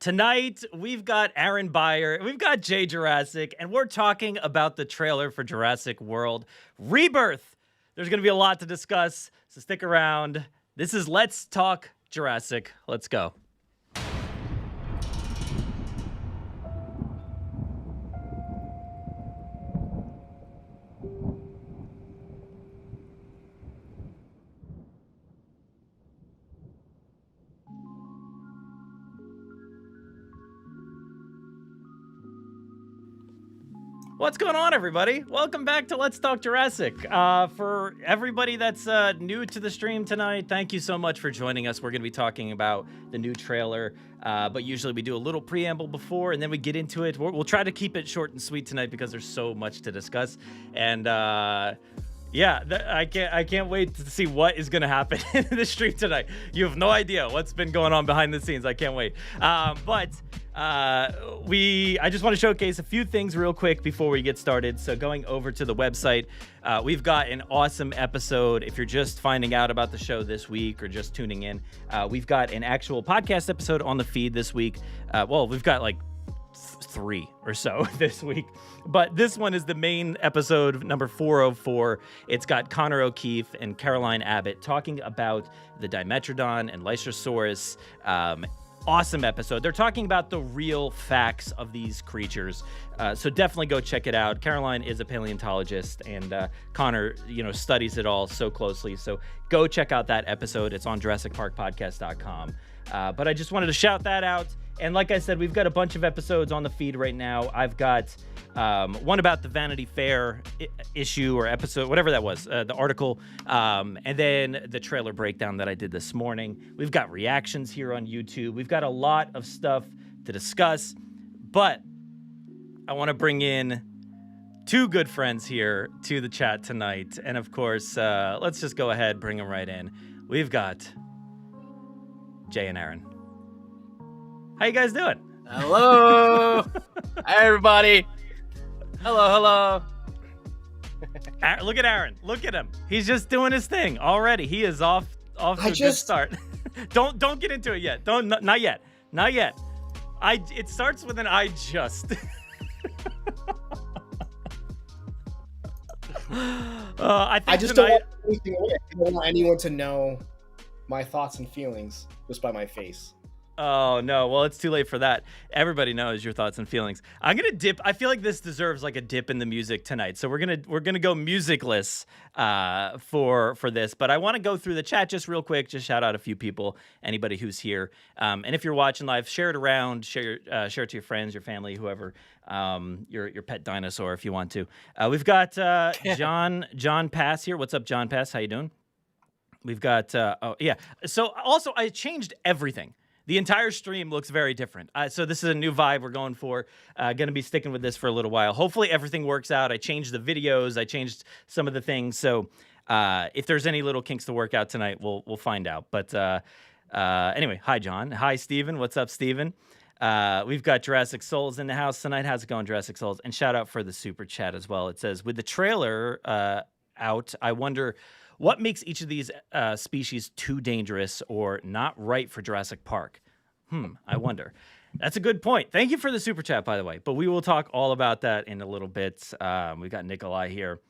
Tonight, we've got Aaron Beyer, we've got Jaye Jurassic, and we're talking about the trailer for Jurassic World Rebirth. There's going to be a lot to discuss, so stick around. This is Let's Talk Jurassic. Let's go. What's going on, everybody? Welcome back to Let's Talk Jurassic. For everybody that's new to the stream tonight, thank you so much for joining us. We're going to be talking about the new trailer, but usually we do a little preamble before, and then we get into it. We'll try to keep it short and sweet tonight because there's so much to discuss. And yeah, I can't wait to see what is going to happen in the stream tonight. You have no idea what's been going on behind the scenes. I can't wait. But I just want to showcase a few things real quick before we get started. So going over to the website, we've got an awesome episode. If you're just finding out about the show this week or just tuning in, we've got an actual podcast episode on the feed this week. Well, we've got like 3 or so this week, but this one is the main episode, number 404. It's got Connor O'Keefe and Caroline Abbott talking about the Dimetrodon and Lysosaurus. Awesome episode. They're talking about the real facts of these creatures, so definitely go check it out. Caroline is a paleontologist, and Connor, studies it all so closely. So go check out that episode. It's on JurassicParkPodcast.com. But I just wanted to shout that out. And like I said, we've got a bunch of episodes on the feed right now. I've got one about the Vanity Fair issue or episode, whatever that was, the article, and then the trailer breakdown that I did this morning. We've got reactions here on YouTube. We've got a lot of stuff to discuss, but I want to bring in 2 good friends here to the chat tonight. And of course, let's just go ahead, bring them right in. We've got Jaye and Aaron. How you guys doing? Hello. Hi, everybody. Hello. Look at Aaron. Look at him. He's just doing his thing already. He is off to a good start. Don't get into it yet. Not yet. It starts with an I just. I just don't want anything away. I don't want anyone to know my thoughts and feelings just by my face. Oh, no. Well, it's too late for that. Everybody knows your thoughts and feelings. I'm going to dip. I feel like this deserves like a dip in the music tonight. So we're going to go musicless for this. But I want to go through the chat just real quick. Just shout out a few people, anybody who's here. And if you're watching live, share it around. Share it to your friends, your family, whoever, your pet dinosaur if you want to. We've got John Pass here. What's up, John Pass? How you doing? We've got, So also I changed everything. The entire stream looks very different. So this is a new vibe we're going for. Going to be sticking with this for a little while. Hopefully everything works out. I changed the videos. I changed some of the things. So if there's any little kinks to work out tonight, we'll find out. But anyway, hi, John. Hi, Steven. What's up, Steven? We've got Jurassic Souls in the house tonight. How's it going, Jurassic Souls? And shout out for the super chat as well. It says, with the trailer out, I wonder what makes each of these species too dangerous or not right for Jurassic Park? I wonder. That's a good point. Thank you for the super chat, by the way. But we will talk all about that in a little bit. We've got Nikolai here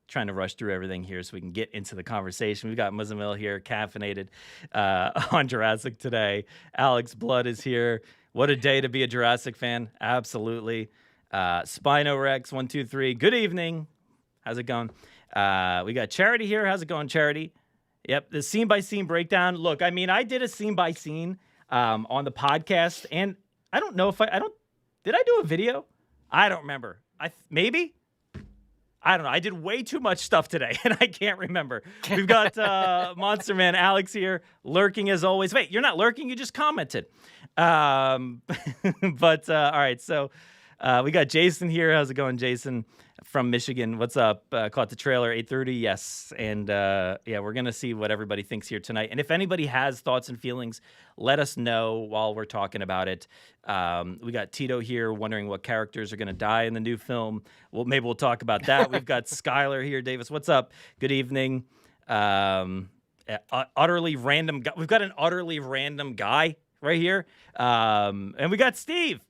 trying to rush through everything here so we can get into the conversation. We've got Muzzamil here, caffeinated on Jurassic today. Alex Blood is here. What a day to be a Jurassic fan. Absolutely. Spinorex 123. Good evening. How's it going? We got Charity here. How's it going, Charity? Yep, the scene-by-scene breakdown. Look, I mean, I did a scene-by-scene on the podcast, and I don't know if did I do a video? I don't remember. Maybe? I don't know. I did way too much stuff today, and I can't remember. We've got Monster Man Alex here, lurking as always. Wait, you're not lurking. You just commented. But, all right, so we got Jason here. How's it going, Jason? From Michigan. What's up? Caught the trailer, 8:30. Yes. And we're going to see what everybody thinks here tonight. And if anybody has thoughts and feelings, let us know while we're talking about it. We got Tito here wondering what characters are going to die in the new film. Well, maybe we'll talk about that. We've got Skylar here. Davis, what's up? Good evening. Utterly random guy. We've got an utterly random guy right here. And we got Steve.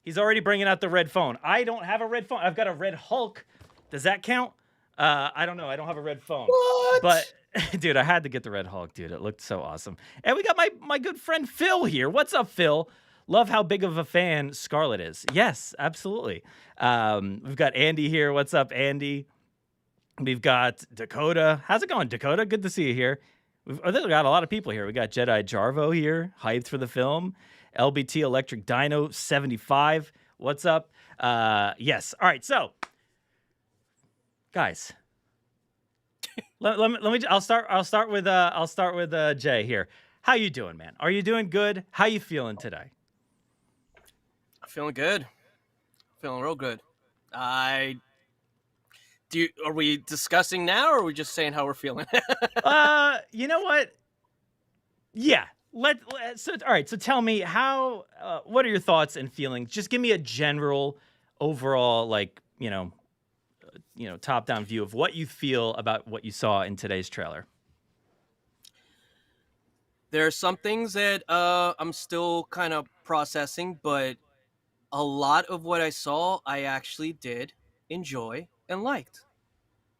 He's already bringing out the red phone. I don't have a red phone. I've got a red Hulk. Does that count? I don't know. I don't have a red phone. What? But, dude, I had to get the red Hulk, dude. It looked so awesome. And we got my good friend Phil here. What's up, Phil? Love how big of a fan Scarlett is. Yes, absolutely. We've got Andy here. What's up, Andy? We've got Dakota. How's it going, Dakota? Good to see you here. We've got a lot of people here. We got Jedi Jarvo here, hyped for the film. LBT Electric Dino 75. What's up? Yes. All right. So, guys, let me. I'll start with Jay here. How you doing, man? Are you doing good? How you feeling today? I'm feeling good. Feeling real good. Are we discussing now, or are we just saying how we're feeling? You know what? Yeah. All right. So tell me how. What are your thoughts and feelings? Just give me a general, overall, top-down view of what you feel about what you saw in today's trailer. There are some things that I'm still kind of processing, but a lot of what I saw, I actually did enjoy and liked.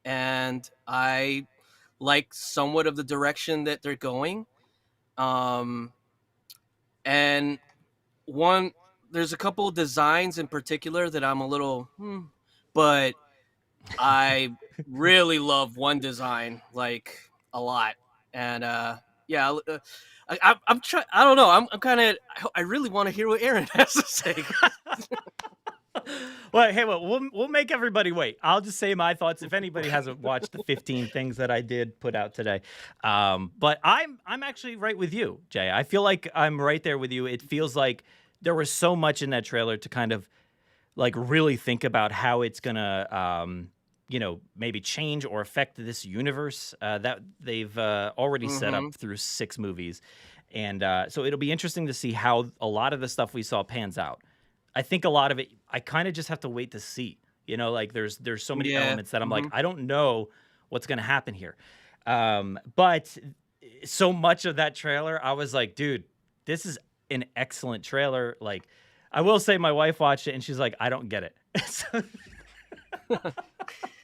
And I like somewhat of the direction that they're going. And there's a couple of designs in particular that I'm a little, but I really love one design, like, a lot. And, yeah, I'm trying. I don't know. I'm kind of. I really want to hear what Aaron has to say. Well, hey, we'll make everybody wait. I'll just say my thoughts. If anybody hasn't watched the 15 things that I did put out today, but I'm actually right with you, Jay. I feel like I'm right there with you. It feels like there was so much in that trailer to kind of like really think about how it's gonna. Maybe change or affect this universe that they've already set up through 6 movies. And so it'll be interesting to see how a lot of the stuff we saw pans out. I think a lot of it, I kind of just have to wait to see. There's so many elements that I'm like, I don't know what's going to happen here. But so much of that trailer, I was like, dude, this is an excellent trailer. Like, I will say my wife watched it and she's like, I don't get it.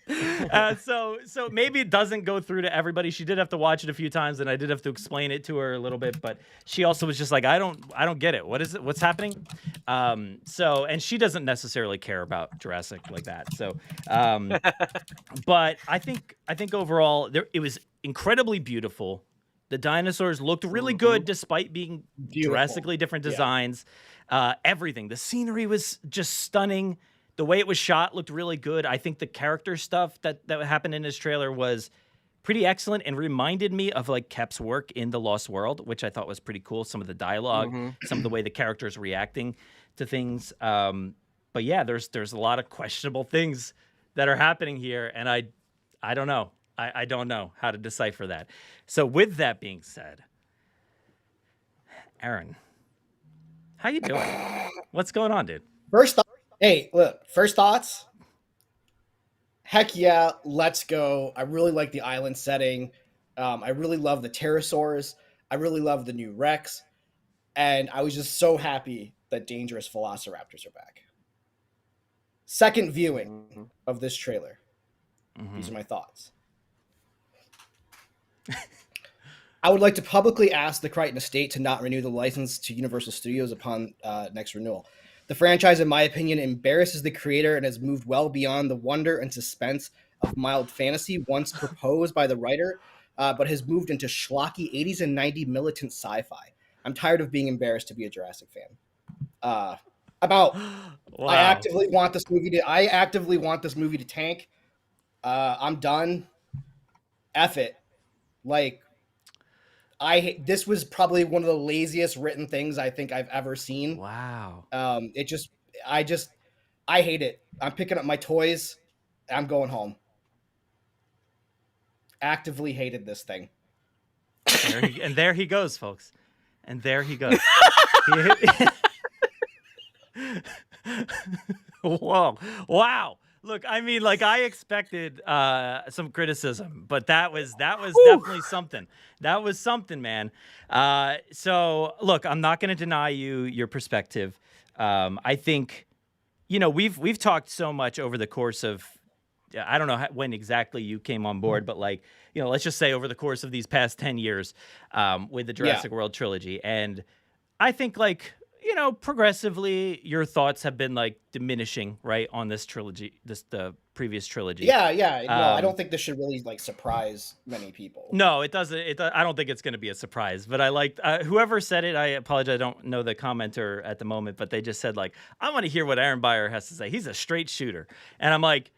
So maybe it doesn't go through to everybody. She did have to watch it a few times, and I did have to explain it to her a little bit. But she also was just like, I don't get it. What is it? What's happening? And she doesn't necessarily care about Jurassic like that. So, but I think overall it was incredibly beautiful. The dinosaurs looked really good despite being drastically different designs. Everything, the scenery was just stunning. The way it was shot looked really good. I think the character stuff that happened in this trailer was pretty excellent and reminded me of like Kep's work in The Lost World, which I thought was pretty cool. Some of the dialogue, some of the way the characters reacting to things. But yeah, there's a lot of questionable things that are happening here, and I don't know. I don't know how to decipher that. So with that being said, Aaron, how you doing? What's going on, dude? First thoughts. Heck yeah, let's go. I really like the island setting. I really love the pterosaurs. I really love the new Rex. And I was just so happy that dangerous velociraptors are back. Second viewing of this trailer. These are my thoughts. I would like to publicly ask the Crichton estate to not renew the license to Universal Studios upon next renewal. The franchise, in my opinion, embarrasses the creator and has moved well beyond the wonder and suspense of mild fantasy once proposed by the writer, but has moved into schlocky 80s and 90s militant sci-fi. I'm tired of being embarrassed to be a Jurassic fan. Wow. I actively want this movie to tank. I'm done. F it. Like, this was probably one of the laziest written things I think I've ever seen. Wow. I hate it. I'm picking up my toys. I'm going home. Actively hated this thing. There he goes, folks. And there he goes. Whoa. Wow. Look, I mean, like I expected some criticism, but that was definitely something. That was something, man. So look, I'm not going to deny you your perspective. I think, we've talked so much over the course of, I don't know when exactly you came on board, but like, let's just say over the course of these past 10 years with the Jurassic World trilogy. And I think like, progressively your thoughts have been like diminishing, right, on this trilogy, the previous trilogy. Yeah. No, I don't think this should really like surprise many people. No, it doesn't. I don't think it's going to be a surprise. But I liked whoever said it. I apologize. I don't know the commenter at the moment, but they just said like, I want to hear what Aaron Beyer has to say. He's a straight shooter, and I'm like,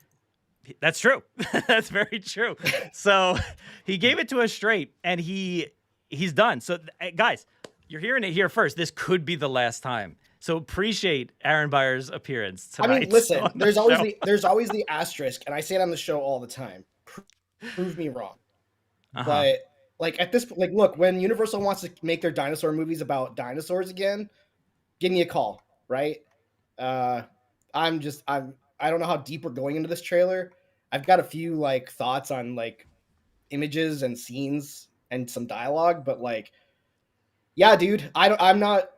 that's true. That's very true. So he gave it to us straight, and he's done. So guys, you're hearing it here first. This could be the last time. So appreciate Aaron Beyer's appearance tonight. I mean, listen, there's always the asterisk, and I say it on the show all the time. Prove me wrong. But like at this, like, look, when Universal wants to make their dinosaur movies about dinosaurs again, give me a call, right? I don't know how deep we're going into this trailer. I've got a few like thoughts on like images and scenes and some dialogue, but like, yeah, dude, I'm not.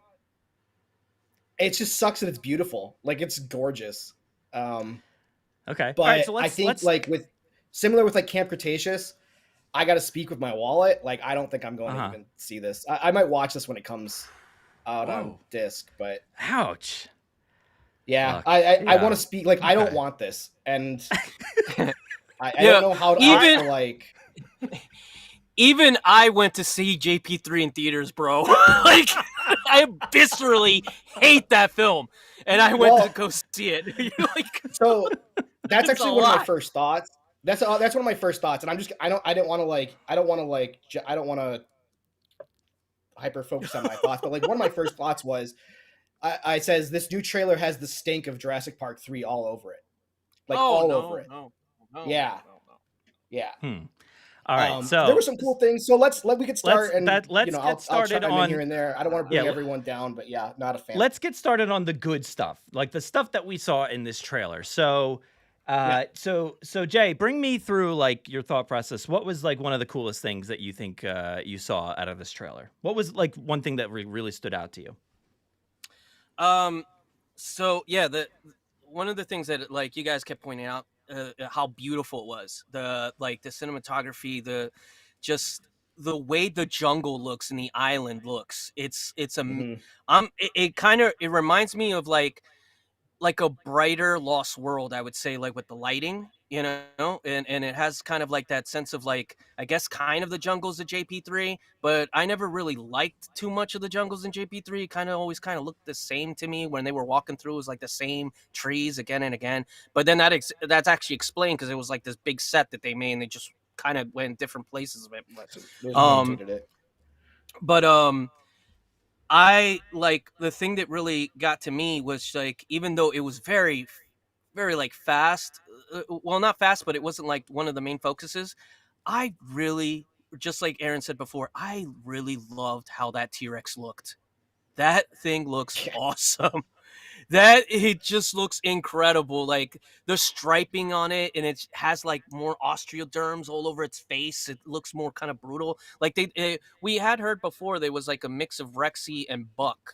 It just sucks that it's beautiful. Like it's gorgeous. Okay, but right, so I think like similar with like Camp Cretaceous, I got to speak with my wallet. Like I don't think I'm going to even see this. I might watch this when it comes out on disc, but ouch. Yeah, look, I want to speak. Like I don't want this, and I don't know how to even like. Even I went to see JP3 in theaters, bro. Like, I viscerally hate that film, and I went to go see it. Like, so that's actually one of my first thoughts. That's one of my first thoughts, and I don't want to hyper focus on my thoughts, but like one of my first thoughts was, I says this new trailer has the stink of Jurassic Park 3 all over it, like over it. No, yeah. All right, so there were some cool things. So we could start I'll chime in here and there. I don't want to bring everyone down, but yeah, not a fan. Let's get started on the good stuff, like the stuff that we saw in this trailer. So, so Jay, bring me through like your thought process. What was like one of the coolest things that you think you saw out of this trailer? What was like one thing that really stood out to you? So yeah, one of the things that like you guys kept pointing out. How beautiful it was, the cinematography, the way the jungle looks and the island looks. It's it reminds me of like a brighter Lost World, I would say, like with the lighting, and it has kind of like that sense of like, I guess kind of the jungles of JP3, but I never really liked too much of the jungles in JP3. It always looked the same to me when they were walking through. It was like the same trees again and again. But then that's actually explained because it was like this big set that they made and they just kind of went in different places of it. But I like the thing that really got to me was like, even though it was very, very like fast, well, not fast, but it wasn't like one of the main focuses. I really, just like Aaron said before, I really loved how that T-Rex looked. That thing looks awesome. It just looks incredible. Like the striping on it, and it has like more osteoderms all over its face. It looks more kind of brutal. Like we had heard before there was like a mix of Rexy and Buck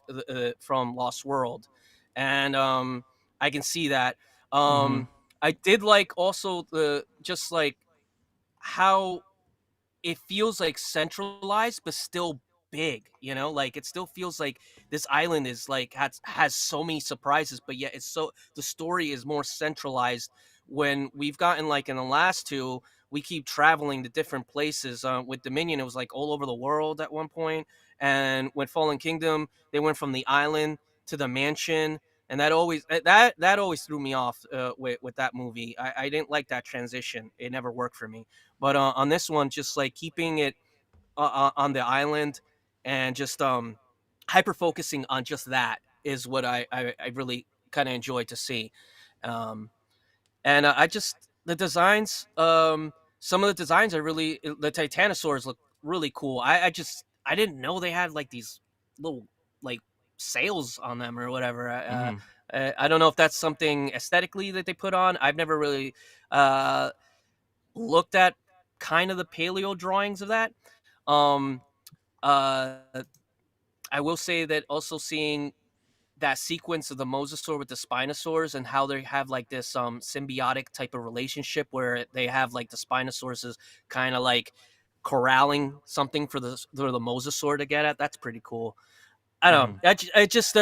from Lost World, and I can see that. I did like also just like how it feels like centralized but still big, like it still feels like this island is like has so many surprises, but yet the story is more centralized. When we've gotten like in the last two, we keep traveling to different places. With Dominion, it was like all over the world at one point, and with Fallen Kingdom, they went from the island to the mansion, and that always threw me off with that movie. I didn't like that transition. It never worked for me. But on this one, just like keeping it on the island and just hyper focusing on just that is what I really kind of enjoyed to see. And I just, the designs, some of the designs are really, the Titanosaurs look really cool. I didn't know they had like these little like sails on them or whatever. Mhm. I don't know if that's something aesthetically that they put on. I've never really looked at kind of the paleo drawings of that. Um, uh, I will say that also seeing that sequence of the mosasaur with the spinosaurs and how they have like this symbiotic type of relationship where they have like the spinosaurs is kind of like corralling something for the mosasaur to get at. That's pretty cool. I don't Mhm. know. I just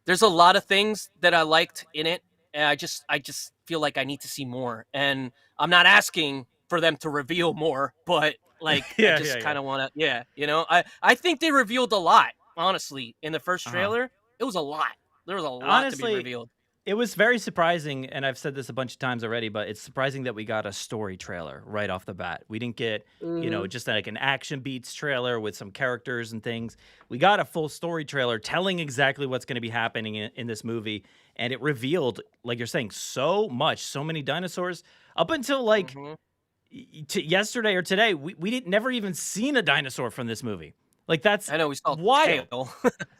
there's a lot of things that I liked in it, and I just feel like I need to see more. And I'm not asking for them to reveal more, but like I Yeah, yeah, just yeah. kind of want to, yeah, you know. I think they revealed a lot, honestly, in the first Uh-huh. trailer. It was a lot. There was a lot to be Honestly, revealed. it was very surprising, and I've said this a bunch of times already, but it's surprising that we got a story trailer right off the bat. We didn't get, Mm-hmm. just like an action beats trailer with some characters and things. We got a full story trailer telling exactly what's going to be happening in this movie, and it revealed, like you're saying, so much, so many dinosaurs. Up until like Mm-hmm. yesterday or today, we didn't never even seen a dinosaur from this movie. Like that's I know we saw wild. tail.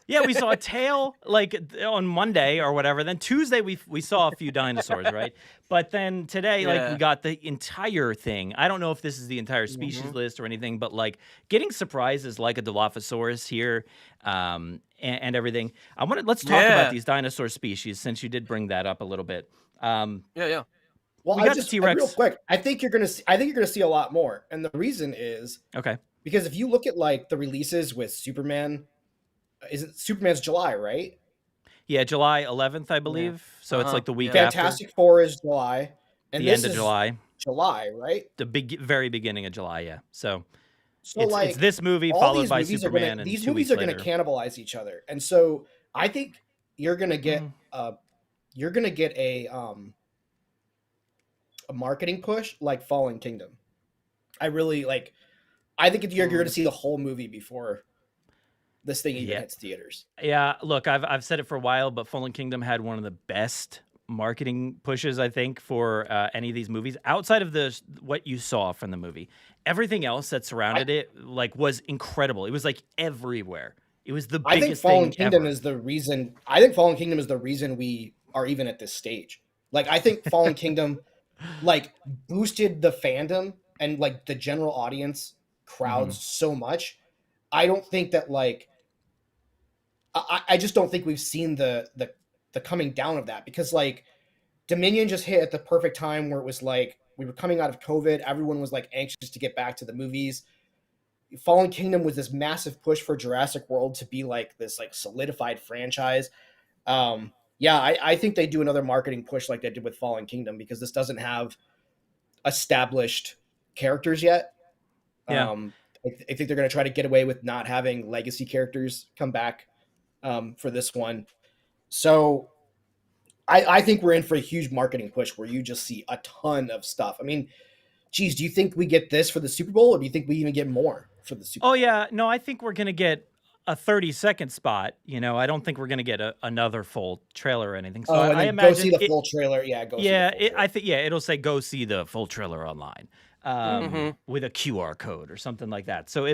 Yeah, we saw a tail like on Monday or whatever. Then Tuesday we saw a few dinosaurs, right? But then today, like we Yeah. got the entire thing. I don't know if this is the entire species Mm-hmm. list or anything, but like getting surprises like a Dilophosaurus here, and everything. Let's talk about Yeah. these dinosaur species since you did bring that up a little bit. Yeah. Yeah. Well, We got the T real Rex. quick. I think you're gonna see a lot more, and the reason is Okay. because if you look at like the releases with Superman, Superman's July, right? Yeah, July 11th, I Yeah. believe. So it's Uh-huh. like the week Yeah. after, Fantastic Four is July, and the this end of is July, July, right? the very beginning of July. Yeah. So So it's like this movie all followed these by movies are gonna Superman and these 2 movies weeks are gonna later. cannibalize each other, and so I think you're gonna get Mm. a marketing push like Fallen Kingdom. I really like. I think you're going to see the whole movie before this thing even Yeah. hits theaters. Yeah, look, I've said it for a while, but Fallen Kingdom had one of the best marketing pushes, I think, for any of these movies outside of what you saw from the movie. Everything else that surrounded it like was incredible. It was like everywhere. It was the I think biggest Fallen thing Kingdom ever. is the reason. I think Fallen Kingdom is the reason we are even at this stage. Like I think Fallen Kingdom like boosted the fandom and like the general audience Hmm. crowds so much. I don't think that like I just don't think we've seen the coming down of that because like Dominion just hit at the perfect time where it was like we were coming out of COVID, everyone was like anxious to get back to the movies. Fallen Kingdom was this massive push for Jurassic World to be like this like solidified franchise. Yeah, I think they do another marketing push like they did with Fallen Kingdom because this doesn't have established characters yet. Yeah. I think they're going to try to get away with not having legacy characters come back for this one. So I think we're in for a huge marketing push where you just see a ton of stuff. I mean, geez, do you think we get this for the Super Bowl, or do you think we even get more for the Super Oh Bowl? yeah, no, I think we're gonna get a 30-second spot. I don't think we're gonna get another full trailer or anything. So Oh, and I then go see imagine the full trailer. Yeah, go see the Yeah, full trailer. I think it'll say go see the full trailer online, Mm-hmm. with a QR code or something like that. So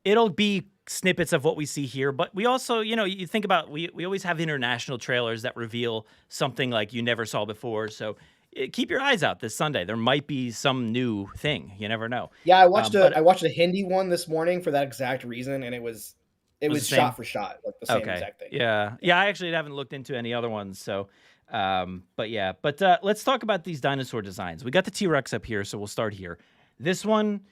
it'll be snippets of what we see here, but we also, you think about we always have international trailers that reveal something like you never saw before. So keep your eyes out this Sunday. There might be some new thing. You never know. Yeah, But I watched a Hindi one this morning for that exact reason, and it was was the shot same. for shot, like the same Okay. exact thing. Yeah. Yeah. I actually haven't looked into any other ones. So, but yeah. But let's talk about these dinosaur designs. We got the T Rex up here, so we'll start here. This one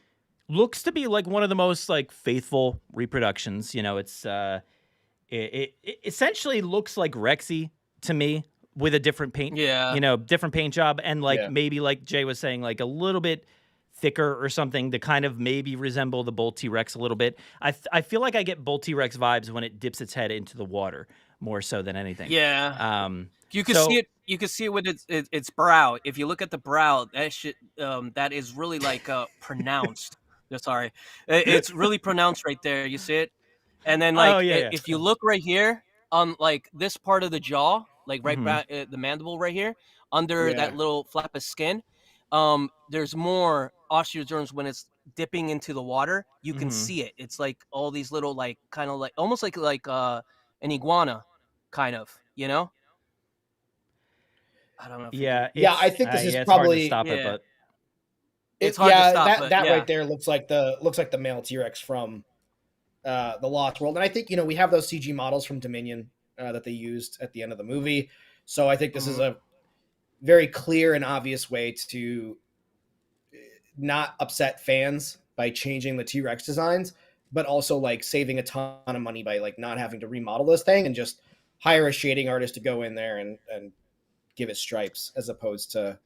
looks to be like one of the most like faithful reproductions. It's it essentially looks like Rexy to me with a different paint. Yeah. Different paint job and like Yeah. maybe like Jay was saying, like a little bit thicker or something to kind of maybe resemble the bull T-Rex a little bit. I feel like I get bull T-Rex vibes when it dips its head into the water more so than anything. Yeah. You can So see it. You can see it with its brow. If you look at the brow, that shit, that is really like pronounced. Sorry, it's really pronounced right there. You see it, and then Oh like yeah, if you look right here on like this part of the jaw, like right Mhm. back the mandible right here, under Yeah. that little flap of skin, there's more osteoderms when it's dipping into the water. You can Mhm. see it. It's like all these little like kind of like almost like an iguana, kind of, you know? I don't know if you Yeah, can. Yeah, I think this is yeah, it's hard to probably stop it, Yeah. but It's hard to stop, that but that yeah. right there looks like the male T-Rex from the Lost World, and I think we have those CG models from Dominion that they used at the end of the movie, so I think this is a very clear and obvious way to not upset fans by changing the T-Rex designs, but also like saving a ton of money by like not having to remodel this thing and just hire a shading artist to go in there and give it stripes as opposed to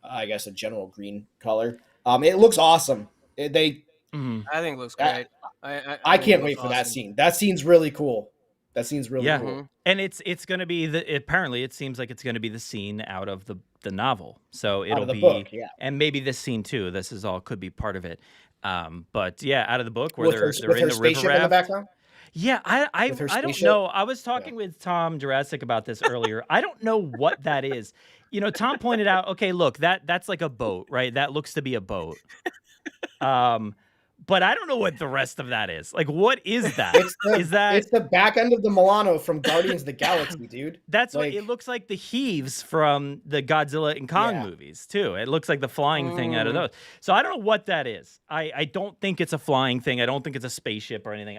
I guess a general green color. It looks awesome. I think it looks great. I think can't it wait looks for that awesome. scene. That scene's really cool. That scene's really yeah, cool. and it's gonna be apparently it seems like it's gonna be the scene out of the novel, so it'll the be book, yeah. and maybe this scene too. This is all could be part of it. But yeah, out of the book where With her, they're with in her the river spaceship in the raft. background. Yeah, With her I don't spaceship? know. I was talking with Tom Jurassic about this earlier. I don't know what that is. Tom pointed out, okay, look, that's like a boat, right? That looks to be a boat. But I don't know what the rest of that is. Like, what is that? It's the back end of the Milano from Guardians of the Galaxy, dude. That's like, what it looks like. The heaves from the Godzilla and Kong movies too. It looks like the flying thing out of those. So I don't know what that is. I don't think it's a flying thing. I don't think it's a spaceship or anything.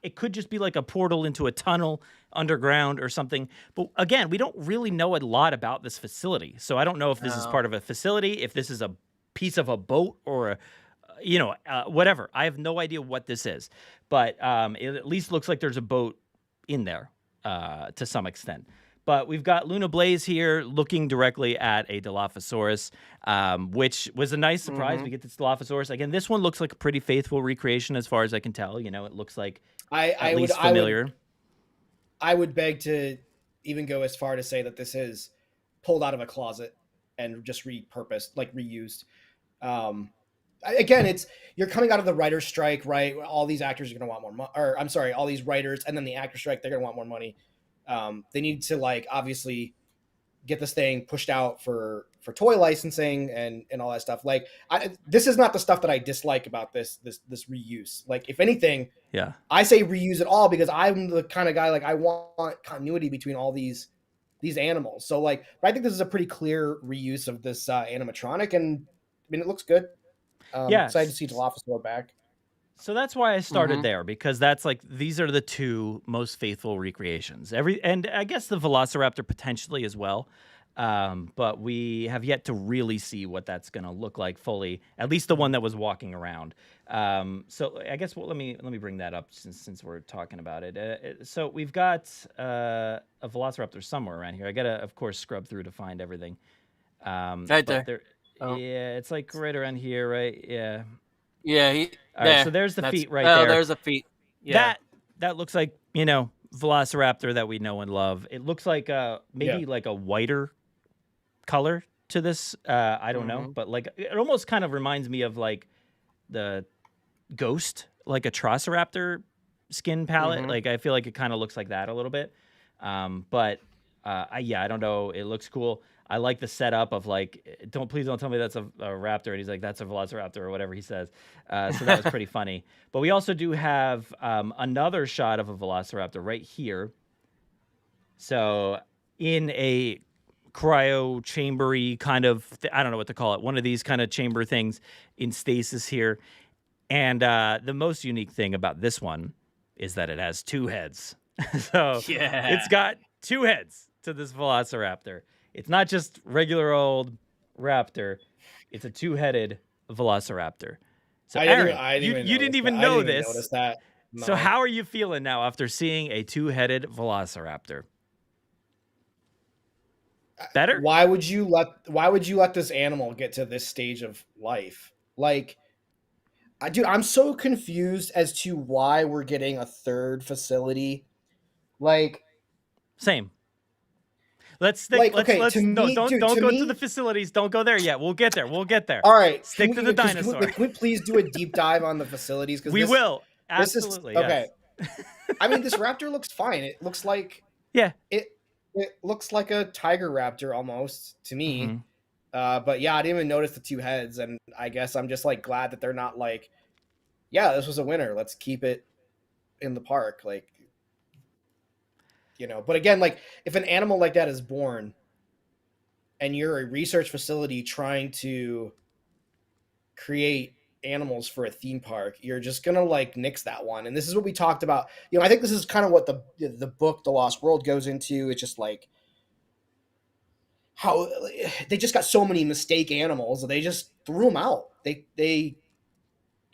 It could just be like a portal into a tunnel underground or something. But again, we don't really know a lot about this facility. So I don't know if this is part of a facility, if this is a piece of a boat or a whatever. I have no idea what this is, but it at least looks like there's a boat in there to some extent. But we've got Luna Blaze here looking directly at a Dilophosaurus, which was a nice surprise. We get this Dilophosaurus. Again, this one looks like a pretty faithful recreation as far as I can tell. It looks like at least familiar. I would beg to even go as far to say that this is pulled out of a closet and just repurposed, like reused. Again, you're coming out of the writer's strike, right? All these actors are going to want more money, or I'm sorry, all these writers, and then the actor strike, they're going to want more money. They need to obviously get this thing pushed out for toy licensing and all that stuff. This is not the stuff that I dislike about this reuse. If anything, I say reuse it all because I'm the kind of guy I want continuity between all these animals. So but I think this is a pretty clear reuse of this animatronic, and I mean it looks good. Excited to see Dilophosaurus back. So that's why I started there, because that's these are the two most faithful recreations. And I guess the Velociraptor potentially as well. But we have yet to really see what that's going to look like fully, at least the one that was walking around. So I guess let me bring that up since we're talking about it. So we've got a Velociraptor somewhere around here. I got to, of course, scrub through to find everything. Right there. Yeah, it's right around here, right? Yeah. Yeah. All right, so there's the feet right there. There's the feet. Yeah. That looks like, Velociraptor that we know and love. It looks like maybe like a whiter color to this. I don't know, but it almost kind of reminds me of the Ghost, like a Troceraptor skin palette. I feel like it kind of looks like that a little bit. But I don't know. It looks cool. I like the setup of please don't tell me that's a raptor. And he's like, that's a Velociraptor or whatever he says. So that was pretty funny. But we also do have another shot of a Velociraptor right here. So in a cryo chambery kind of, I don't know what to call it. One of these kind of chamber things in stasis here. And the most unique thing about this one is that it has two heads. So it's got two heads to this Velociraptor. It's not just regular old raptor. It's a two-headed Velociraptor. So Aaron, you didn't even know this. Notice that. No. So how are you feeling now after seeing a two-headed Velociraptor? Better? Why would you let this animal get to this stage of life? Dude, I'm so confused as to why we're getting a third facility. Same. Let's stick. Don't go to the facilities. Don't go there yet. We'll get there. All right. Stick to the dinosaur. Can we please do a deep dive on the facilities? Because we will. Absolutely. Okay. Yes. I mean, this raptor looks fine. It looks like it looks like a tiger raptor almost to me. But yeah, I didn't even notice the two heads, and I guess I'm just glad that they're not this was a winner. Let's keep it in the park. But again, like if an animal like that is born and you're a research facility trying to create animals for a theme park, you're just gonna like nix that one. And this is what we talked about. I think this is kind of what the book The Lost World goes into. It's just like how they just got so many mistake animals that they just threw them out. They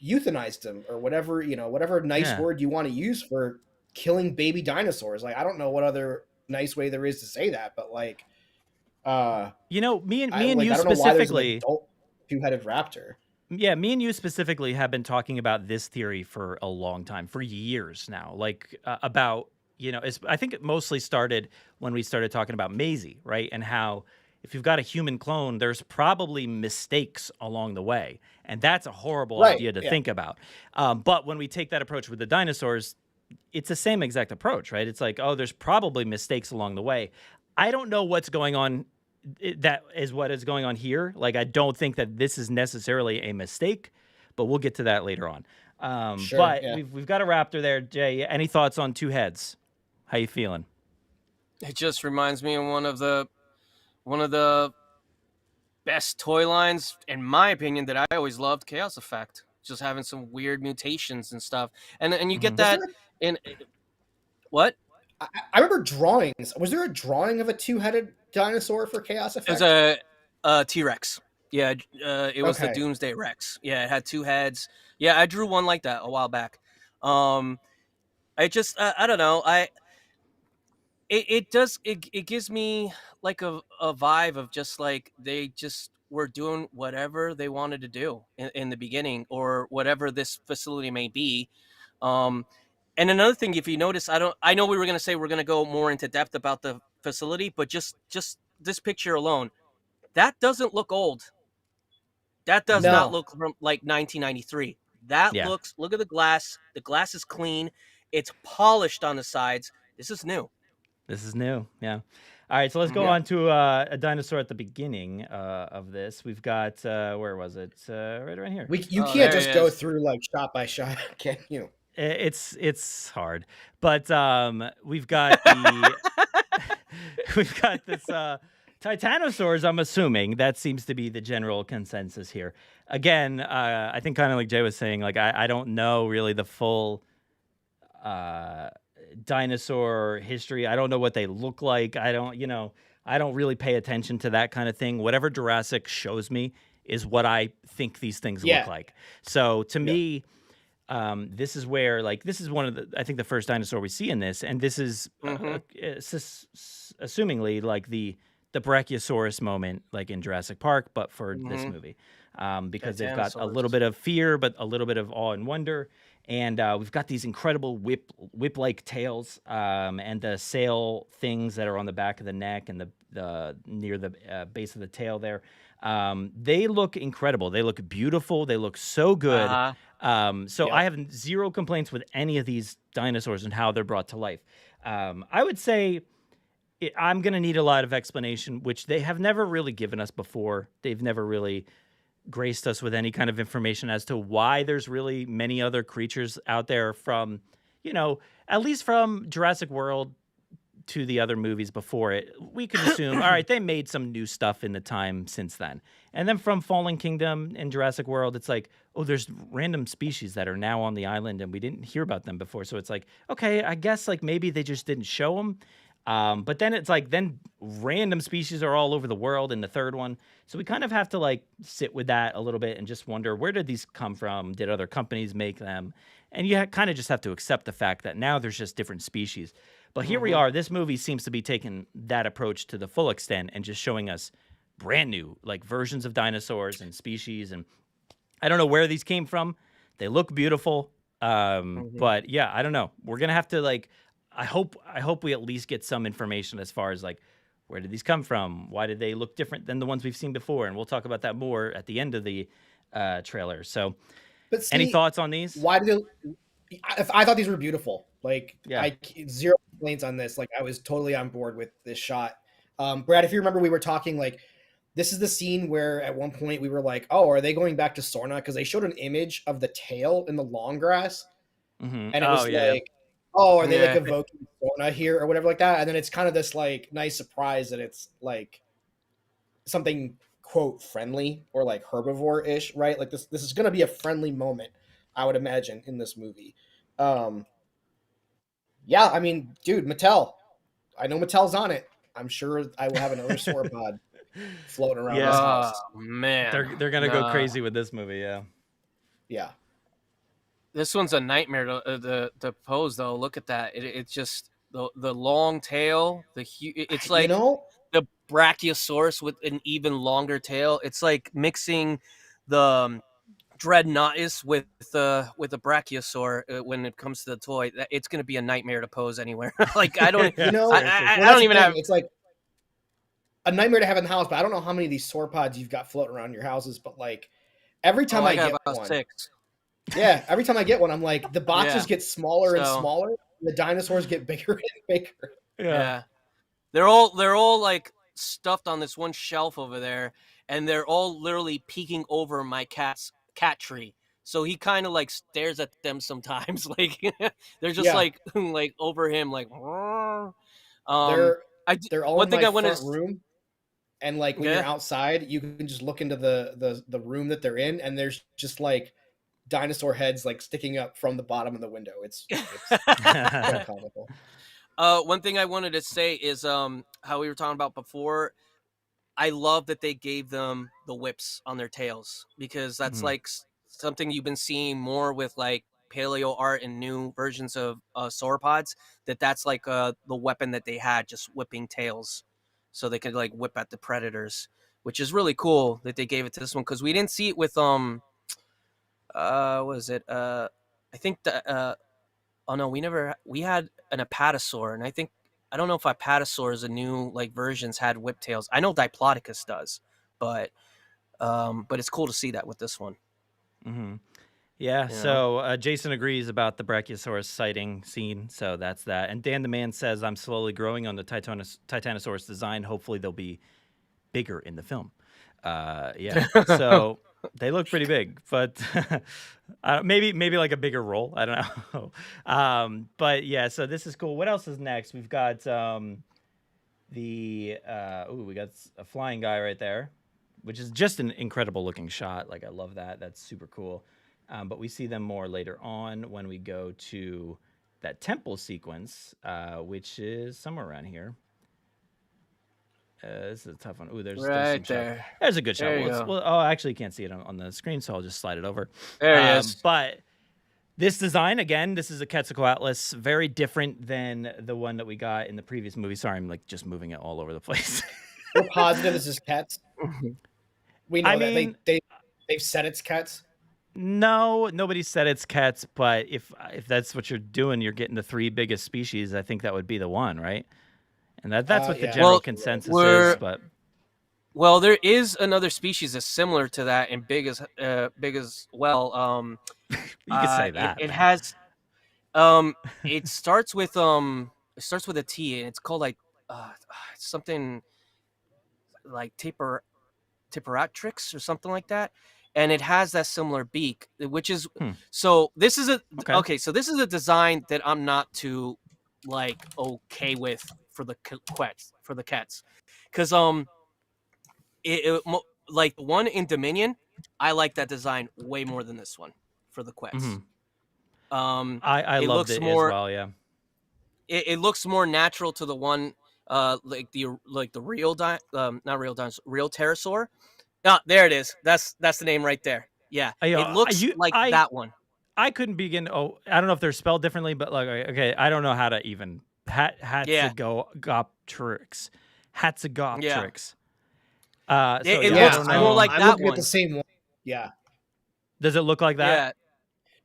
euthanized them or whatever, whatever nice word you want to use for killing baby dinosaurs. Like I don't know what other nice way there is to say that, but like me and I you don't know why there's an specifically, adult two-headed raptor. yeah, me and you specifically have been talking about this theory for a long time, for years now. Like about, I think it mostly started when we started talking about Maisie, right? And how if you've got a human clone, there's probably mistakes along the way. And that's a horrible idea to think about. But when we take that approach with the dinosaurs, it's the same exact approach, right? It's like, oh, there's probably mistakes along the way. I don't know what's going on. That is what is going on here. Like, I don't think that this is necessarily a mistake, but we'll get to that later on. We've got a raptor there. Jay, any thoughts on two heads? How you feeling? It just reminds me of one of the best toy lines, in my opinion, that I always loved, Chaos Effect. Just having some weird mutations and stuff. And you get that in what? I remember drawings. Was there a drawing of a two-headed dinosaur for Chaos Effect? It was a T-Rex. Yeah, it was the Doomsday Rex. Yeah, it had two heads. Yeah, I drew one like that a while back. I don't know. It gives me like a vibe of just like they just were doing whatever they wanted to do in the beginning, or whatever this facility may be. And another thing, if you notice, I know we were going to say we're going to go more into depth about the facility, but just this picture alone, that doesn't look old. That does not look from like 1993. Look at the glass. The glass is clean. It's polished on the sides. This is new. Yeah. All right, so let's go on to a dinosaur at the beginning of this. We've got, where was it? Right around here. You can't just go through like shot by shot, can you? It's hard, but we've got we've got this Titanosaurs. I'm assuming that seems to be the general consensus here. Again, I think kind of like Jay was saying, like I don't know really the full dinosaur history. I don't know what they look like. I don't really pay attention to that kind of thing. Whatever Jurassic shows me is what I think these things look like. So to me, this is where, like, this is one of I think the first dinosaur we see in this, and this is assumingly like the Brachiosaurus moment, like in Jurassic Park, but for this movie, because they've got a little bit of fear, but a little bit of awe and wonder, and we've got these incredible whip-like tails, and the sail things that are on the back of the neck and the near the base of the tail there. They look incredible. They look beautiful. They look so good. I have zero complaints with any of these dinosaurs and how they're brought to life. I would say I'm going to need a lot of explanation, which they have never really given us before. They've never really graced us with any kind of information as to why there's really many other creatures out there from, at least from Jurassic World to the other movies before it. We can assume, all right, they made some new stuff in the time since then. And then from Fallen Kingdom and Jurassic World, it's like, oh, there's random species that are now on the island and we didn't hear about them before. So it's like, okay, I guess like maybe they just didn't show them. But then it's like, then random species are all over the world in the third one. So we kind of have to like sit with that a little bit and just wonder, where did these come from? Did other companies make them? And you kind of just have to accept the fact that now there's just different species. But here we are. This movie seems to be taking that approach to the full extent and just showing us brand new like versions of dinosaurs and species. And I don't know where these came from. They look beautiful. But yeah, I don't know. We're going to have to like, I hope we at least get some information as far as like, where did these come from? Why did they look different than the ones we've seen before? And we'll talk about that more at the end of the trailer. So any thoughts on these? Why did I thought these were beautiful. Like, zero complaints on this. Like, I was totally on board with this shot. Brad, if you remember, we were talking like, this is the scene where at one point we were like, oh, are they going back to Sorna? Because they showed an image of the tail in the long grass. And it was oh, are they like Yeah. evoking fauna here or whatever like that? And then it's kind of this like nice surprise that it's like something quote friendly or like herbivore-ish, right? Like this is going to be a friendly moment, I would imagine, in this movie. Yeah, I mean, dude, Mattel. I know Mattel's on it. I'm sure I will have another sauropod floating around this house. Oh man, They're gonna go crazy with this movie. Yeah. Yeah. This one's a nightmare to pose though. Look at that. It's just the long tail. It's like the Brachiosaurus with an even longer tail. It's like mixing the Dreadnoughtus with the Brachiosaur when it comes to the toy. It's gonna be a nightmare to pose anywhere. Like I don't, Yeah, I don't even have. It's like a nightmare to have in the house, but I don't know how many of these sauropods you've got floating around your houses. But like every time I got get about one, 6. yeah, every time I get one, I'm like the boxes Yeah. get smaller and So- smaller. The dinosaurs get bigger and bigger. Yeah. They're all like stuffed on this one shelf over there, and they're all literally peeking over my cat's cat tree. So he kind of like stares at them sometimes. Like they're just Yeah. like over him, like They're all one in thing my I wanted front to- room, and like when you're outside, you can just look into the room that they're in, and there's just like dinosaur heads like sticking up from the bottom of the window. It's quite comical. One thing I wanted to say is how we were talking about before. I love that they gave them the whips on their tails, because that's like something you've been seeing more with like paleo art and new versions of sauropods. That's like the weapon that they had, just whipping tails, so they could like whip at the predators, which is really cool that they gave it to this one, because we didn't see it with what was it? I think the oh no, we had an apatosaur, and I don't know if apatosaurs, the new like versions, had whip tails. I know Diplodocus does, but it's cool to see that with this one. Mm-hmm. Yeah. So Jason agrees about the Brachiosaurus sighting scene. So that's that. And Dan the Man says, "I'm slowly growing on the Titanosaurus design. Hopefully they'll be bigger in the film." Yeah. So they look pretty big, but maybe like a bigger role. I don't know. But yeah, so this is cool. What else is next? We've got we got a flying guy right there, which is just an incredible looking shot. Like I love that. That's super cool. But we see them more later on when we go to that temple sequence, which is somewhere around here. This is a tough one. Ooh, there's right some there. shot. There's a good shot. There you go. Well, oh, actually, you can't see it on the screen, so I'll just slide it over. There he is. But this design, again, this is a Quetzalcoatlus, very different than the one that we got in the previous movie. Sorry, I'm like just moving it all over the place. We're positive this is cats. We know mean, that they've said it's cats. No, nobody said it's cats, but if that's what you're doing, you're getting the 3 biggest species. I think that would be the one, right? And that's what the general consensus is. But well, there is another species that's similar to that and big as well. you could say that. It has it starts with a T, and it's called like something like Tiperatrix or something like that. And it has that similar beak, which is so this is okay. So this is a design that I'm not too like okay with for the cats, because like the one in Dominion, I like that design way more than this one for the Quets. I loved it more, as well. Yeah, it looks more natural to the one like the real real pterosaur. Ah, there it is. That's the name right there. Yeah, it looks like that one. I couldn't begin. I don't know if they're spelled differently, but like, okay, I don't know how to even Hatzagopteryx. Hatzagopteryx. Yeah. It looks more like that one. I'm looking at the same one. Yeah. Does it look like that? Yeah.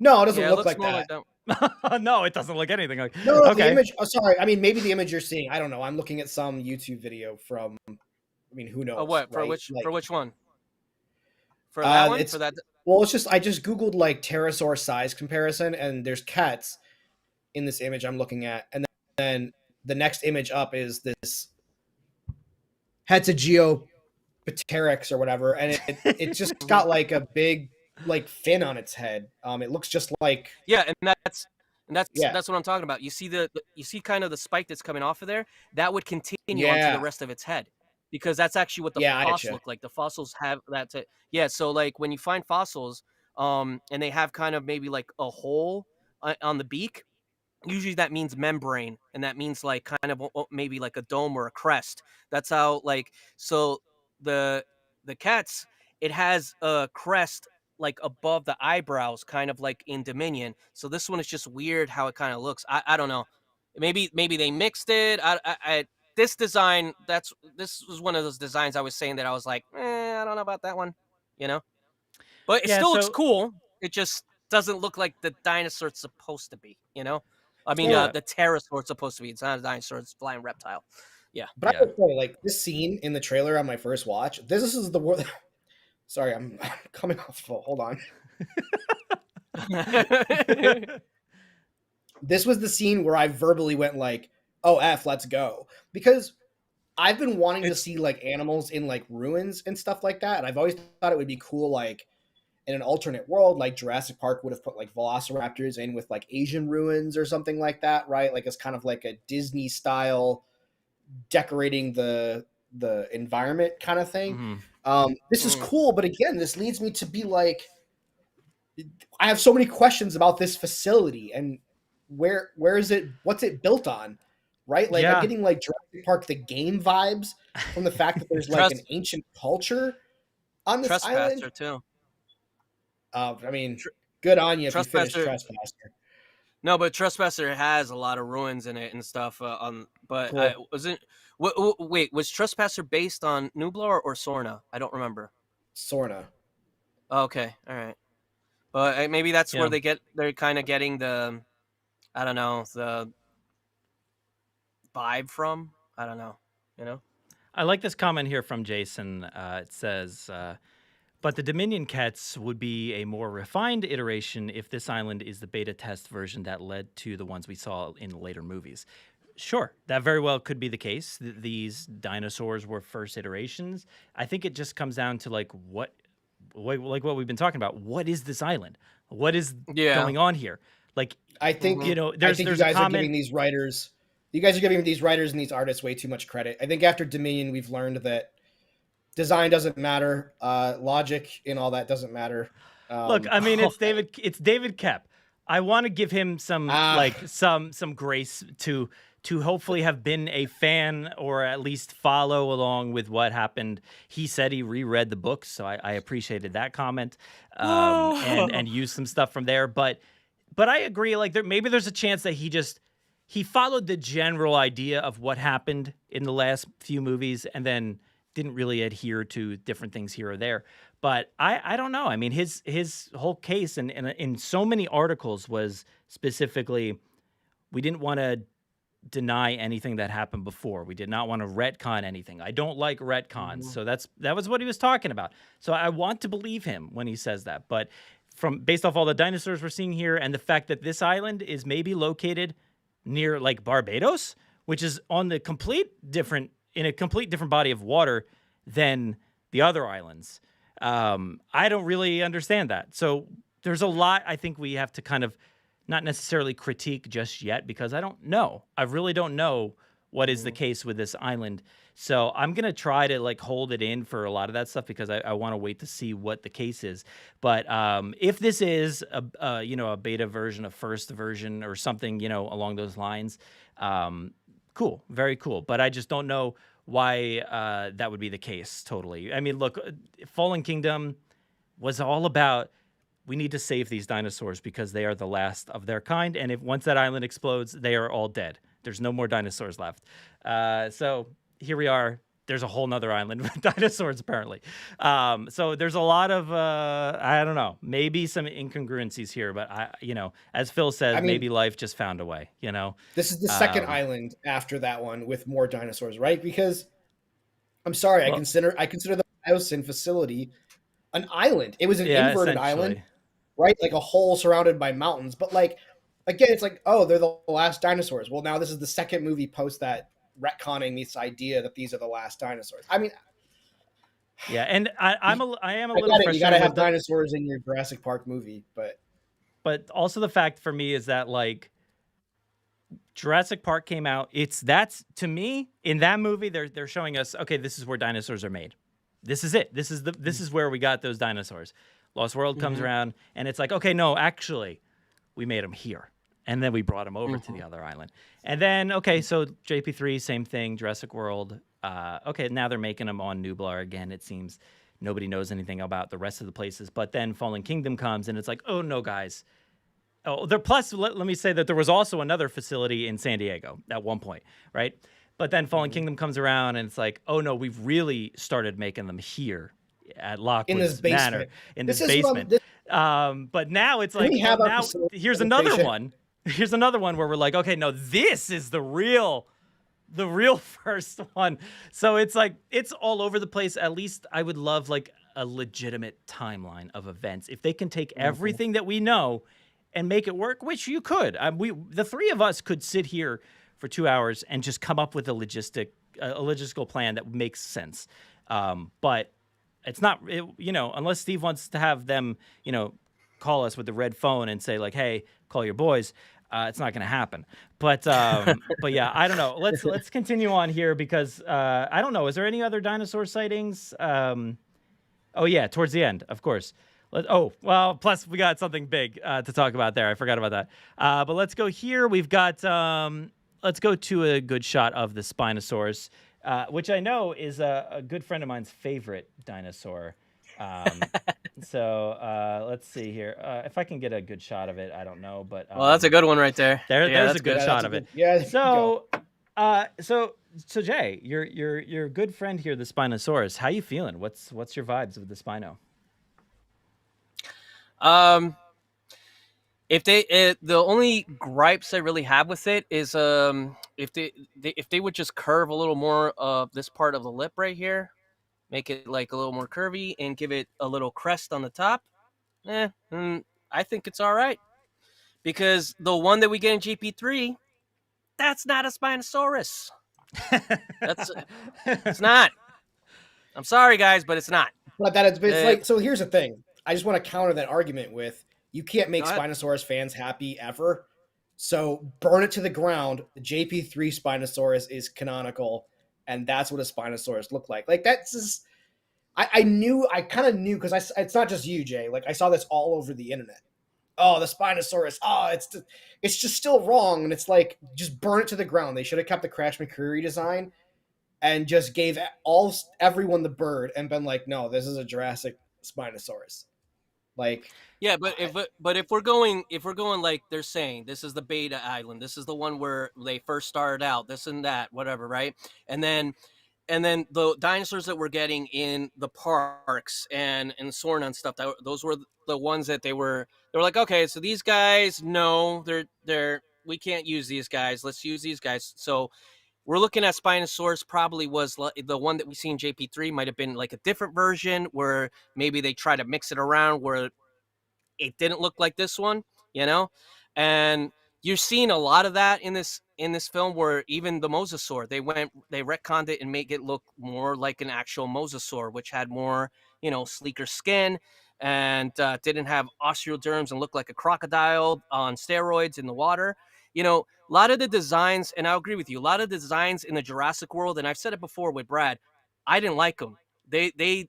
No, it doesn't look like that. No, it doesn't look anything like. No, the image. Oh, sorry. I mean, maybe the image you're seeing. I don't know. I'm looking at some YouTube video from. I mean, who knows? What for? Right? For which one? For that one? For that? Well, it's just I just googled like pterosaur size comparison, and there's cats in this image I'm looking at, and then the next image up is this Hatzagopteryx or whatever, and it just got like a big like fin on its head. It looks just like and And that's Yeah. that's what I'm talking about. You see kind of the spike that's coming off of there. That would continue onto Yeah. the rest of its head, because that's actually what the Yeah, I fossils getcha. look like. The fossils have that. Yeah. So like when you find fossils, and they have kind of maybe like a hole on the beak. Usually that means membrane, and that means like kind of maybe like a dome or a crest. That's how like so the the cats, it has a crest like above the eyebrows, kind of like in Dominion. So this one is just weird how it kind of looks. I don't know. Maybe they mixed it. This design, this was one of those designs I was saying that I was like, I don't know about that one, you know. But it Yeah, still looks so cool. It just doesn't look like the dinosaur it's supposed to be, you know? I mean, So, the pterosaur it's supposed to be. It's not a dinosaur. It's a flying reptile. Yeah. but I yeah. would say, like, this scene in the trailer on my first watch, this is the word. Sorry, I'm coming off. Hold on. This was the scene where I verbally went like, "Oh, F, let's go," because I've been wanting to see like animals in like ruins and stuff like that, and I've always thought it would be cool, like in an alternate world, like Jurassic Park would have put like velociraptors in with like Asian ruins or something like that, right? Like it's kind of like a Disney style decorating the environment kind of thing. This is cool, but again, this leads me to be like, I have so many questions about this facility and where is it? What's it built on? Right? Like Yeah. I'm getting like Jurassic Park the game vibes from the fact that there's like an ancient culture on this island. Trespasser too. I mean, good on you if you finish Trespasser. No, but Trespasser has a lot of ruins in it and stuff. But Cool. wasn't. Wait, was Trespasser based on Nublar or Sorna? I don't remember. Sorna. Okay, all right. But maybe that's Yeah. where they're kind of getting the, I don't know, the vibe from. I don't know, you know. I like this comment here from Jason. It says, but the Dominion cats would be a more refined iteration if this island is the beta test version that led to the ones we saw in later movies. Sure, that very well could be the case. These dinosaurs were first iterations. I think it just comes down to like what we've been talking about. What is this island? What is going on here? Like, I think you know, I there's think you a guys are comment. giving these writers, and these artists way too much credit. I think after Dominion, we've learned that design doesn't matter, logic and all that doesn't matter. Look, I mean, it's David Koepp. I want to give him some some grace to hopefully have been a fan or at least follow along with what happened. He said he reread the books, so I appreciated that comment, and used some stuff from there. But I agree, like maybe there's a chance that he followed the general idea of what happened in the last few movies and then didn't really adhere to different things here or there. But I don't know. I mean, his whole case and in so many articles was specifically, we didn't want to deny anything that happened before. We did not want to retcon anything. I don't like retcons. So that was what he was talking about. So I want to believe him when he says that. But based off all the dinosaurs we're seeing here and the fact that this island is maybe located near like Barbados, which is on in a complete different body of water than the other islands. I don't really understand that. So there's a lot I think we have to kind of not necessarily critique just yet because I don't know. I really don't know what is the case with this island. So I'm going to try to like hold it in for a lot of that stuff because I want to wait to see what the case is. But if this is a beta version, a first version or something, along those lines, cool, very cool. But I just don't know why that would be the case totally. I mean, look, Fallen Kingdom was all about we need to save these dinosaurs because they are the last of their kind. And if once that island explodes, they are all dead. There's no more dinosaurs left. So here we are. There's a whole nother island with dinosaurs, apparently. So there's a lot of, I don't know, maybe some incongruencies here. But, as Phil says, maybe life just found a way, This is the second island after that one with more dinosaurs, right? Because, I'm sorry, I consider the Miocene facility an island. It was an inverted island, right? Like a hole surrounded by mountains. But, like, again, it's like, oh, they're the last dinosaurs. Well, now this is the second movie post that retconning this idea that these are the last dinosaurs. I mean, yeah, and I am a little frustrated. You got to have dinosaurs in your Jurassic Park movie, but also the fact for me is that like Jurassic Park came out. That's to me in that movie they're showing us, okay, this is where dinosaurs are made. This is it. This is where we got those dinosaurs. Lost World comes around and it's like, okay, no, actually we made them here. And then we brought them over to the other island. And then, okay, so JP3, same thing, Jurassic World. Okay, now they're making them on Nublar again. It seems nobody knows anything about the rest of the places. But then Fallen Kingdom comes and it's like, oh no, guys. Oh, plus, let me say that there was also another facility in San Diego at one point, right? But then Fallen Kingdom comes around, and it's like, oh no, we've really started making them here at Lockwood's Manor in this basement. But now it's like, now here's another one. Here's another one where we're like, okay, no, this is the real first one. So it's like it's all over the place. At least I would love like a legitimate timeline of events if they can take everything that we know and make it work, which you could. The three of us could sit here for 2 hours and just come up with a logistical plan that makes sense. But it's not, unless Steve wants to have them, call us with the red phone and say like, "Hey, call your boys." It's not going to happen. But yeah, I don't know. Let's continue on here because I don't know. Is there any other dinosaur sightings? Oh yeah, towards the end, of course. Plus we got something big to talk about there. I forgot about that. But let's go here. We've got, let's go to a good shot of the Spinosaurus, which I know is a good friend of mine's favorite dinosaur. So let's see here. If I can get a good shot of it, I don't know. But well, that's a good one right there. There's a good shot of it. Yeah. So Jay, your good friend here, the Spinosaurus. How you feeling? What's your vibes of the Spino? The only gripes I really have with it is if they would just curve a little more of this part of the lip right here, make it like a little more curvy and give it a little crest on the top. I think it's all right because the one that we get in GP3, that's not a Spinosaurus. It's not. I'm sorry, guys, but it's not. But it's like, so here's the thing. I just want to counter that argument with you can't make Spinosaurus fans happy ever. So burn it to the ground. The JP3 Spinosaurus is canonical, and that's what a Spinosaurus looked like. Like that's just, I kind of knew because it's not just you, Jay. Like I saw this all over the internet. Oh, the Spinosaurus. Oh, it's just still wrong, and it's like just burn it to the ground. They should have kept the Crash McCreary design and just gave everyone the bird and been like, no, this is a Jurassic Spinosaurus. Like yeah, but if we're going like they're saying, this is the beta island, this is the one where they first started out, this and that, whatever, right? And then the dinosaurs that we're getting in the parks and Soarin' and stuff, those were the ones that they were like, okay, so these guys, no, they're we can't use these guys. Let's use these guys. So we're looking at Spinosaurus probably was the one that we see in JP3 might have been like a different version where maybe they try to mix it around where it didn't look like this one, and you're seeing a lot of that in this film where even the Mosasaur, they retconned it and make it look more like an actual Mosasaur, which had more, sleeker skin and didn't have osteoderms and looked like a crocodile on steroids in the water. A lot of the designs, and I agree with you, a lot of the designs in the Jurassic World, and I've said it before with Brad, I didn't like them. They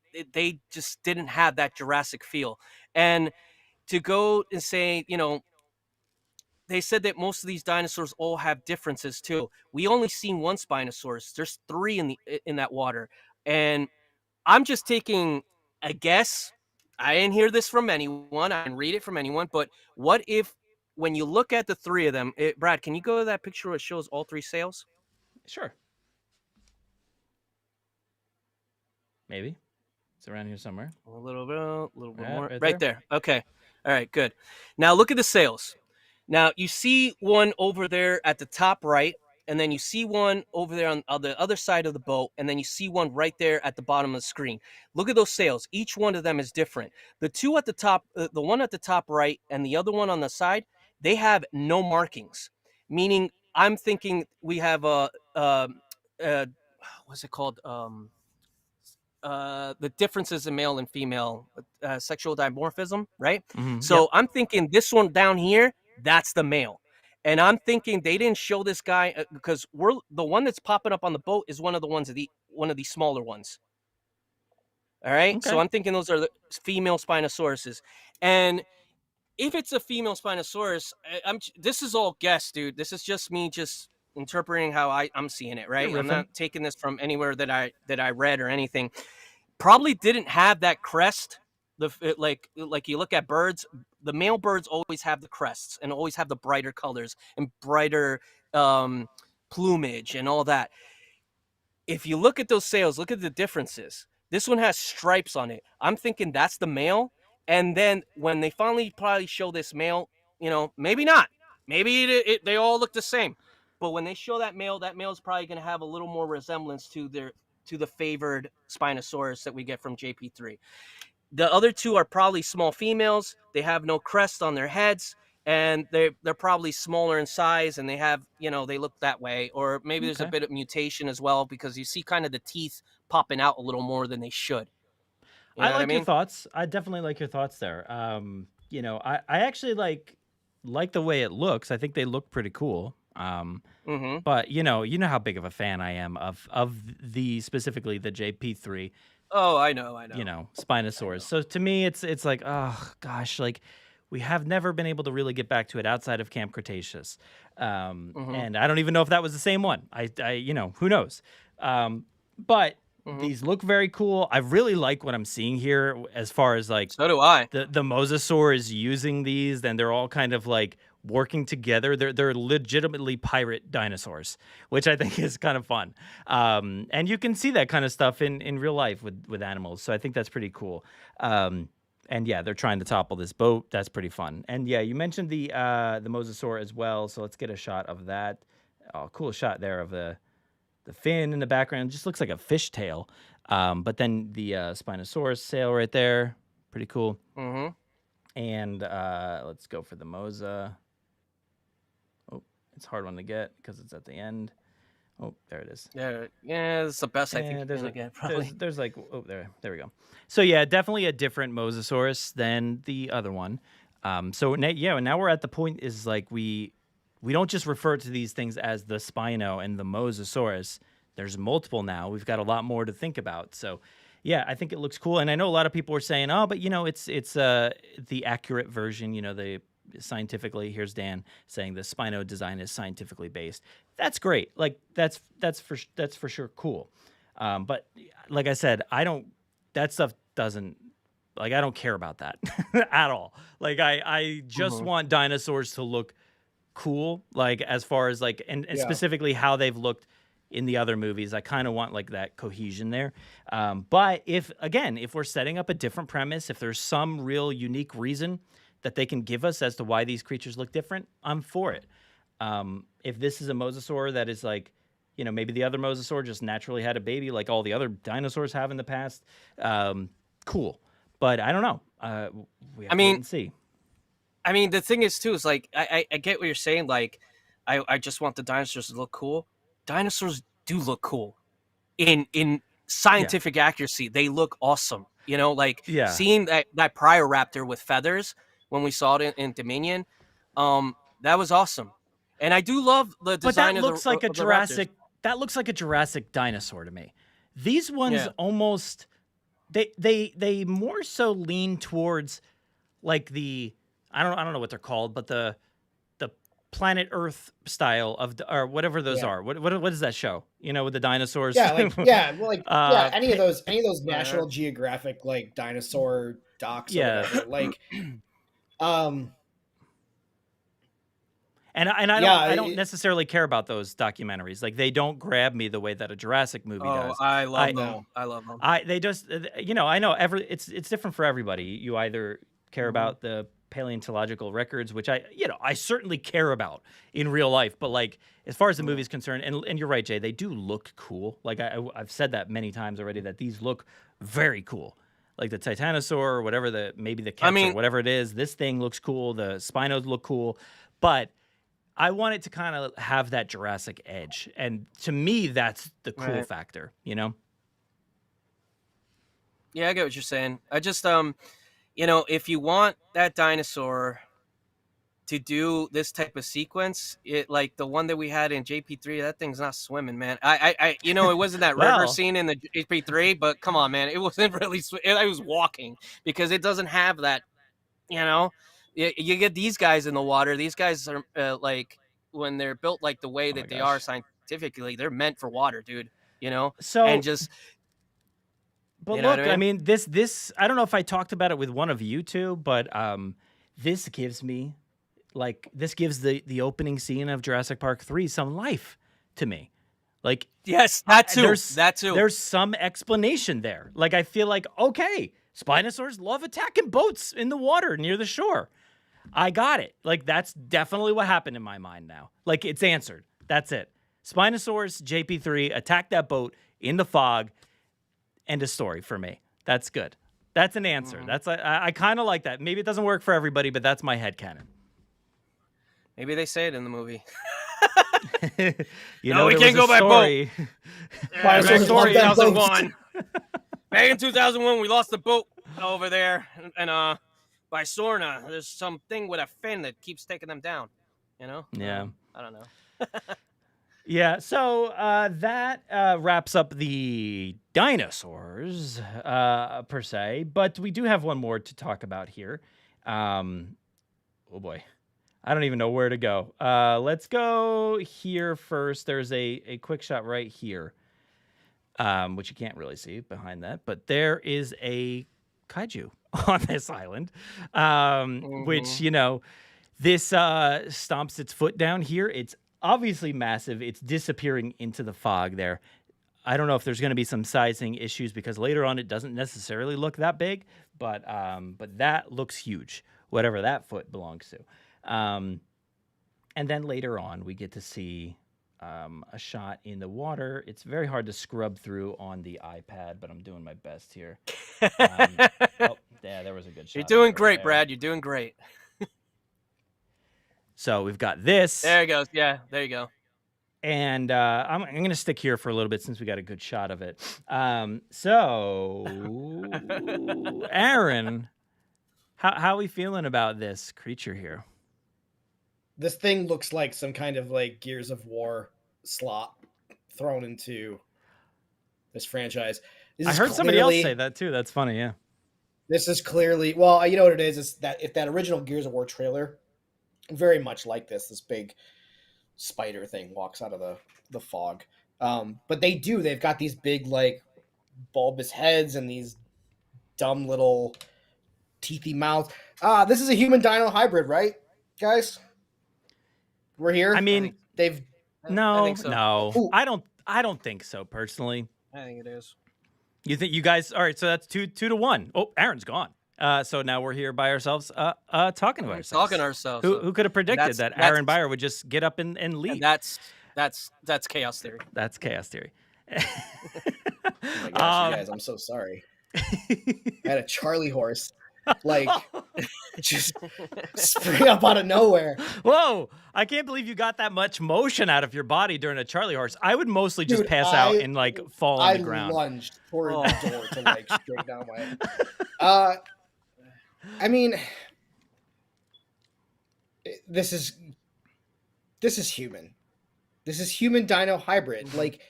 just didn't have that Jurassic feel. And to go and say, they said that most of these dinosaurs all have differences too. We only seen one Spinosaurus. There's 3 in that water. And I'm just taking a guess. I didn't hear this from anyone. I didn't read it from anyone. But what if, when you look at the 3 of them, Brad, can you go to that picture where it shows all 3 sails? Sure. Maybe. It's around here somewhere. A little bit more. Right there. Okay. All right, good. Now look at the sails. Now you see one over there at the top right, and then you see one over there on the other side of the boat, and then you see one right there at the bottom of the screen. Look at those sails. Each one of them is different. The 2 at the top, the one at the top right, and the other one on the side, they have no markings. Meaning, I'm thinking we have what's it called? The differences in male and female sexual dimorphism, right? Mm-hmm. So I'm thinking this one down here, that's the male. And I'm thinking they didn't show this guy because the one that's popping up on the boat is one of the smaller ones. All right. Okay. So I'm thinking those are the female Spinosauruses. And if it's a female Spinosaurus, this is all guess, dude. This is just me just interpreting how I'm seeing it, right? I'm not taking this from anywhere that I read or anything. Probably didn't have that crest. Like you look at birds, the male birds always have the crests and always have the brighter colors and brighter plumage and all that. If you look at those sails, look at the differences. This one has stripes on it. I'm thinking that's the male. And then when they finally probably show this male, maybe not. Maybe they all look the same. But when they show that male is probably going to have a little more resemblance to the favored Spinosaurus that we get from JP3. The other two are probably small females. They have no crest on their heads, and they're probably smaller in size, and they have, they look that way. Or maybe there's a bit of mutation as well, because you see kind of the teeth popping out a little more than they should. I like your thoughts. I definitely like your thoughts there. I actually like the way it looks. I think they look pretty cool. But you know how big of a fan I am of specifically the JP3. Oh, I know. Spinosaurs. So to me, it's like, oh gosh, like we have never been able to really get back to it outside of Camp Cretaceous. And I don't even know if that was the same one. I who knows? But these look very cool. I really like what I'm seeing here as far as like, so do I. The Mosasaur is using these, and they're all kind of like working together. They're legitimately pirate dinosaurs, which I think is kind of fun. And you can see that kind of stuff in real life with animals. So I think that's pretty cool. And yeah, they're trying to topple this boat. That's pretty fun. And yeah, you mentioned the Mosasaur as well. So let's get a shot of that. Oh, cool shot there of the fin in the background. Just looks like a fish tail. But then the Spinosaurus sail right there. Pretty cool. And let's go for the Mosa. Oh, it's a hard one to get because it's at the end. Oh, there it is. Yeah, it's the best I think you're gonna get, probably. There's like, oh, there we go. So yeah, definitely a different Mosasaurus than the other one. So now we're at the point is like we don't just refer to these things as the Spino and the Mosasaurus. There's multiple now. We've got a lot more to think about. So yeah, I think it looks cool. And I know a lot of people are saying, oh, but it's the accurate version, the scientifically, here's Dan saying the Spino design is scientifically based. That's great. Like that's for sure cool. But like I said, that stuff doesn't, like, I don't care about that at all. Like I just want dinosaurs to look cool, like as far as like and specifically how they've looked in the other movies. I kind of want like that cohesion there. But if we're setting up a different premise, if there's some real unique reason that they can give us as to why these creatures look different, I'm for it. If this is a mosasaur that is like, maybe the other mosasaur just naturally had a baby like all the other dinosaurs have in the past, cool. But I don't know. We have to wait and see. I mean, the thing is, too, is like, I get what you're saying. Like, I just want the dinosaurs to look cool. Dinosaurs do look cool. In scientific accuracy, they look awesome. Seeing that prior raptor with feathers when we saw it in Dominion, that was awesome. And I do love the design but that looks like a Jurassic. That looks like a Jurassic dinosaur to me. These ones almost they more so lean towards like the I don't know what they're called, but the planet Earth style of or whatever those are. What is that show? With the dinosaurs. Any of those National Geographic like dinosaur docs. Or whatever. Like, And I don't necessarily care about those documentaries. Like they don't grab me the way that a Jurassic movie does. I love them. I love them. They just I know it's different for everybody. You either care about the paleontological records, which I certainly care about in real life, but like as far as the movie's concerned, and you're right, Jay, they do look cool. Like I've said that many times already that these look very cool. Like the Titanosaur or whatever maybe the Kets or whatever it is, this thing looks cool. The Spinos look cool, but I want it to kind of have that Jurassic edge. And to me, that's the cool factor, Yeah, I get what you're saying. I just, if you want that dinosaur, to do this type of sequence, it like the one that we had in JP3, that thing's not swimming, man. I it wasn't that river Well. scene in the JP3, but come on, man, it wasn't really. I was walking because it doesn't have that. You get these guys in the water. These guys are like when they're built like the way that they are scientifically, they're meant for water, dude. So and just. But look, I mean, this I don't know if I talked about it with one of you two, but this gives me the opening scene of Jurassic Park 3 some life to me. Like, yes, that too. There's some explanation there. Like, I feel like, okay, Spinosaurs love attacking boats in the water near the shore. I got it. Like, that's definitely what happened in my mind now. Like, it's answered. That's it. Spinosaurs, JP3, attack that boat in the fog. End of story for me. That's good. That's an answer. That's I kind of like that. Maybe it doesn't work for everybody, but that's my headcanon. Maybe they say it in the movie. We can't go by boat. Back in 2001. Back in 2001, we lost the boat over there, and by Sorna, there's something with a fin that keeps taking them down. Yeah. I don't know. Yeah, so that wraps up the dinosaurs, per se, but we do have one more to talk about here. Oh boy, I don't even know where to go. Let's go here first. There's a quick shot right here, which you can't really see behind that, but there is a kaiju on this island, which, this stomps its foot down here. It's obviously massive. It's disappearing into the fog there. I don't know if there's going to be some sizing issues because later on it doesn't necessarily look that big, but that looks huge, whatever that foot belongs to. And then later on we get to see a shot in the water. It's very hard to scrub through on the iPad, but I'm doing my best here. There was a good shot. You're doing great, Brad. You're doing great. So we've got this. There it goes. Yeah, there you go. And I'm going to stick here for a little bit since we got a good shot of it. So, Aaron, how are we feeling about this creature here? This thing looks like some kind of like Gears of War slot thrown into this franchise. I heard somebody else say that too. That's funny, yeah. This is clearly, well, you know what it is? It's that if that original Gears of War trailer, very much like this big spider thing walks out of the fog. But they've got these big like bulbous heads and these dumb little teethy mouths. This is a human-dino hybrid, right, guys? We're here. I mean, I think so. No. Ooh. I don't think so personally. I think it is. You think you guys? All right, so that's 2-1. Oh, Aaron's gone. So now we're here by ourselves, talking to ourselves. Talking to ourselves. Who could have predicted that Aaron Beyer would just get up and leave? And that's chaos theory. That's chaos theory. Oh my gosh, you guys, I'm so sorry. I had a Charlie horse, like, just spring up out of nowhere. Whoa! I can't believe you got that much motion out of your body during a Charlie horse. I would mostly just pass out and like fall on the ground. I lunged toward the door to like straight down my head. I mean, this is human. This is human-dino hybrid. Like,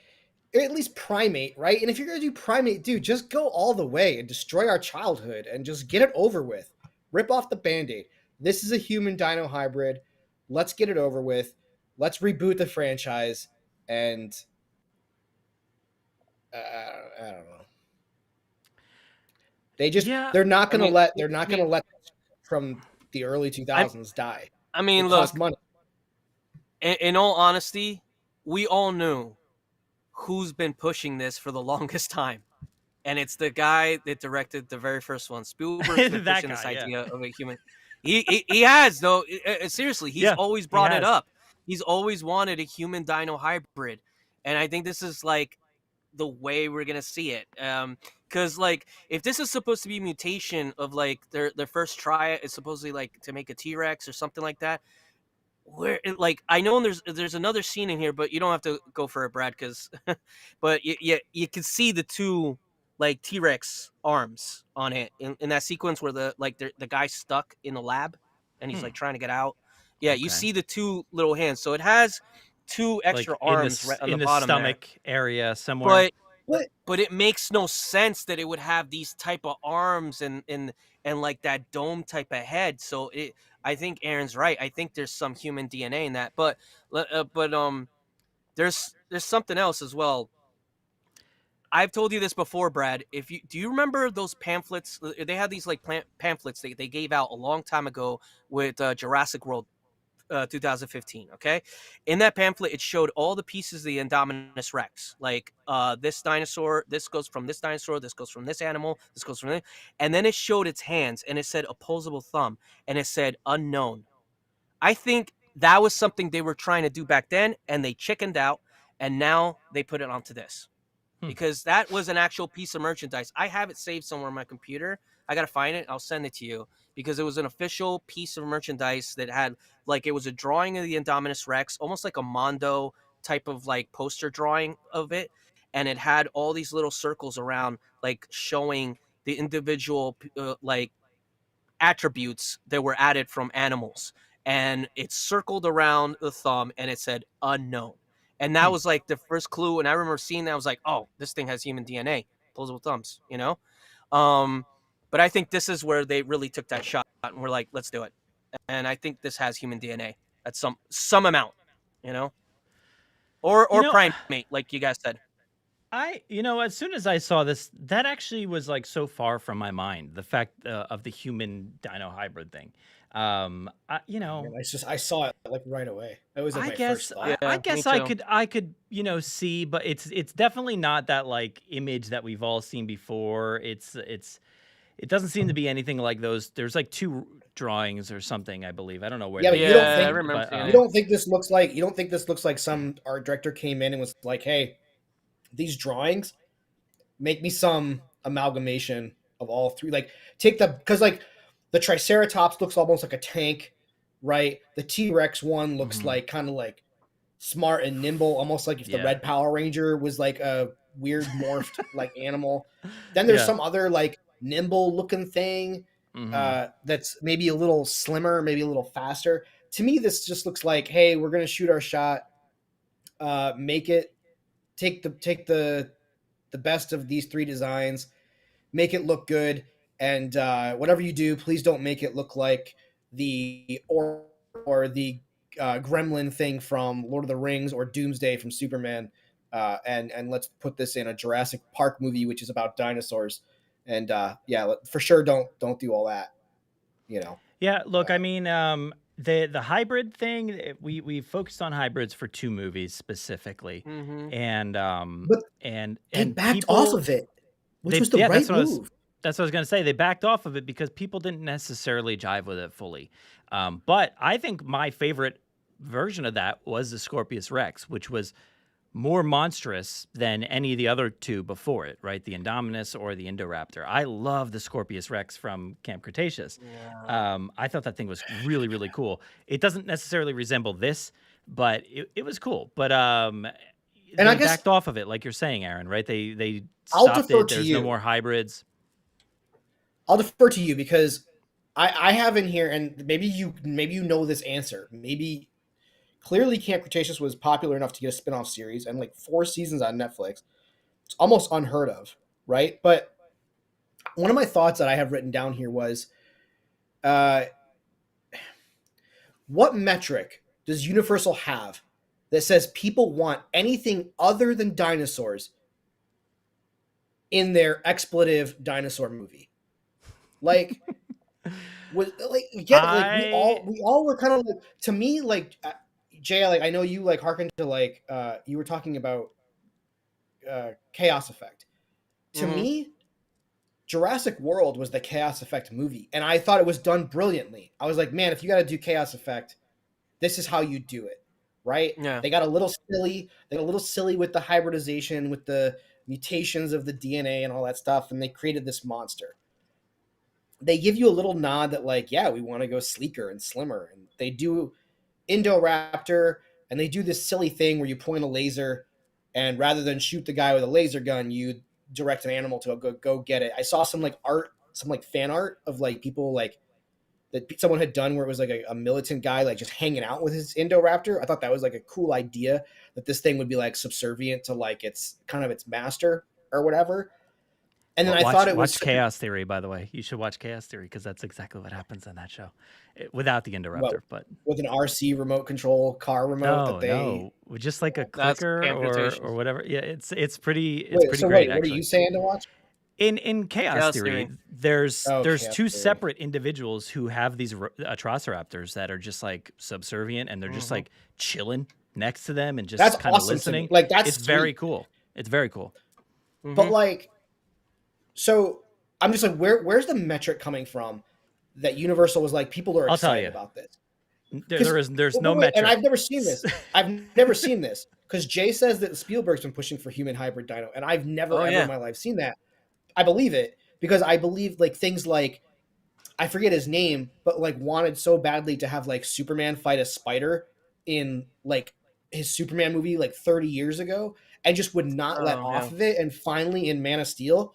at least primate, right? And if you're going to do primate, dude, just go all the way and destroy our childhood and just get it over with. Rip off the Band-Aid. This is a human-dino hybrid. Let's get it over with. Let's reboot the franchise. And I don't know. They're not going to let from the early 2000s die. I mean, look, money. In all honesty, we all knew who's been pushing this for the longest time. And it's the guy that directed the very first one. Spielberg's been pushing this idea of a human. He has, though. Seriously, he's always brought it up. He's always wanted a human-dino hybrid. And I think this is, like, the way we're going to see it. Because, like, if this is supposed to be mutation of, like, their first try is supposedly, like, to make a T-Rex or something like that, where, like, I know there's another scene in here, but you don't have to go for it, Brad, because, but you can see the two, like, T-Rex arms on it in that sequence where the guy's stuck in the lab and he's like trying to get out, Yeah, you Okay. see the two little hands. So it has two extra Like in the arms right on in the the bottom there. stomach area somewhere. But But but it makes no sense that it would have these type of arms and like that dome type of head. So I think Aaron's right. I think there's some human DNA in that. But there's something else as well. I've told you this before, Brad. If you do you remember those pamphlets? They had these like pamphlets they gave out a long time ago with Jurassic World 2015. Okay, in that pamphlet, it showed all the pieces of the Indominus Rex. Like this dinosaur, this goes from this dinosaur, this goes from this animal, this goes from this, and then it showed its hands, and it said opposable thumb, and it said unknown. I think that was something they were trying to do back then, and they chickened out, and now they put it onto this. Because that was an actual piece of merchandise. I have it saved somewhere on my computer. I got to find it. I'll send it to you because it was an official piece of merchandise that had like it was a drawing of the Indominus Rex, almost like a Mondo type of like poster drawing of it, and it had all these little circles around like showing the individual like attributes that were added from animals, and it circled around the thumb and it said unknown. And that was like the first clue. And I remember seeing that. I was like, oh, this thing has human DNA, opposable thumbs, you know? But I think this is where they really took that shot and were like, let's do it. And I think this has human DNA at some amount, you know? Or primate, like you guys said. As soon as I saw this, that actually was like so far from my mind. The fact of the human dino hybrid thing. I saw it like right away. That was like I my guess first thought. I Yeah, guess me I too. could see, but it's definitely not that like image that we've all seen before. It doesn't seem to be anything like those. There's like two drawings or something, I believe. I don't know where. Yeah, they but you don't Yeah, I think remember but, seeing you it. don't think this looks like some art director came in and was like, "Hey, these drawings make me some amalgamation of all three. Like take because like the Triceratops looks almost like a tank, right? The T-Rex one looks Mhm. like kind of like smart and nimble, almost like if the Yeah. Red Power Ranger was like a weird morphed like animal. Then there's Yeah. some other like nimble looking thing Mhm. that's maybe a little slimmer, maybe a little faster. To me, this just looks like, hey, we're gonna shoot our shot, make it take the best of these three designs, make it look good, and whatever you do, please don't make it look like the or the Gremlin thing from Lord of the Rings or Doomsday from Superman. And let's put this in a Jurassic Park movie, which is about dinosaurs. And for sure, don't do all that. You know. Yeah, look, I Uh, mean, the hybrid thing, we focused on hybrids for two movies specifically, Mm-hmm. and but and they and backed off people of it, which they was the yeah, right move. that's what I was gonna say. They backed off of it because people didn't necessarily jive with it fully. But I think my favorite version of that was the Scorpius Rex, which was more monstrous than any of the other two before it, right? The Indominus or the Indoraptor. I love the Scorpius Rex from Camp Cretaceous. Yeah. I thought that thing was really, really cool. It doesn't necessarily resemble this, but it was cool. But And I they guess backed off of it, like you're saying, Aaron, right? They I'll stopped defer it. to There's no you. more hybrids. I'll defer to you because I have in here, and maybe you know this answer. Maybe clearly Camp Cretaceous was popular enough to get a spin-off series and like 4 seasons on Netflix. It's almost unheard of, right? But one of my thoughts that I have written down here was, uh, what metric does Universal have that says people want anything other than dinosaurs in their expletive dinosaur movie? Like, was like again, like I we all were kind of like, to me, like Jay, like I know you like hearken to like you were talking about chaos effect. To Mm-hmm. me, Jurassic World was the chaos effect movie, and I thought it was done brilliantly. I was like, man, if you got to do chaos effect, this is how you do it, right? Yeah. They got a little silly. They got a little silly with the hybridization, with the mutations of the DNA and all that stuff, and they created this monster. They give you a little nod that, like, yeah, we want to go sleeker and slimmer, and they do Indoraptor, and they do this silly thing where you point a laser, and rather than shoot the guy with a laser gun, you direct an animal to go get it. I saw some like art, some like fan art of like people like that someone had done where it was like a militant guy like just hanging out with his Indoraptor. I thought that was like a cool idea that this thing would be like subservient to like its master or whatever. And then I thought it was watch Chaos Theory, by the way. You should watch Chaos Theory because that's exactly what happens on that show, without the Indoraptor. But with an RC remote control car remote, no, just like a clicker or whatever. Yeah, it's pretty so great. What are you saying to watch? In Chaos Theory, there's two separate individuals who have these Atrociraptors that are just like subservient, and they're just like chilling next to them and just kind of listening. Like it's very cool. It's very cool. But like, so I'm just like, where's the metric coming from that Universal was like, people are excited about this? There's no metric. And I've never seen this. I've never seen this because Jaye says that Spielberg's been pushing for human hybrid dino, and I've never ever in my life seen that. I believe it because I believe like things like, I forget his name, but like wanted so badly to have like Superman fight a spider in like his Superman movie like 30 years ago, and just would not let off of it. And finally in Man of Steel,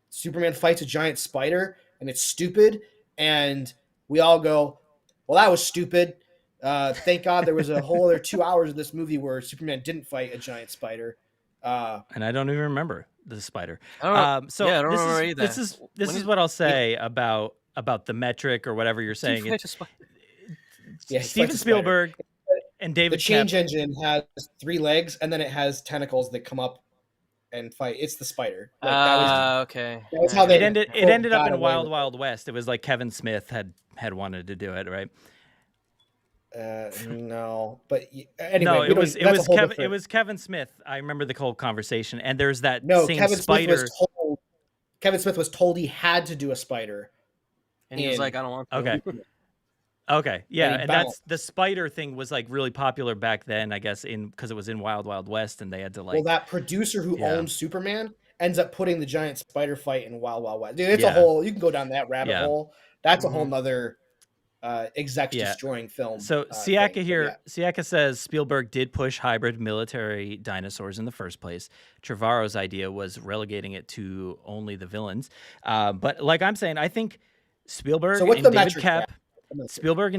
Superman fights a giant spider and it's stupid. And we all go, well, that was stupid. Thank God there was a whole other 2 hours of this movie where Superman didn't fight a giant spider. And I don't even remember the spider. I don't remember either. This is what I'll say about the metric or whatever you're saying. Steven Spielberg and David. The change engine has 3 legs, and then it has tentacles that come up and fight. It's the spider. Okay. That was how they ended up in Wild Wild West. It was like Kevin Smith had wanted to do it, right? No, but anyway, no, it was Kevin Smith. I remember the whole conversation, and there's that same Kevin spider. Kevin Smith was told he had to do a spider, and he was like, "I don't want to." Okay, yeah, and that's the spider thing was like really popular back then, I guess, because it was in Wild Wild West, and they had to like. Well, that producer who owned Superman ends up putting the giant spider fight in Wild Wild West. Dude, it's a whole. You can go down that rabbit hole. That's a whole nother. Execs destroying film. So Siaka says Spielberg did push hybrid military dinosaurs in the first place. Trevorrow's idea was relegating it to only the villains. But like I'm saying, I think Spielberg and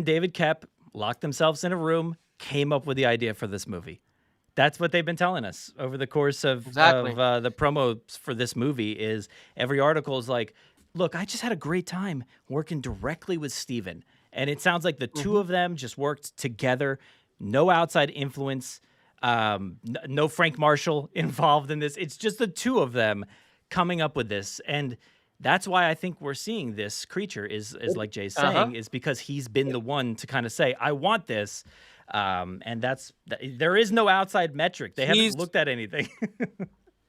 David Koepp locked themselves in a room, came up with the idea for this movie. That's what they've been telling us over the course of the promos for this movie. Is every article is like, look, I just had a great time working directly with Steven. And it sounds like the two of them just worked together. No outside influence. No Frank Marshall involved in this. It's just the two of them coming up with this. And that's why I think we're seeing this creature is like Jay's saying, is because he's been the one to kind of say, I want this. And there is no outside metric. They haven't looked at anything.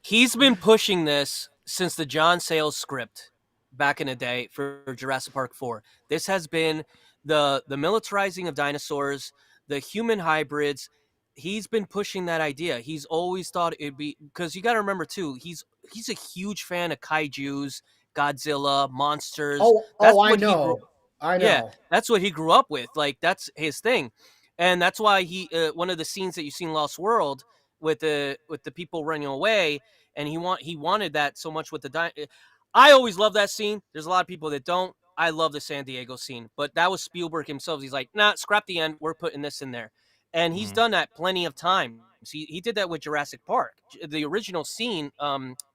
He's been pushing this since the John Sayles script back in the day for Jurassic Park 4. This has been the militarizing of dinosaurs, the human hybrids. He's been pushing that idea. He's always thought it'd be, because you got to remember too, he's a huge fan of kaijus, Godzilla, monsters. I know. Yeah, that's what he grew up with. Like that's his thing, and that's why he one of the scenes that you see in Lost World with the people running away, and he wanted that so much with the I always love that scene. There's a lot of people that don't. I love the San Diego scene, but that was Spielberg himself. He's like, nah, scrap the end. We're putting this in there. And he's done that plenty of times. He did that with Jurassic Park. The original scene,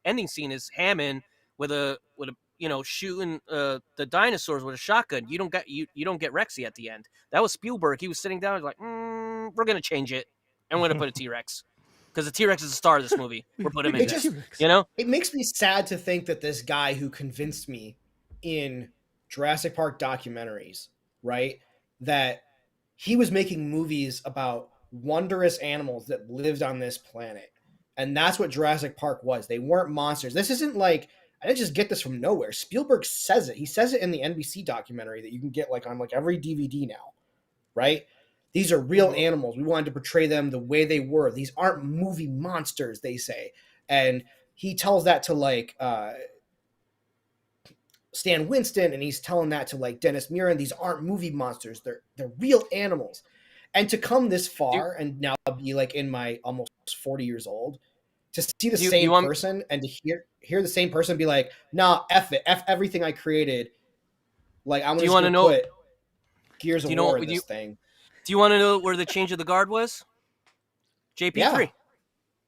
ending scene is Hammond with a shooting the dinosaurs with a shotgun. You don't get Rexy at the end. That was Spielberg. He was sitting down. He's like, we're gonna change it, and we're gonna put a T-Rex. Because the T-Rex is the star of this movie. We're putting him in there. It makes me sad to think that this guy who convinced me in Jurassic Park documentaries, right, that he was making movies about wondrous animals that lived on this planet. And that's what Jurassic Park was. They weren't monsters. This isn't like, I didn't just get this from nowhere. Spielberg says it. He says it in the NBC documentary that you can get like on like every DVD now, right? These are real animals. We wanted to portray them the way they were. These aren't movie monsters, they say. And he tells that to like Stan Winston, and he's telling that to like Dennis Muren. These aren't movie monsters. They're real animals. And to come this far and now be like in my almost 40 years old, to see the same person and to hear the same person be like, nah, F it. F everything I created. Like I'm just going to put Gears Do of you know War what in this thing. Do you want to know where the change of the guard was? JP3. Yeah.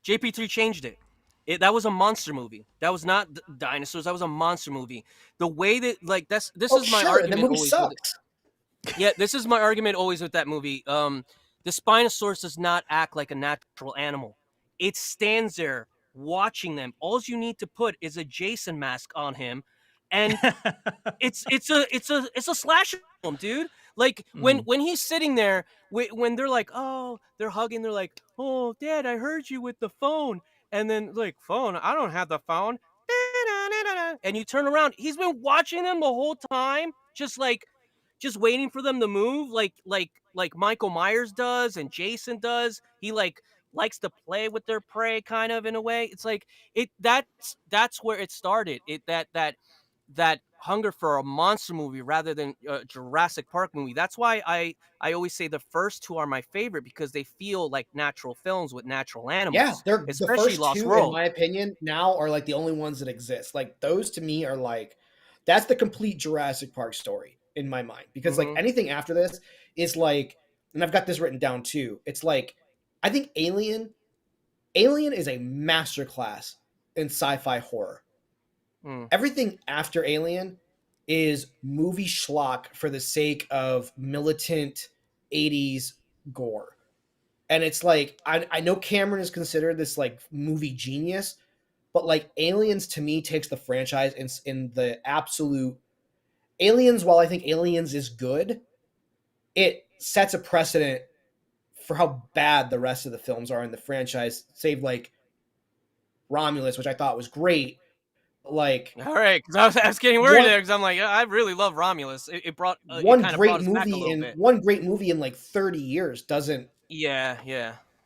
JP3 changed it. That was a monster movie. That was not dinosaurs. That was a monster movie. The way that this is my sure. argument. The movie always sucks. Yeah, this is my argument always with that movie. The Spinosaurus does not act like a natural animal. It stands there watching them. All you need to put is a Jason mask on him, and it's a slasher film, dude. Like when he's sitting there, when they're like, oh, they're hugging, they're like, oh, Dad, I heard you with the phone, and then like, phone, I don't have the phone, and you turn around, he's been watching them the whole time, just waiting for them to move, like Michael Myers does and Jason does. He likes to play with their prey, kind of, in a way. It's like that's where it started. That hunger for a monster movie rather than a Jurassic Park movie. That's why I always say the first two are my favorite, because they feel like natural films with natural animals. Yeah, they're especially the first Lost two, World. in my opinion, now are like the only ones that exist. Like those to me are like, that's the complete Jurassic Park story in my mind. Because like anything after this is like, and I've got this written down too. It's like, I think Alien is a masterclass in sci-fi horror. Everything after Alien is movie schlock for the sake of militant 80s gore. And it's like, I know Cameron is considered this like movie genius, but like Aliens to me takes the franchise in the absolute. Aliens, while I think Aliens is good, it sets a precedent for how bad the rest of the films are in the franchise, save like Romulus, which I thought was great. Like, all right, because I was getting worried there, because I'm like, I really love Romulus. It brought one it great brought us back a movie little in bit. one great movie in like 30 years doesn't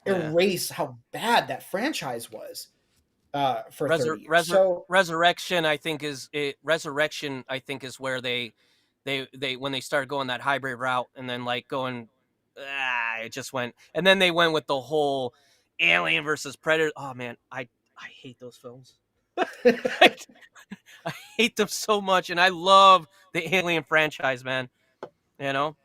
erase how bad that franchise was for 30 years. So Resurrection, I think is where they when they started going that hybrid route, and then like going, it just went, and then they went with the whole Alien versus Predator. Oh man, I hate those films. I hate them so much, and I love the Alien franchise, man. You know.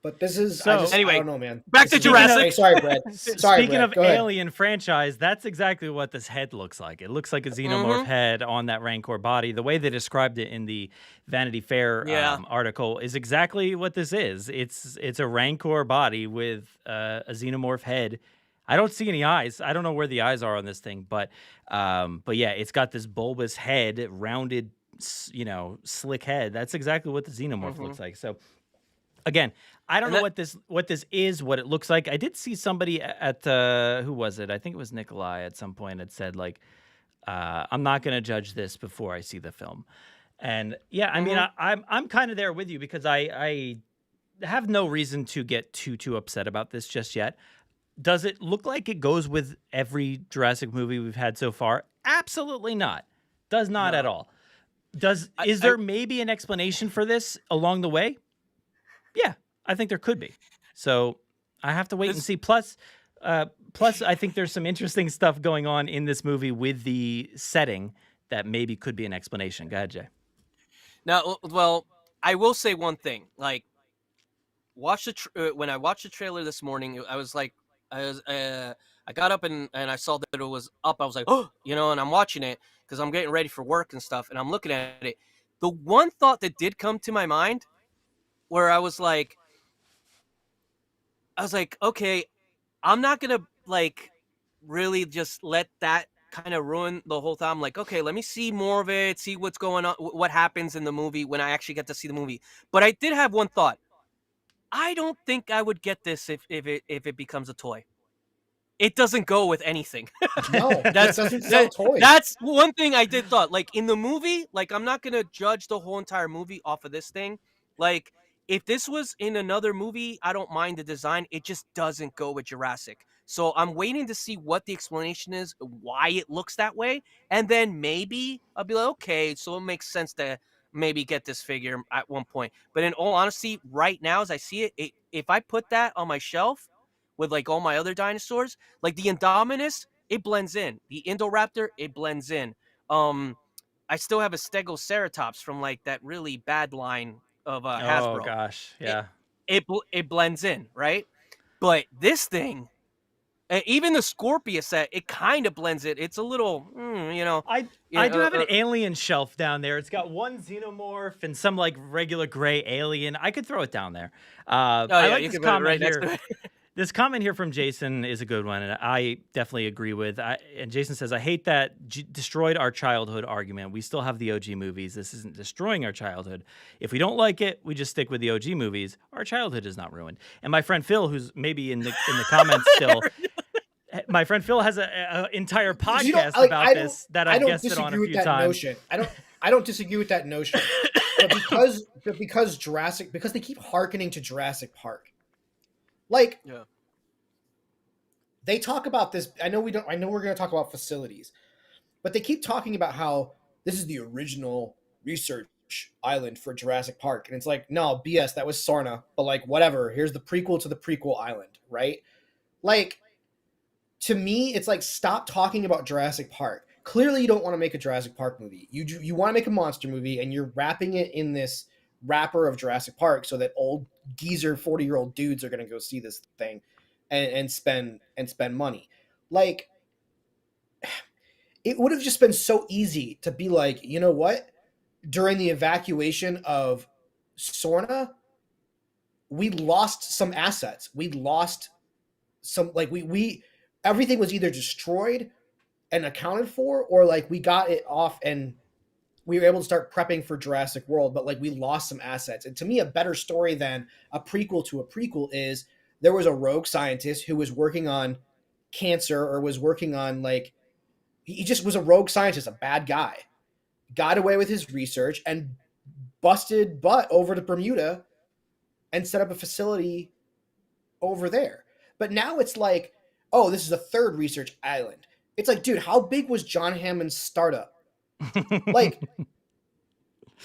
But this is anyway. I don't know, man. Back to Jurassic. Sorry, Brad. Speaking Brad, of Alien franchise, that's exactly what this head looks like. It looks like a xenomorph head on that Rancor body. The way they described it in the Vanity Fair article is exactly what this is. It's a Rancor body with a xenomorph head. I don't see any eyes. I don't know where the eyes are on this thing, but yeah, it's got this bulbous head, rounded, slick head. That's exactly what the xenomorph looks like. So again, I don't know what this is, what it looks like. I did see somebody at who was it? I think it was Nikolai at some point had said like, I'm not going to judge this before I see the film. And yeah, I mean, I'm kind of there with you, because I have no reason to get too upset about this just yet. Does it look like it goes with every Jurassic movie we've had so far? Absolutely not. Does not at all. Is there maybe an explanation for this along the way? Yeah, I think there could be. So I have to wait and see. Plus, I think there's some interesting stuff going on in this movie with the setting that maybe could be an explanation. Go ahead, Jay. Now, well, I will say one thing. Like, when I watched the trailer this morning, I was like, I got up and I saw that it was up. I was like, oh, and I'm watching it because I'm getting ready for work and stuff, and I'm looking at it. The one thought that did come to my mind, where I was like, okay, I'm not gonna like really just let that kind of ruin the whole time. I'm like, okay, let me see more of it, see what's going on, what happens in the movie when I actually get to see the movie. But I did have one thought. I don't think I would get this if it becomes a toy. It doesn't go with anything. No, that doesn't sell toys. That's one thing I did thought. Like in the movie, like I'm not gonna judge the whole entire movie off of this thing. Like if this was in another movie, I don't mind the design. It just doesn't go with Jurassic. So I'm waiting to see what the explanation is, why it looks that way, and then maybe I'll be like, okay, so it makes sense to maybe get this figure at one point. But in all honesty, right now as I see it, if I put that on my shelf with like all my other dinosaurs, like the Indominus, it blends in. The Indoraptor, it blends in. I still have a Stegoceratops from like that really bad line of Hasbro. Oh gosh, yeah. it blends in, right? But this thing, even the Scorpius set, it kind of blends it. It's a little, I do have an alien shelf down there. It's got one xenomorph and some like regular gray alien. I could throw it down there. I like this comment here. This comment here from Jason is a good one, and I definitely agree with. And Jason says, I hate that destroyed our childhood argument. We still have the OG movies. This isn't destroying our childhood. If we don't like it, we just stick with the OG movies. Our childhood is not ruined. And my friend Phil, who's maybe in the comments still, my friend Phil has an entire podcast about this that I've guested on a few times. I don't disagree with that notion. But because they keep hearkening to Jurassic Park. Like, they talk about this. I know we're going to talk about facilities, but they keep talking about how this is the original research island for Jurassic Park. And it's like, no, BS, that was Sarna, but like, whatever. Here's the prequel to the prequel island, right? Like, to me, it's like, stop talking about Jurassic Park. Clearly, you don't want to make a Jurassic Park movie. You want to make a monster movie, and you're wrapping it in this wrapper of Jurassic Park so that old geezer 40-year-old dudes are going to go see this thing and spend money. Like, it would have just been so easy to be like, you know what? During the evacuation of Sorna, we lost some assets. We lost some, like, we everything was either destroyed and accounted for, or like we got it off and we were able to start prepping for Jurassic World, but like we lost some assets. And to me, a better story than a prequel to a prequel is there was a rogue scientist who was working on cancer, or was working on, like, he just was a rogue scientist, a bad guy, got away with his research and busted butt over to Bermuda and set up a facility over there. But now it's like, oh, this is a third research island. It's like, dude, how big was John Hammond's startup? Like,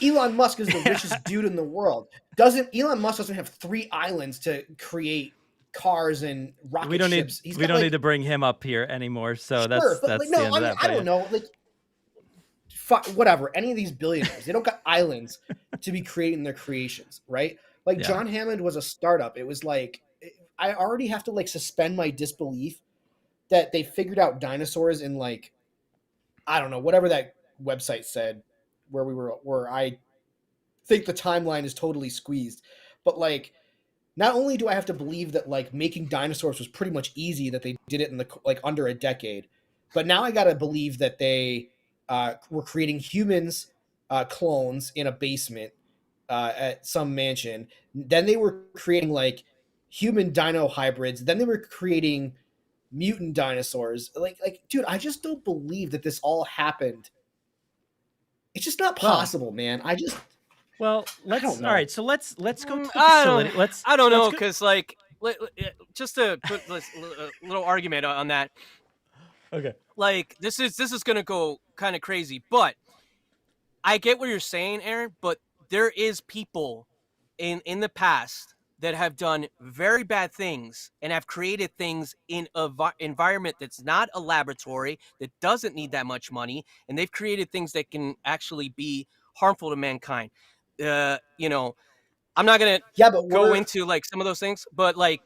Elon Musk is the richest dude in the world. Elon Musk doesn't have 3 islands to create cars and rocket ships. We don't need to bring him up here anymore. So sure, that's like, the end of that. I don't know. Like, whatever. Any of these billionaires, they don't got islands to be creating their creations, right? Like, John Hammond was a startup. It was like, I already have to like suspend my disbelief that they figured out dinosaurs in, like, I don't know, whatever that website said, where I think the timeline is totally squeezed. But like, not only do I have to believe that like making dinosaurs was pretty much easy, that they did it in under a decade, but now I got to believe that they were creating humans clones in a basement at some mansion. Then they were creating like human-dino hybrids. Then they were creating mutant dinosaurs. Like, dude, I just don't believe that this all happened. It's just not possible, man. All right, so let's go to the facility. I don't know, because like, just to put a little argument on that. Okay. Like, this is gonna go kind of crazy, but I get what you're saying, Aaron. But there is people in the past that have done very bad things and have created things in an environment that's not a laboratory, that doesn't need that much money, and they've created things that can actually be harmful to mankind. I'm not gonna go into like some of those things, but like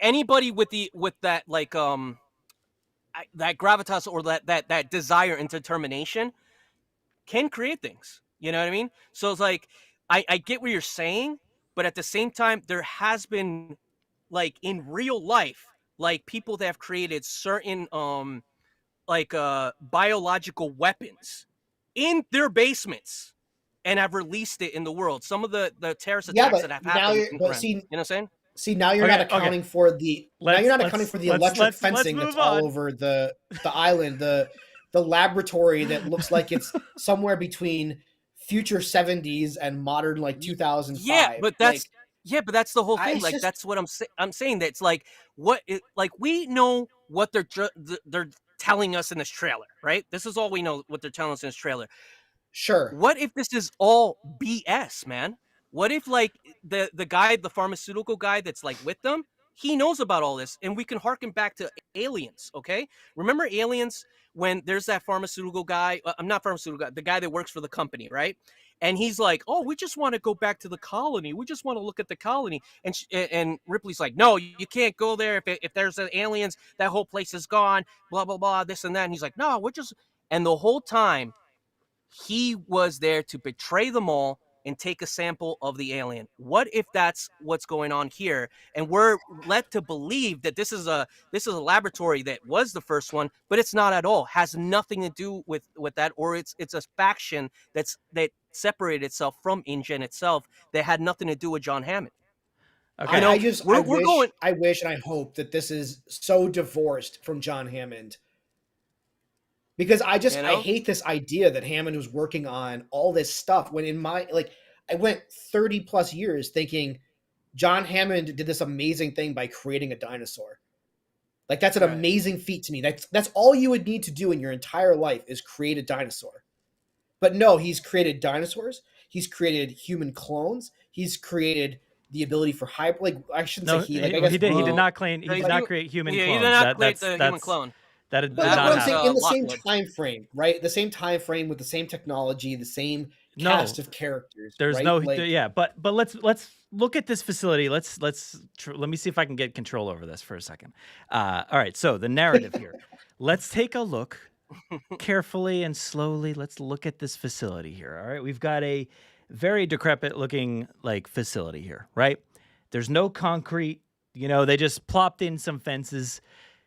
anybody with that like that gravitas, or that desire and determination can create things. You know what I mean? So it's like, I get what you're saying, but at the same time, there has been, like, in real life, like, people that have created certain biological weapons in their basements and have released it in the world. Some of the terrorist attacks that have happened. You know what I'm saying? See, now you're not accounting for the electric fencing that's all over the island, the laboratory that looks like it's somewhere between future 70s and modern like 2005. Yeah, but that's the whole thing. Like, that's what I'm saying. That's like we know what they're telling us in this trailer, right? This is all we know, what they're telling us in this trailer. Sure. What if this is all BS, man? What if like the guy, the pharmaceutical guy that's like with them, he knows about all this, and we can harken back to Aliens. Okay, remember Aliens when there's that pharmaceutical guy? I'm not pharmaceutical guy, the guy that works for the company, right? And he's like, "Oh, we just want to go back to the colony. We just want to look at the colony." And Ripley's like, "No, you can't go there. If there's aliens, that whole place is gone. Blah blah blah. This and that." And he's like, "No, we're just." And the whole time, he was there to betray them all and take a sample of the alien. What if that's what's going on here? And we're led to believe that this is a laboratory that was the first one, but it's not at all. Has nothing to do with that, or it's a faction that separated itself from InGen itself that had nothing to do with John Hammond. Okay. I wish and I hope that this is so divorced from John Hammond. Because I hate this idea that Hammond was working on all this stuff when I went 30 plus years thinking John Hammond did this amazing thing by creating a dinosaur. Like, that's an amazing feat to me. That's all you would need to do in your entire life is create a dinosaur. But no, he's created dinosaurs. He's created human clones. He's created the ability for I shouldn't say he. He did not claim. He did not create human clones. He did not create the human clone. That did but not I'm happen. saying in the same time frame, right? The same time frame with the same technology, the same cast of characters. There's right? But let's look at this facility. Let me see if I can get control over this for a second. All right, so the narrative here. Let's take a look carefully and slowly. Let's look at this facility here. All right, we've got a very decrepit looking facility here, right? There's no concrete. They just plopped in some fences.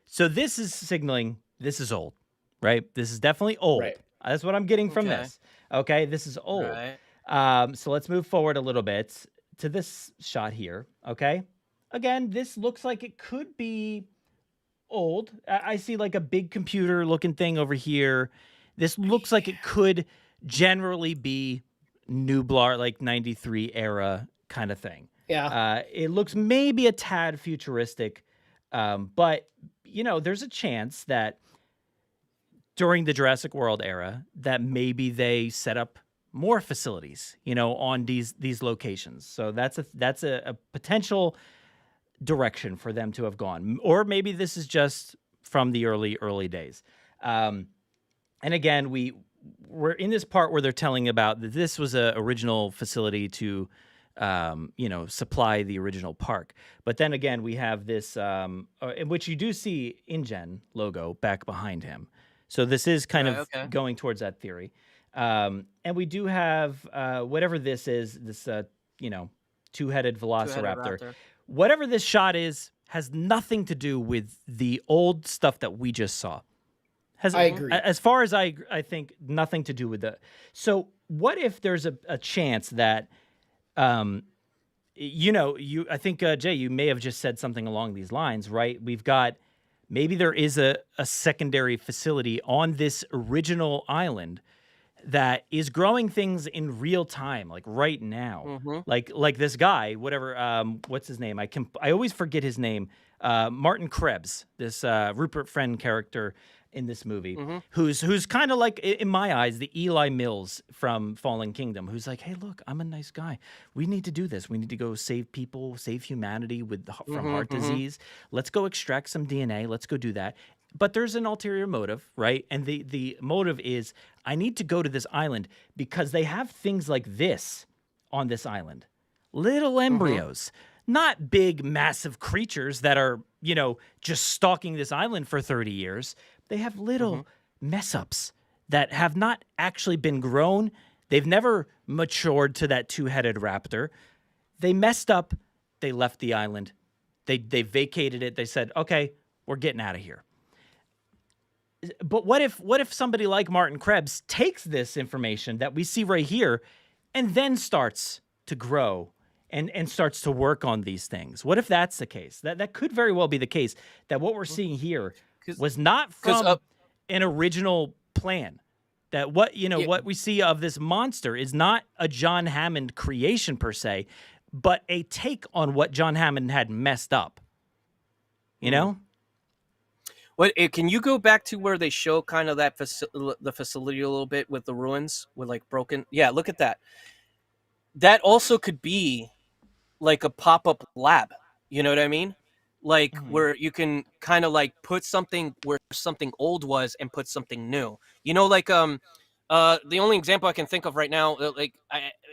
So this is signaling this is old, right? This is definitely old. Right. That's what I'm getting from this. Okay, this is old. Right. So let's move forward a little bit to this shot here. Okay, again, this looks like it could be old. I see a big computer looking thing over here. This looks like it could generally be Nublar, 93 era kind of thing. Yeah. It looks maybe a tad futuristic, but there's a chance that during the Jurassic World era that maybe they set up more facilities, on these locations. So that's a potential direction for them to have gone. Or maybe this is just from the early days. And again, we're in this part where they're telling about that this was a original facility to supply the original park. But then again, we have this, in which you do see InGen logo back behind him. So this is kind of going towards that theory. And we do have whatever this is, this two-headed velociraptor. Whatever this shot is, has nothing to do with the old stuff that we just saw. I agree. As far as I think, nothing to do with that. So what if there's a chance that I think, Jay, you may have just said something along these lines, right? We've got, maybe there is a secondary facility on this original island that is growing things in real time, right now. Mm-hmm. Like this guy, whatever, what's his name? I always forget his name. Martin Krebs, this Rupert Friend character in this movie, who's kind of in my eyes, the Eli Mills from Fallen Kingdom, who's like, hey, look, I'm a nice guy. We need to do this. We need to go save people, save humanity from heart disease. Let's go extract some DNA. Let's go do that. But there's an ulterior motive, right? And the motive is, I need to go to this island because they have things like this on this island. Little embryos. Not big, massive creatures that are, just stalking this island for 30 years. They have little mess-ups that have not actually been grown. They've never matured to that two-headed raptor. They messed up. They left the island. They vacated it. They said, okay, we're getting out of here. But what if somebody like Martin Krebs takes this information that we see right here and then starts to grow and starts to work on these things? What if that's the case? That could very well be the case, that what we're seeing here was not from an original plan. That what we see of this monster is not a John Hammond creation per se, but a take on what John Hammond had messed up. What can you go back to where they show kind of that the facility a little bit with the ruins with broken? Yeah, look at that. That also could be like a pop-up lab. You know what I mean? like where you can kind of like put something where something old was and put something new. You know, like the only example I can think of right now,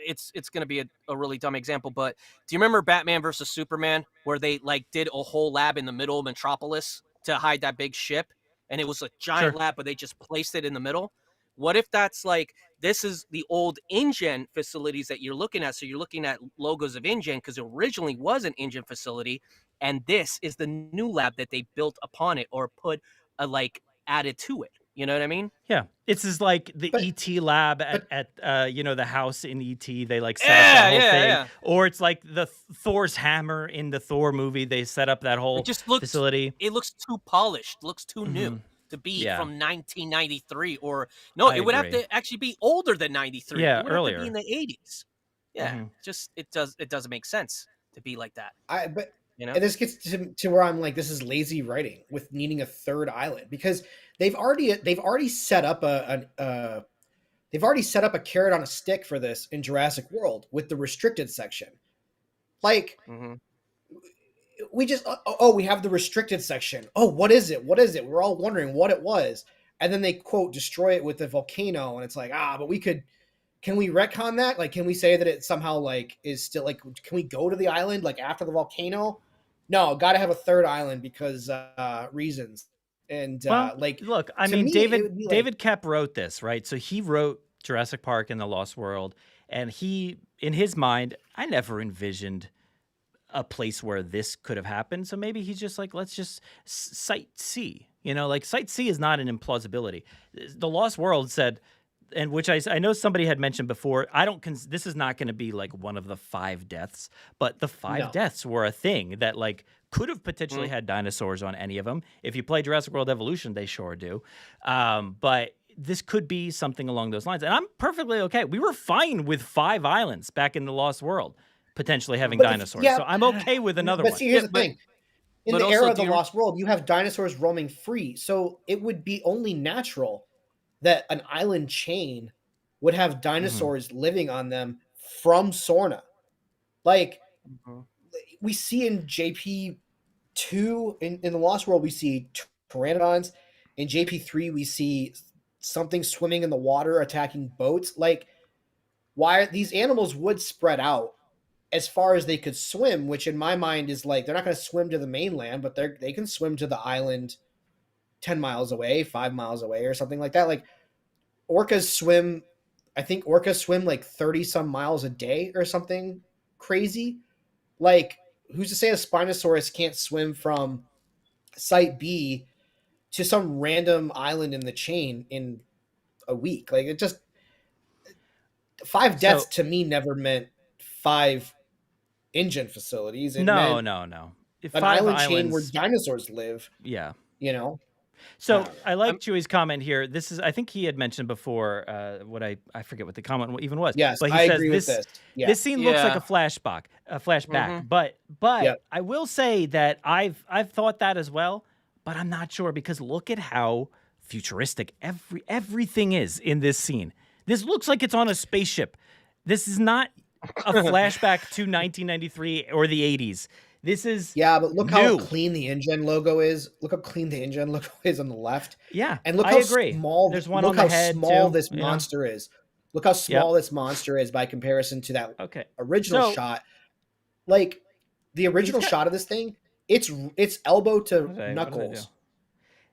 it's gonna be a really dumb example, but do you remember Batman versus Superman, where they like did a whole lab in the middle of Metropolis to hide that big ship, and it was a giant lab, but they just placed it in the middle? What if that's like, this is the old InGen facilities that you're looking at? So you're looking at logos of InGen because it originally was an InGen facility, and this is the new lab that they built upon it or put a like added to it. You know what I mean? Yeah, it's just like the But- ET lab at you know, the house in ET. They like set up the whole thing, yeah. or it's like the Thor's hammer in the Thor movie. They set up that whole It just looks facility. It looks too polished, looks too new to be from 1993, or no, it would have to actually be older than 93. Yeah, it would earlier. have to be in the 80s. Yeah, just it doesn't make sense to be like that. But You know, and this gets to where I'm like, this is lazy writing with needing a third island, because they've already set up a carrot on a stick for this in Jurassic World with the restricted section. Like, we just we have the restricted section. Oh, what is it? What is it? We're all wondering what it was, and then they quote destroy it with the volcano, and it's like, but we could. Can we retcon that? Like, can we say that it somehow like is still like? Can we go to the island like after the volcano? No, got to have a third island because reasons. And like, look, I to mean, me, David Koepp wrote this, right? So he wrote Jurassic Park and the Lost World, and he, in his mind, I never envisioned a place where this could have happened. So maybe he's just like, let's just Site C. You know, like Site C is not an implausibility. The Lost World said, and which I know somebody had mentioned before, this is not going to be like one of the 5 deaths, but the 5 deaths were a thing that like could have potentially had dinosaurs on any of them. If you play Jurassic World Evolution, they sure do. But this could be something along those lines. And I'm perfectly okay. We were fine with 5 islands back in the Lost World, potentially having dinosaurs. So I'm okay with another one. But see, here's the thing. In the also, era of the Lost World, you have dinosaurs roaming free. So it would be only natural that an island chain would have dinosaurs living on them from Sorna. Like, we see in JP2, in the Lost World, we see pteranodons. In JP3, we see something swimming in the water attacking boats. Like, why these animals would spread out as far as they could swim, which in my mind is like, they're not going to swim to the mainland, but they can swim to the island 10 miles away, 5 miles away, or something like that. Like, orcas swim like 30 some miles a day or something crazy. Like, who's to say a Spinosaurus can't swim from Site B to some random island in the chain in a week? Like, it just, 5 deaths to me never meant 5 InGen facilities. It meant no. an island chain where dinosaurs live. Yeah. You know? So I like Chewy's comment here. This is, I think he had mentioned before, I forget what the comment even was. Yes, but he I says agree with this. Yeah. This scene looks like a flashback. But I will say that I've thought that as well, but I'm not sure, because look at how futuristic everything is in this scene. This looks like it's on a spaceship. This is not a flashback to 1993 or the 80s. This is but look how clean the InGen logo is. Look how clean the InGen logo is on the left. Yeah, and look I how agree. small. There's one look on the how head small too. this monster is. Look how small this monster is by comparison to that original shot. Like, the original shot of this thing, it's elbow to knuckles.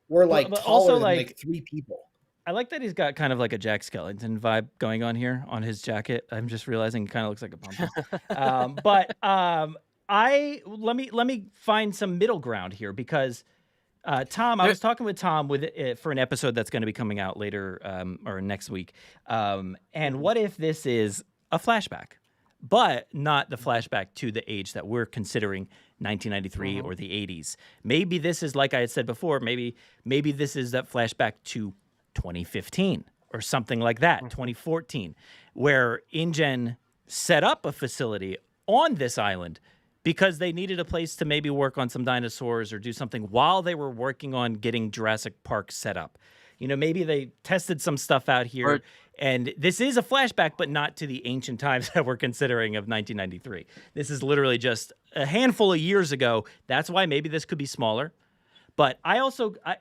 We're like but taller also, than like, like 3 people. I like that he's got kind of like a Jack Skellington vibe going on here on his jacket. I'm just realizing it kind of looks like a pumpkin. Let me find some middle ground here, because Tom, I was talking with Tom for an episode that's going to be coming out later or next week. And what if this is a flashback, but not the flashback to the age that we're considering, 1993 or the 80s? Maybe this is, like I had said before, maybe this is that flashback to 2015 or something like that, 2014, where InGen set up a facility on this island because they needed a place to maybe work on some dinosaurs or do something while they were working on getting Jurassic Park set up. maybe they tested some stuff out here. Or- And this is a flashback, but not to the ancient times that we're considering of 1993. This is literally just a handful of years ago. That's why maybe this could be smaller. But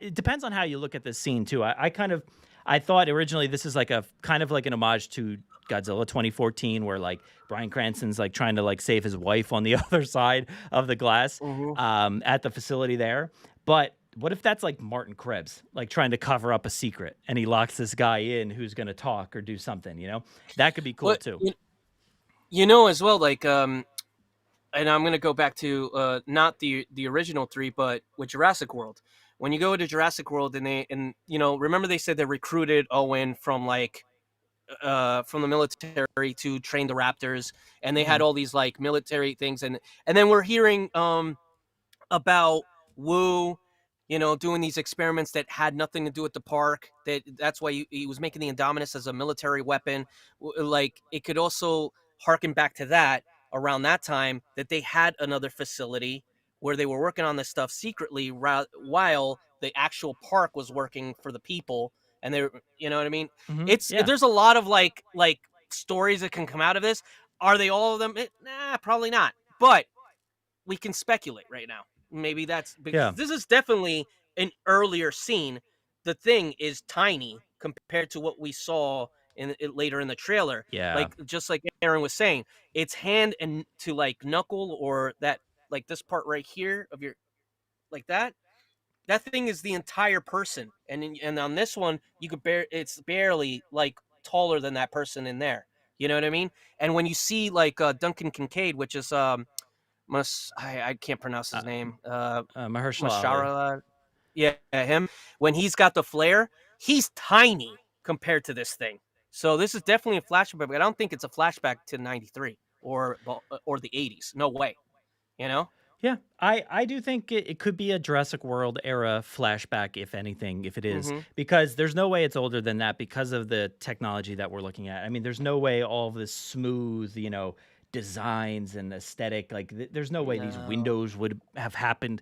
it depends on how you look at this scene too. I thought originally this is like a kind of like an homage to Godzilla 2014, where like Bryan Cranston's like trying to like save his wife on the other side of the glass at the facility there. But what if that's like Martin Krebs, like trying to cover up a secret, and he locks this guy in who's going to talk or do something? That could be cool too. As well, like and I'm going to go back to not the original 3, but with Jurassic World. When you go to Jurassic World and remember they said they recruited Owen from the military to train the raptors, and they had all these like military things, and then we're hearing about Wu, doing these experiments that had nothing to do with the park. That's why he was making the Indominus as a military weapon. Like, it could also harken back to that around that time, that they had another facility where they were working on this stuff secretly while the actual park was working for the people. And they, you know what I mean? There's a lot of like stories that can come out of this. Are they all of them? Nah, probably not. But we can speculate right now. Maybe that's because this is definitely an earlier scene. The thing is tiny compared to what we saw later in the trailer. Yeah. Like, just like Aaron was saying, it's hand and to like knuckle, or that, like this part right here of your, like that thing is the entire person. And on this one, you could it's barely like taller than that person in there. You know what I mean? And when you see like Duncan Kincaid, which is I can't pronounce his name. Mahershala. Yeah, him. When he's got the flare, he's tiny compared to this thing. So this is definitely a flashback, but I don't think it's a flashback to 93 or the 80s. No way. Yeah, I do think it could be a Jurassic World era flashback, if anything, if it is, because there's no way it's older than that because of the technology that we're looking at. I mean, there's no way all of this smooth, designs and aesthetic, like there's no way these windows would have happened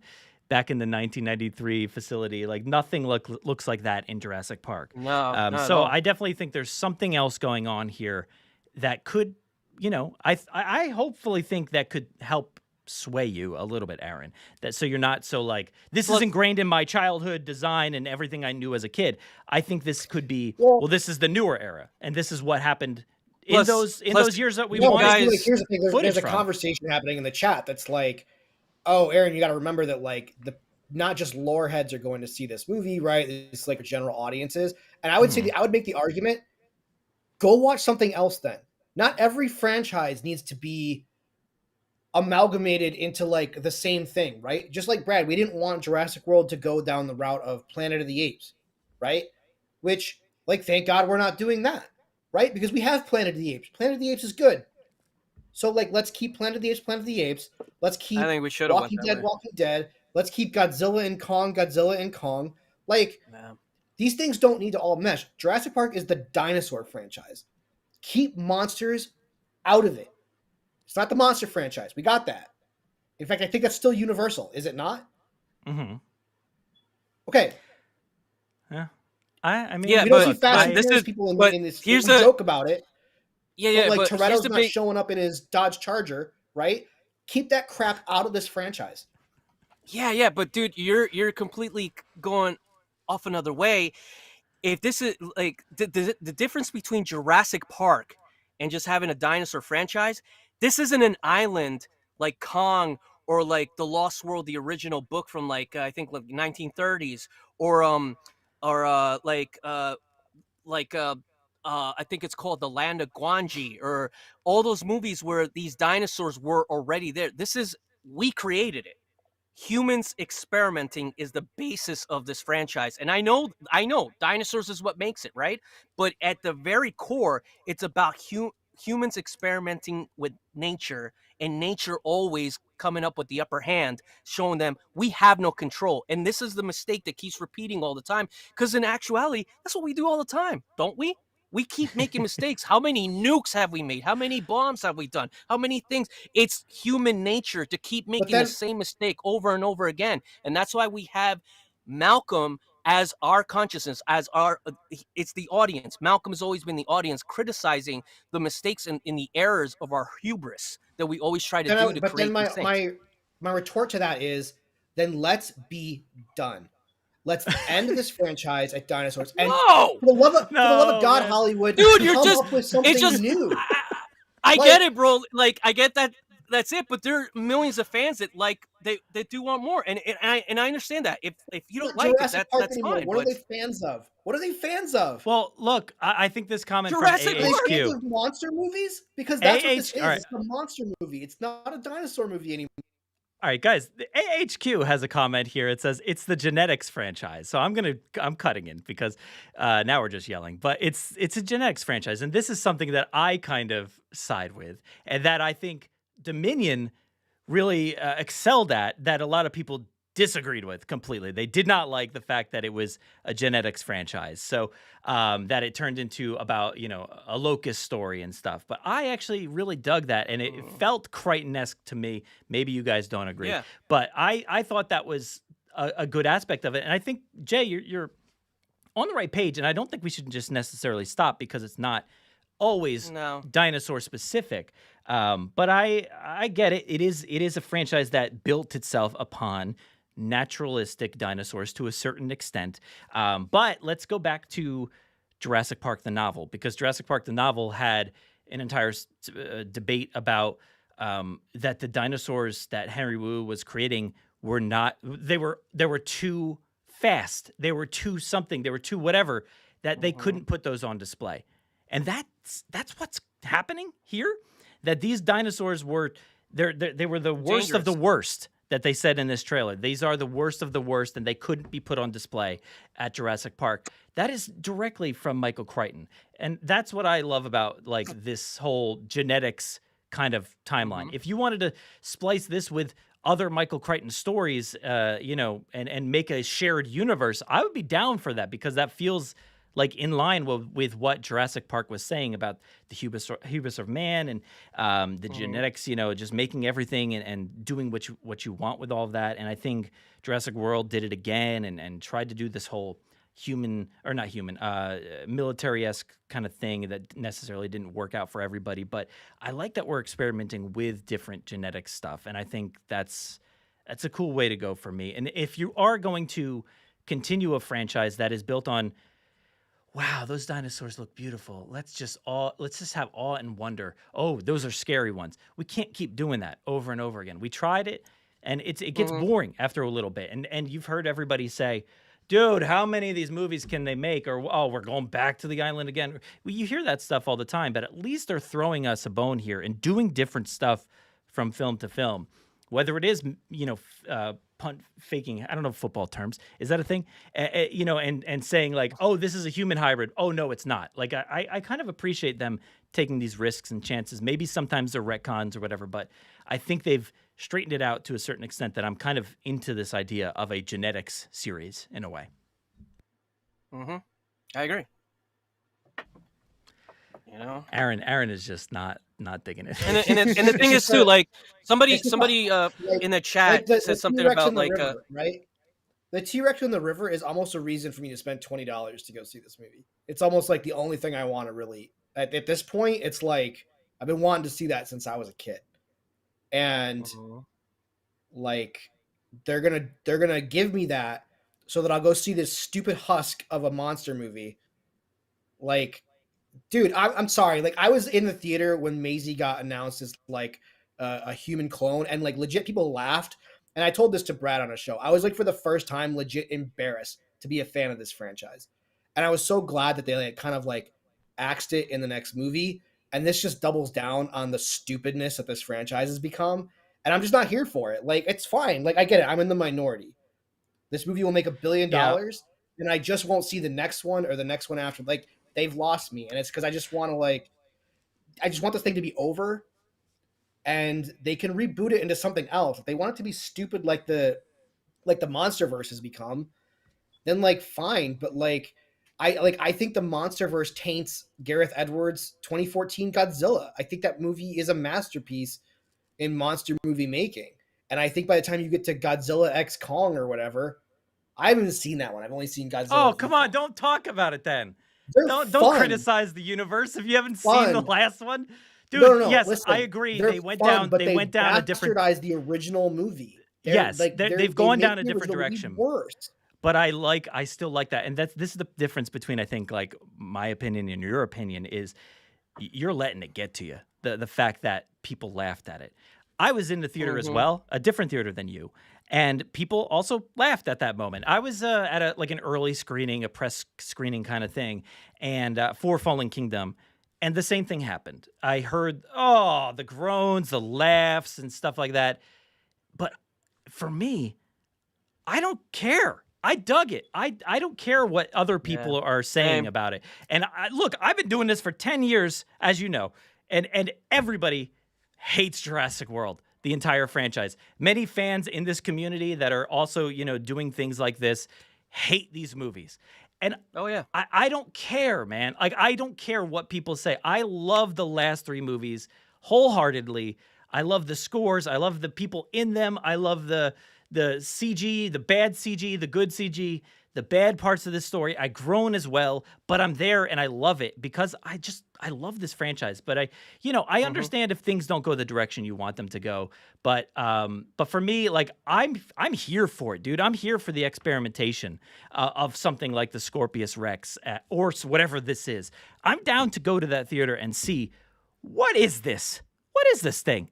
back in the 1993 facility. Like, nothing looks like that in Jurassic Park. So I definitely think there's something else going on here that could, I hopefully think that could help sway you a little bit, Aaron, so you're not so like, this is ingrained in my childhood design and everything I knew as a kid. I think this could be, well, this is the newer era, and this is what happened in those years that we wanted. Like, here's the thing, there's a conversation happening in the chat that's like, oh, Aaron, you got to remember that like not just lore heads are going to see this movie, right? It's like general audiences. And I would say I would make the argument, go watch something else then. Not every franchise needs to be amalgamated into like the same thing, right? Just like Brad, we didn't want Jurassic World to go down the route of Planet of the Apes, right? Which, like, thank God we're not doing that, right? Because we have Planet of the Apes. Planet of the Apes is good. So, like, let's keep Planet of the Apes, Planet of the Apes. Let's keep Walking Dead. Let's keep Godzilla and Kong. Like, these things don't need to all mesh. Jurassic Park is the dinosaur franchise. Keep monsters out of it. It's not the monster franchise. We got that. In fact, I think that's still Universal. Is it not? Mm-hmm. Okay. Yeah. I mean, we don't see Fast and Furious people in this joke about it. Yeah, but like, Toretto's not showing up in his Dodge Charger, right? Keep that crap out of this franchise. Yeah, but dude, you're completely going off another way. If this is like the difference between Jurassic Park and just having a dinosaur franchise, this isn't an island like Kong or like The Lost World, the original book from like I think like 1930s, or I think it's called The Land of Gwangi, or all those movies where these dinosaurs were already there. We created it. Humans experimenting is the basis of this franchise. And I know dinosaurs is what makes it, right? But at the very core, it's about humans experimenting with nature, and nature always coming up with the upper hand, showing them we have no control. And this is the mistake that keeps repeating all the time, because in actuality, that's what we do all the time, don't we? We keep making mistakes. How many nukes have we made? How many bombs have we done? How many things? It's human nature to keep making the same mistake over and over again. And that's why we have Malcolm as our consciousness, as our, it's the audience. Malcolm has always been the audience criticizing the mistakes and in the errors of our hubris that we always try to do to But then create these things. my retort to that is, then let's be done. Let's end this franchise at Dinosaurs. And Whoa! for the love of God, man. Hollywood, Dude, you're come just, up with something it's just, new. I Like- get it, bro. Like, I get that. That's it. But there are millions of fans that like they do want more, and I understand that. If you don't like Jurassic it, Park that's anymore. fine. What are they fans of? What are they fans of? Well, look, I think this comment Jurassic from Are Park. they fans AHQ. of monster movies? Because that's what this is. all right. It's a monster movie. It's not a dinosaur movie anymore. All right, guys, the AHQ has a comment here. It says it's the genetics franchise. So I'm cutting in because now we're just yelling. But it's a genetics franchise, and this is something that I kind of side with, and that I think Dominion really excelled at, that a lot of people disagreed with completely. They did not like the fact that it was a genetics franchise. So that it turned into about, a locust story and stuff. But I actually really dug that, and it felt Crichton-esque to me. Maybe you guys don't agree. Yeah. But I thought that was a good aspect of it. And I think, Jay, you're on the right page, and I don't think we should just necessarily stop because it's not always dinosaur specific. But I get it. It is a franchise that built itself upon naturalistic dinosaurs to a certain extent. But let's go back to Jurassic Park the novel, because Jurassic Park the novel had an entire debate about that the dinosaurs that Henry Wu was creating were not, they were too fast. They were too something. They were too whatever, that they couldn't put those on display. And that's what's happening here. That these dinosaurs were they were the worst of the worst, that they said in this trailer. These are the worst of the worst, and they couldn't be put on display at Jurassic Park. That is directly from Michael Crichton. And that's what I love about this whole genetics kind of timeline. If you wanted to splice this with other Michael Crichton stories, and make a shared universe, I would be down for that, because that feels like in line with what Jurassic Park was saying about the hubris of man and the genetics, just making everything and doing what you want with all of that. And I think Jurassic World did it again and tried to do this whole military-esque kind of thing that necessarily didn't work out for everybody. But I like that we're experimenting with different genetic stuff. And I think that's a cool way to go for me. And if you are going to continue a franchise that is built on, wow, those dinosaurs look beautiful, let's just have awe and wonder. Oh, those are scary ones. We can't keep doing that over and over again. We tried it, and it gets boring after a little bit. And you've heard everybody say, dude, how many of these movies can they make? Or, oh, we're going back to the island again. Well, you hear that stuff all the time, but at least they're throwing us a bone here and doing different stuff from film to film. Whether it is, punt faking, I don't know football terms. Is that a thing? And saying like, oh, this is a human hybrid. Oh, no, it's not. Like, I kind of appreciate them taking these risks and chances. Maybe sometimes they're retcons or whatever, but I think they've straightened it out to a certain extent that I'm kind of into this idea of a genetics series in a way. I agree. Aaron is just not digging it. And the thing is too, like somebody in the chat said something about like right. The T-Rex in the river is almost a reason for me to spend $20 to go see this movie. It's almost like the only thing I want to really at this point. It's like I've been wanting to see that since I was a kid, and like they're gonna give me that so that I'll go see this stupid husk of a monster movie. Like, dude, I'm sorry. Like, I was in the theater when Maisie got announced as like a human clone, and like legit people laughed. And I told this to Brad on a show. I was like, for the first time, legit embarrassed to be a fan of this franchise. And I was so glad that they like kind of like axed it in the next movie. And this just doubles down on the stupidness that this franchise has become. And I'm just not here for it. Like, it's fine. Like, I get it. I'm in the minority. This movie will make $1 billion, and I just won't see the next one or the next one after. Like, they've lost me. And it's because I just want to I just want this thing to be over. And they can reboot it into something else. If they want it to be stupid like the MonsterVerse has become, then like fine. But I think the MonsterVerse taints Gareth Edwards' 2014 Godzilla. I think that movie is a masterpiece in monster movie making. And I think by the time you get to Godzilla X Kong or whatever, I haven't seen that one. I've only seen Godzilla. Oh, come on, don't talk about it then. They're Don't fun. criticize the universe if you haven't seen the Fun. last one. Dude, No. yes, Listen, I agree. they're They went fun, down but they went down a different bastardized the original movie. Yes, they've gone down a make the different original movie direction. Worse. But I still like that. And this is the difference between, I think, like my opinion and your opinion is you're letting it get to you. The fact that people laughed at it. I was in the theater as well, a different theater than you. And people also laughed at that moment. I was at an early screening, a press screening kind of thing, and for Fallen Kingdom, and the same thing happened. I heard the groans, the laughs, and stuff like that. But for me, I don't care. I dug it. I don't care what other people are saying about it. And look, I've been doing this for 10 years, as you know, and everybody hates Jurassic World, the entire franchise. Many fans in this community that are also, doing things like this hate these movies. And I don't care, man. Like, I don't care what people say. I love the last 3 movies wholeheartedly. I love the scores. I love the people in them. I love the CG, the bad CG, the good CG, the bad parts of this story. I groan as well, but I'm there and I love it because I love this franchise. But I understand if things don't go the direction you want them to go. But for me, like I'm here for it, dude. I'm here for the experimentation of something like the Scorpius Rex or whatever this is. I'm down to go to that theater and see what is this? What is this thing?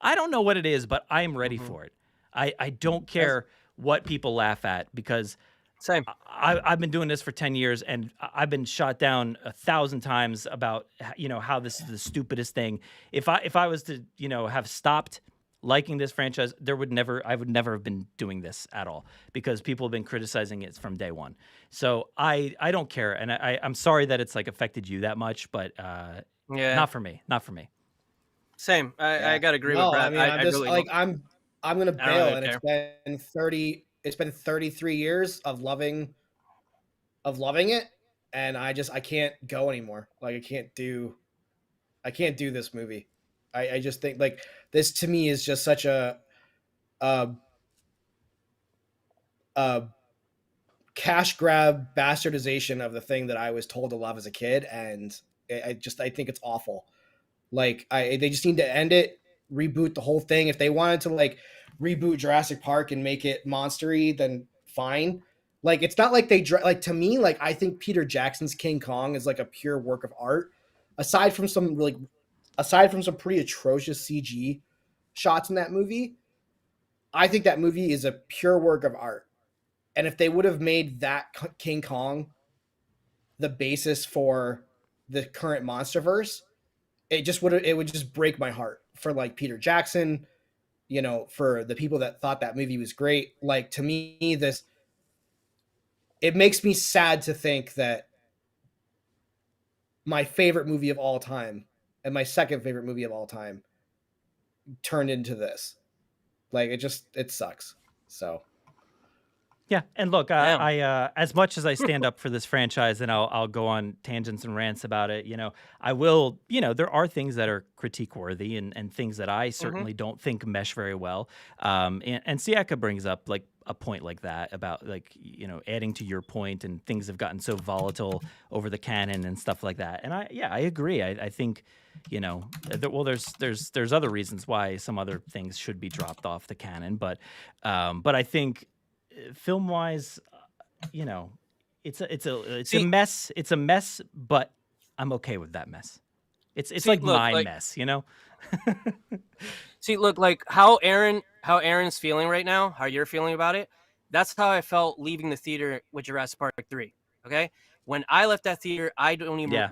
I don't know what it is, but I'm ready for it. I don't care what people laugh at because same. I've been doing this for 10 years and I've been shot down 1,000 times about, how this is the stupidest thing. If I was to, have stopped liking this franchise, I would never have been doing this at all because people have been criticizing it from day one. So I don't care. And I'm sorry that it's like affected you that much, but not for me. Same. I gotta agree with Pratt. I mean, I'm gonna bail, and it's been 33 years of loving it, and I can't go anymore. Like I can't do this movie. I just think like this to me is just such a cash grab bastardization of the thing that I was told to love as a kid, and I think it's awful. Like they just need to end it, reboot the whole thing. If they wanted to like reboot Jurassic Park and make it monstery, then fine. Like it's not like to me, like I think Peter Jackson's King Kong is like a pure work of art. Aside from some pretty atrocious CG shots in that movie, I think that movie is a pure work of art. And if they would have made that King Kong the basis for the current MonsterVerse, it would just break my heart for like Peter Jackson, for the people that thought that movie was great. Like to me, it makes me sad to think that my favorite movie of all time and my second favorite movie of all time turned into this. Like it sucks. So. Yeah, and look, I as much as I stand up for this franchise, and I'll go on tangents and rants about it. I will. There are things that are critique worthy, and things that I certainly don't think mesh very well. And Siaka brings up like a point like that about like adding to your point, and things have gotten so volatile over the canon and stuff like that. And I agree. I think there's other reasons why some other things should be dropped off the canon, but I think. Film wise, it's a mess. It's a mess, but I'm okay with that mess. It's my mess, See, look, like how Aaron's feeling right now, how you're feeling about it. That's how I felt leaving the theater with Jurassic Park 3. Okay, when I left that theater, I don't even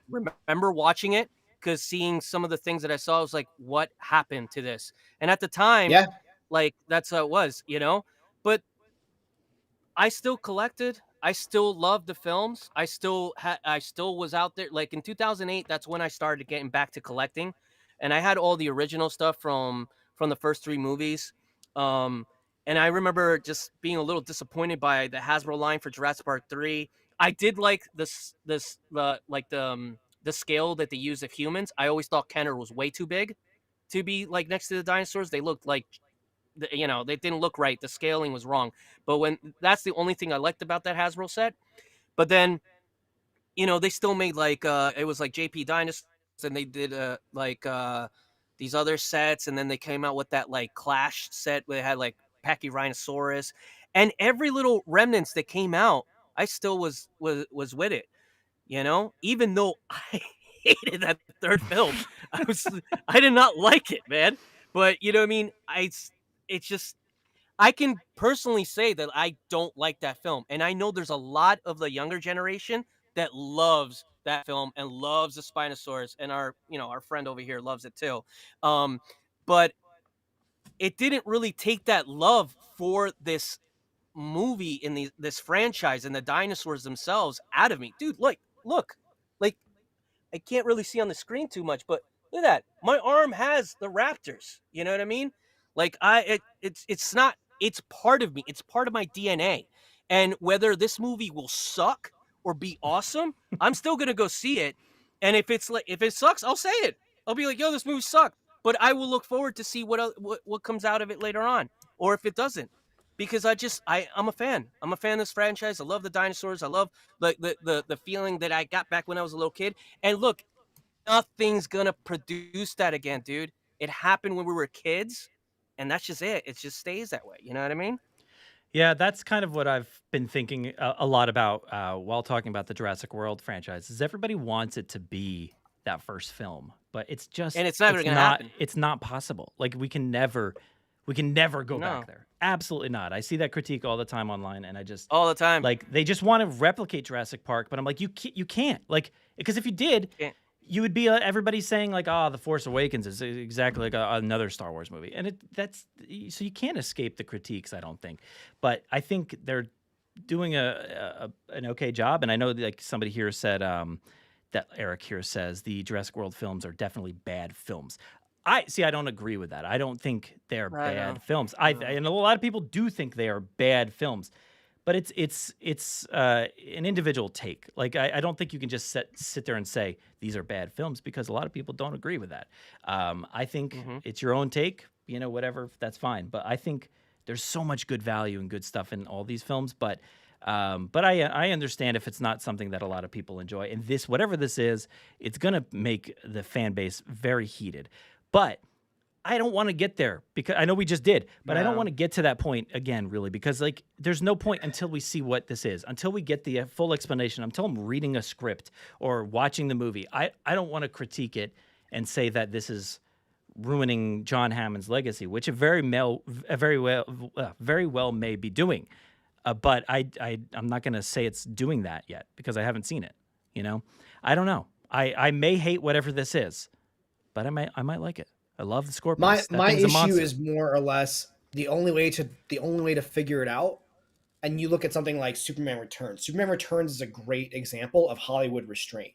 remember watching it because seeing some of the things that I saw, I was like, "What happened to this?" And at the time, like that's how it was, But I still collected. I still loved the films. I still was out there. Like in 2008, that's when I started getting back to collecting, and I had all the original stuff from the first 3 movies. And I remember just being a little disappointed by the Hasbro line for Jurassic Park 3. I did like the scale that they used of humans. I always thought Kenner was way too big to be like next to the dinosaurs. They looked like they didn't look right. The scaling was wrong. But that's the only thing I liked about that Hasbro set. But then, they still made like it was like JP Dinosaurs, and they did these other sets, and then they came out with that like Clash set where they had like Pachyrhinosaurus, and every little remnants that came out, I still was with it. Even though I hated that third film, I did not like it, man. But you know what I mean? It's just, I can personally say that I don't like that film, and I know there's a lot of the younger generation that loves that film and loves the Spinosaurus, and our friend over here loves it too. But it didn't really take that love for this movie in this franchise and the dinosaurs themselves out of me, dude. Look, like, I can't really see on the screen too much, but look at that. My arm has the raptors. You know what I mean? Like it's not. It's part of me. It's part of my DNA. And whether this movie will suck or be awesome, I'm still gonna go see it. And if it sucks, I'll say it. I'll be like, yo, this movie sucked. But I will look forward to see what comes out of it later on, or if it doesn't. Because I'm a fan. I'm a fan of this franchise. I love the dinosaurs. I love the feeling that I got back when I was a little kid. And look, nothing's gonna produce that again, dude. It happened when we were kids, and that's just it. It just stays that way. You know what I mean? Yeah, that's kind of what I've been thinking a lot about while talking about the Jurassic World franchise. Is everybody wants it to be that first film, but it's just, and it's never gonna happen. It's not possible. Like we can never go back there. Absolutely not. I see that critique all the time online, and I just all the time. Like they just want to replicate Jurassic Park, but I'm like, you can't. Like, because if you did, you would be everybody saying like, "Oh, The Force Awakens is exactly like another Star Wars movie," and so you can't escape the critiques, I don't think. But I think they're doing an okay job, and I know like somebody here said that Eric here says the Jurassic World films are definitely bad films. I don't agree with that. I don't think they're bad films. And a lot of people do think they are bad films. But it's an individual take. Like I don't think you can just sit there and say these are bad films, because a lot of people don't agree with that. I think it's your own take, whatever, that's fine. But I think there's so much good value and good stuff in all these films. But I understand if it's not something that a lot of people enjoy. And whatever this is, it's gonna make the fan base very heated. But I don't want to get there, because I know we just did, but I don't want to get to that point again, really, because like there's no point until we see what this is, until we get the full explanation, until I'm reading a script or watching the movie. I don't want to critique it and say that this is ruining John Hammond's legacy, which it very well may be doing. But I'm not going to say it's doing that yet, because I haven't seen it. I don't know. I may hate whatever this is, but I might like it. I love the Scorpions. My issue is more or less the only way to figure it out. And you look at something like Superman Returns. Superman Returns is a great example of Hollywood restraint.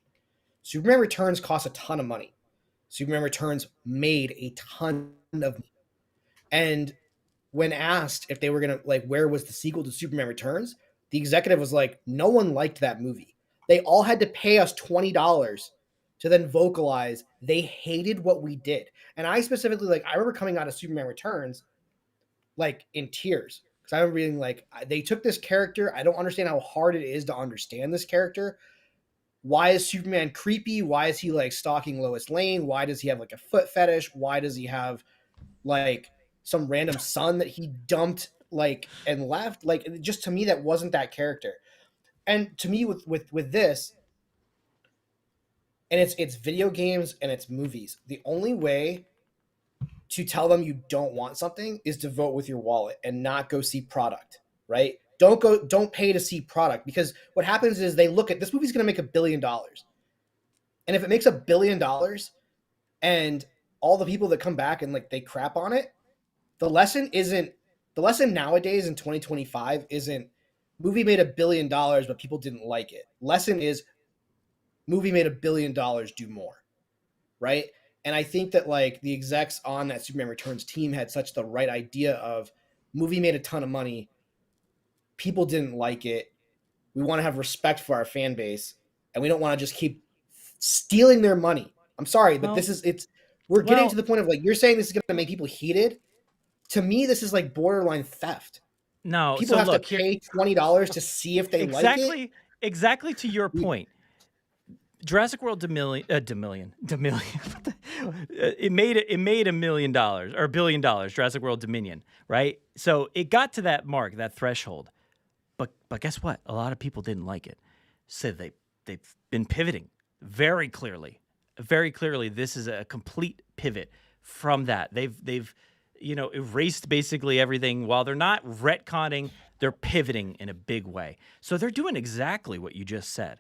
Superman Returns cost a ton of money. Superman Returns made a ton of money. And when asked if they were gonna where was the sequel to Superman Returns, the executive was like, no one liked that movie. They all had to pay us $20 to then vocalize they hated what we did. And I specifically, I remember coming out of Superman Returns, in tears. Because I remember reading, they took this character. I don't understand how hard it is to understand this character. Why is Superman creepy? Why is he, stalking Lois Lane? Why does he have, a foot fetish? Why does he have, some random son that he dumped, and left? Just to me, that wasn't that character. And to me, with this, and it's video games and it's movies. The only way to tell them you don't want something is to vote with your wallet and not go see product, right? Don't pay to see product, because what happens is they look at this movie's going to make $1 billion. And if it makes $1 billion and all the people that come back and they crap on it, the lesson nowadays in 2025 isn't movie made $1 billion, but people didn't like it. Lesson is movie made $1 billion, do more, right? And I think that the execs on that Superman Returns team had such the right idea of movie made a ton of money, people didn't like it, we want to have respect for our fan base, and we don't want to just keep stealing their money. I'm sorry, but we're getting to the point of you're saying this is going to make people heated. to me, this is like borderline theft. No, People so have look to here, pay $20 to see if they like it. exactly to your point. Jurassic World Dominion, it made $1 million or $1 billion. Jurassic World Dominion, right? So it got to that mark, that threshold. But guess what? A lot of people didn't like it. So they've been pivoting very clearly. Very clearly, this is a complete pivot from that. They've erased basically everything. While they're not retconning, they're pivoting in a big way. So they're doing exactly what you just said.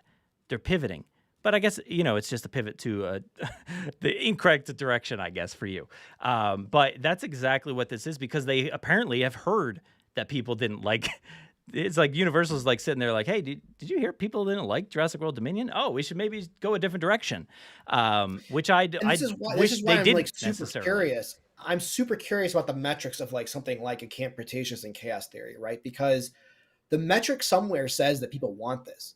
They're pivoting. But I guess, it's just a pivot to the incorrect direction, I guess, for you. But that's exactly what this is, because they apparently have heard that people didn't like. It's like Universal's like sitting there like, hey, did you hear people didn't like Jurassic World Dominion? Oh, we should maybe go a different direction. Which This is why I'm didn't like super necessarily. curious. I'm super curious about the metrics of like something like a Camp Cretaceous and Chaos Theory, right? Because the metric somewhere says that people want this.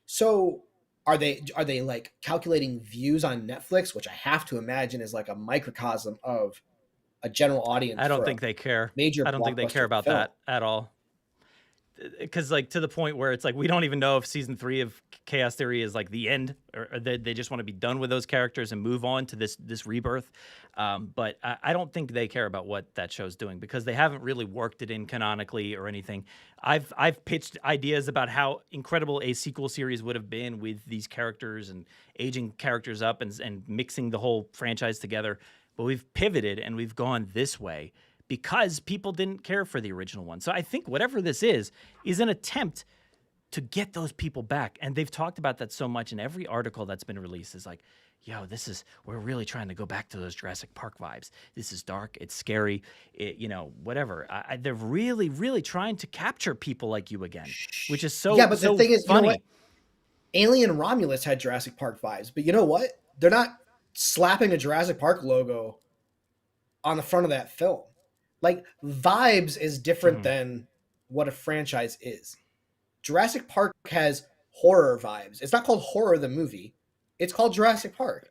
So are they like calculating views on Netflix, which I have to imagine is like a microcosm of a general audience? I don't think they care. Major I don't think they care blockbuster about film. that at all. Because like to the point where it's like we don't even know if season 3 of Chaos Theory is like the end, or they just want to be done with those characters and move on to this rebirth. But I don't think they care about what that show's doing, because they haven't really worked it in canonically or anything. I've pitched ideas about how incredible a sequel series would have been with these characters and aging characters up and mixing the whole franchise together. But we've pivoted and we've gone this way because people didn't care for the original one. So I think whatever this is an attempt to get those people back. And they've talked about that so much in every article that's been released is like, yo, we're really trying to go back to those Jurassic Park vibes. This is dark, it's scary, whatever. They're really, really trying to capture people like you again, which is so Yeah, but the thing is, funny. you know what? Alien Romulus had Jurassic Park vibes, but you know what? They're not slapping a Jurassic Park logo on the front of that film. Like, vibes is different than what a franchise is. Jurassic Park has horror vibes. It's not called Horror the Movie. It's called Jurassic Park.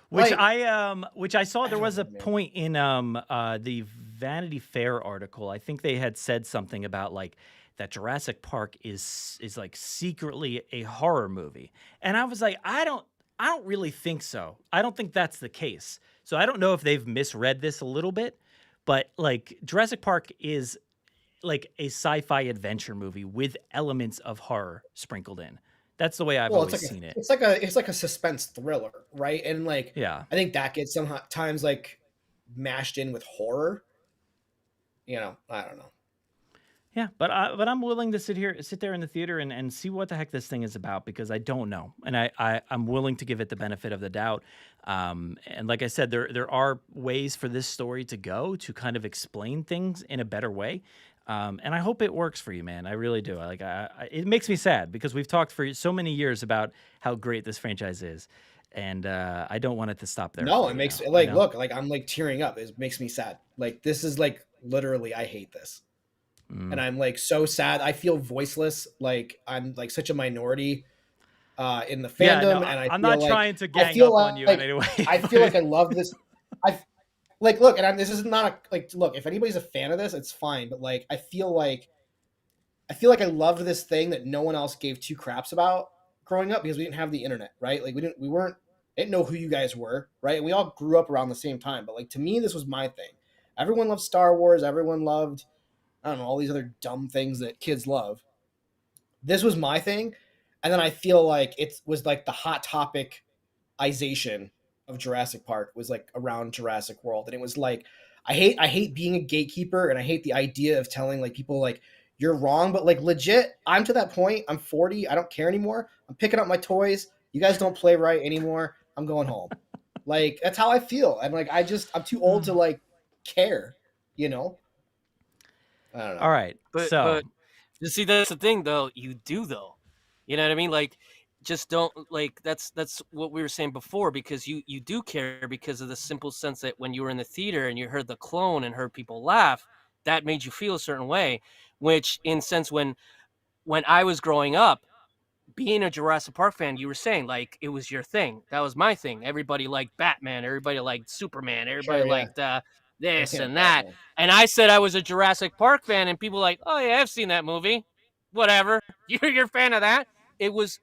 Which Like, I saw there was a man. point in the Vanity Fair article. I think they had said something about like that Jurassic Park is like secretly a horror movie. And I was like, I don't really think so. I don't think that's the case. So I don't know if they've misread this a little bit, but like Jurassic Park is like a sci-fi adventure movie with elements of horror sprinkled in. That's the way I've always seen it. It's like a suspense thriller, right? And like, Yeah. I think that gets sometimes like mashed in with horror. I don't know. Yeah, but I'm willing to sit there in the theater and see what the heck this thing is about, because I don't know, and I'm willing to give it the benefit of the doubt. And like I said, there are ways for this story to go to kind of explain things in a better way. And I hope it works for you, man. I really do. It makes me sad because we've talked for so many years about how great this franchise is, and I don't want it to stop there. No, it makes look, like I'm like tearing up. It makes me sad. Like, this is like literally, I hate this. And I'm like so sad. I feel voiceless. Like, I'm like such a minority in the fandom. And I'm not trying to gang up on you in any way. I feel like I love this. Look, and this is not look, if anybody's a fan of this, it's fine. But like, I feel like I loved this thing that no one else gave two craps about growing up, because we didn't have the internet, right? Like, didn't know who you guys were, right? And we all grew up around the same time. But like, to me, this was my thing. Everyone loved Star Wars. Everyone loved, I don't know, all these other dumb things that kids love. This was my thing. And then I feel like it was like the hot topicization of Jurassic Park was like around Jurassic World. And it was like, I hate being a gatekeeper, and I hate the idea of telling like people like, you're wrong, but like legit, I'm to that point. I'm 40. I don't care anymore. I'm picking up my toys. You guys don't play right anymore. I'm going home. Like, that's how I feel. And like, I'm too old to like care, I don't know. All right. But you see, that's the thing though. You do though. You know what I mean? Like, just don't, like, that's what we were saying before, because you do care because of the simple sense that when you were in the theater and you heard the clone and heard people laugh, that made you feel a certain way, which in sense, when I was growing up, being a Jurassic Park fan, you were saying like it was your thing. That was my thing. Everybody liked Batman. Everybody liked Superman. Everybody liked this and that. And I said I was a Jurassic Park fan, and people were like, oh yeah, I've seen that movie. Whatever. You're a fan of that? It was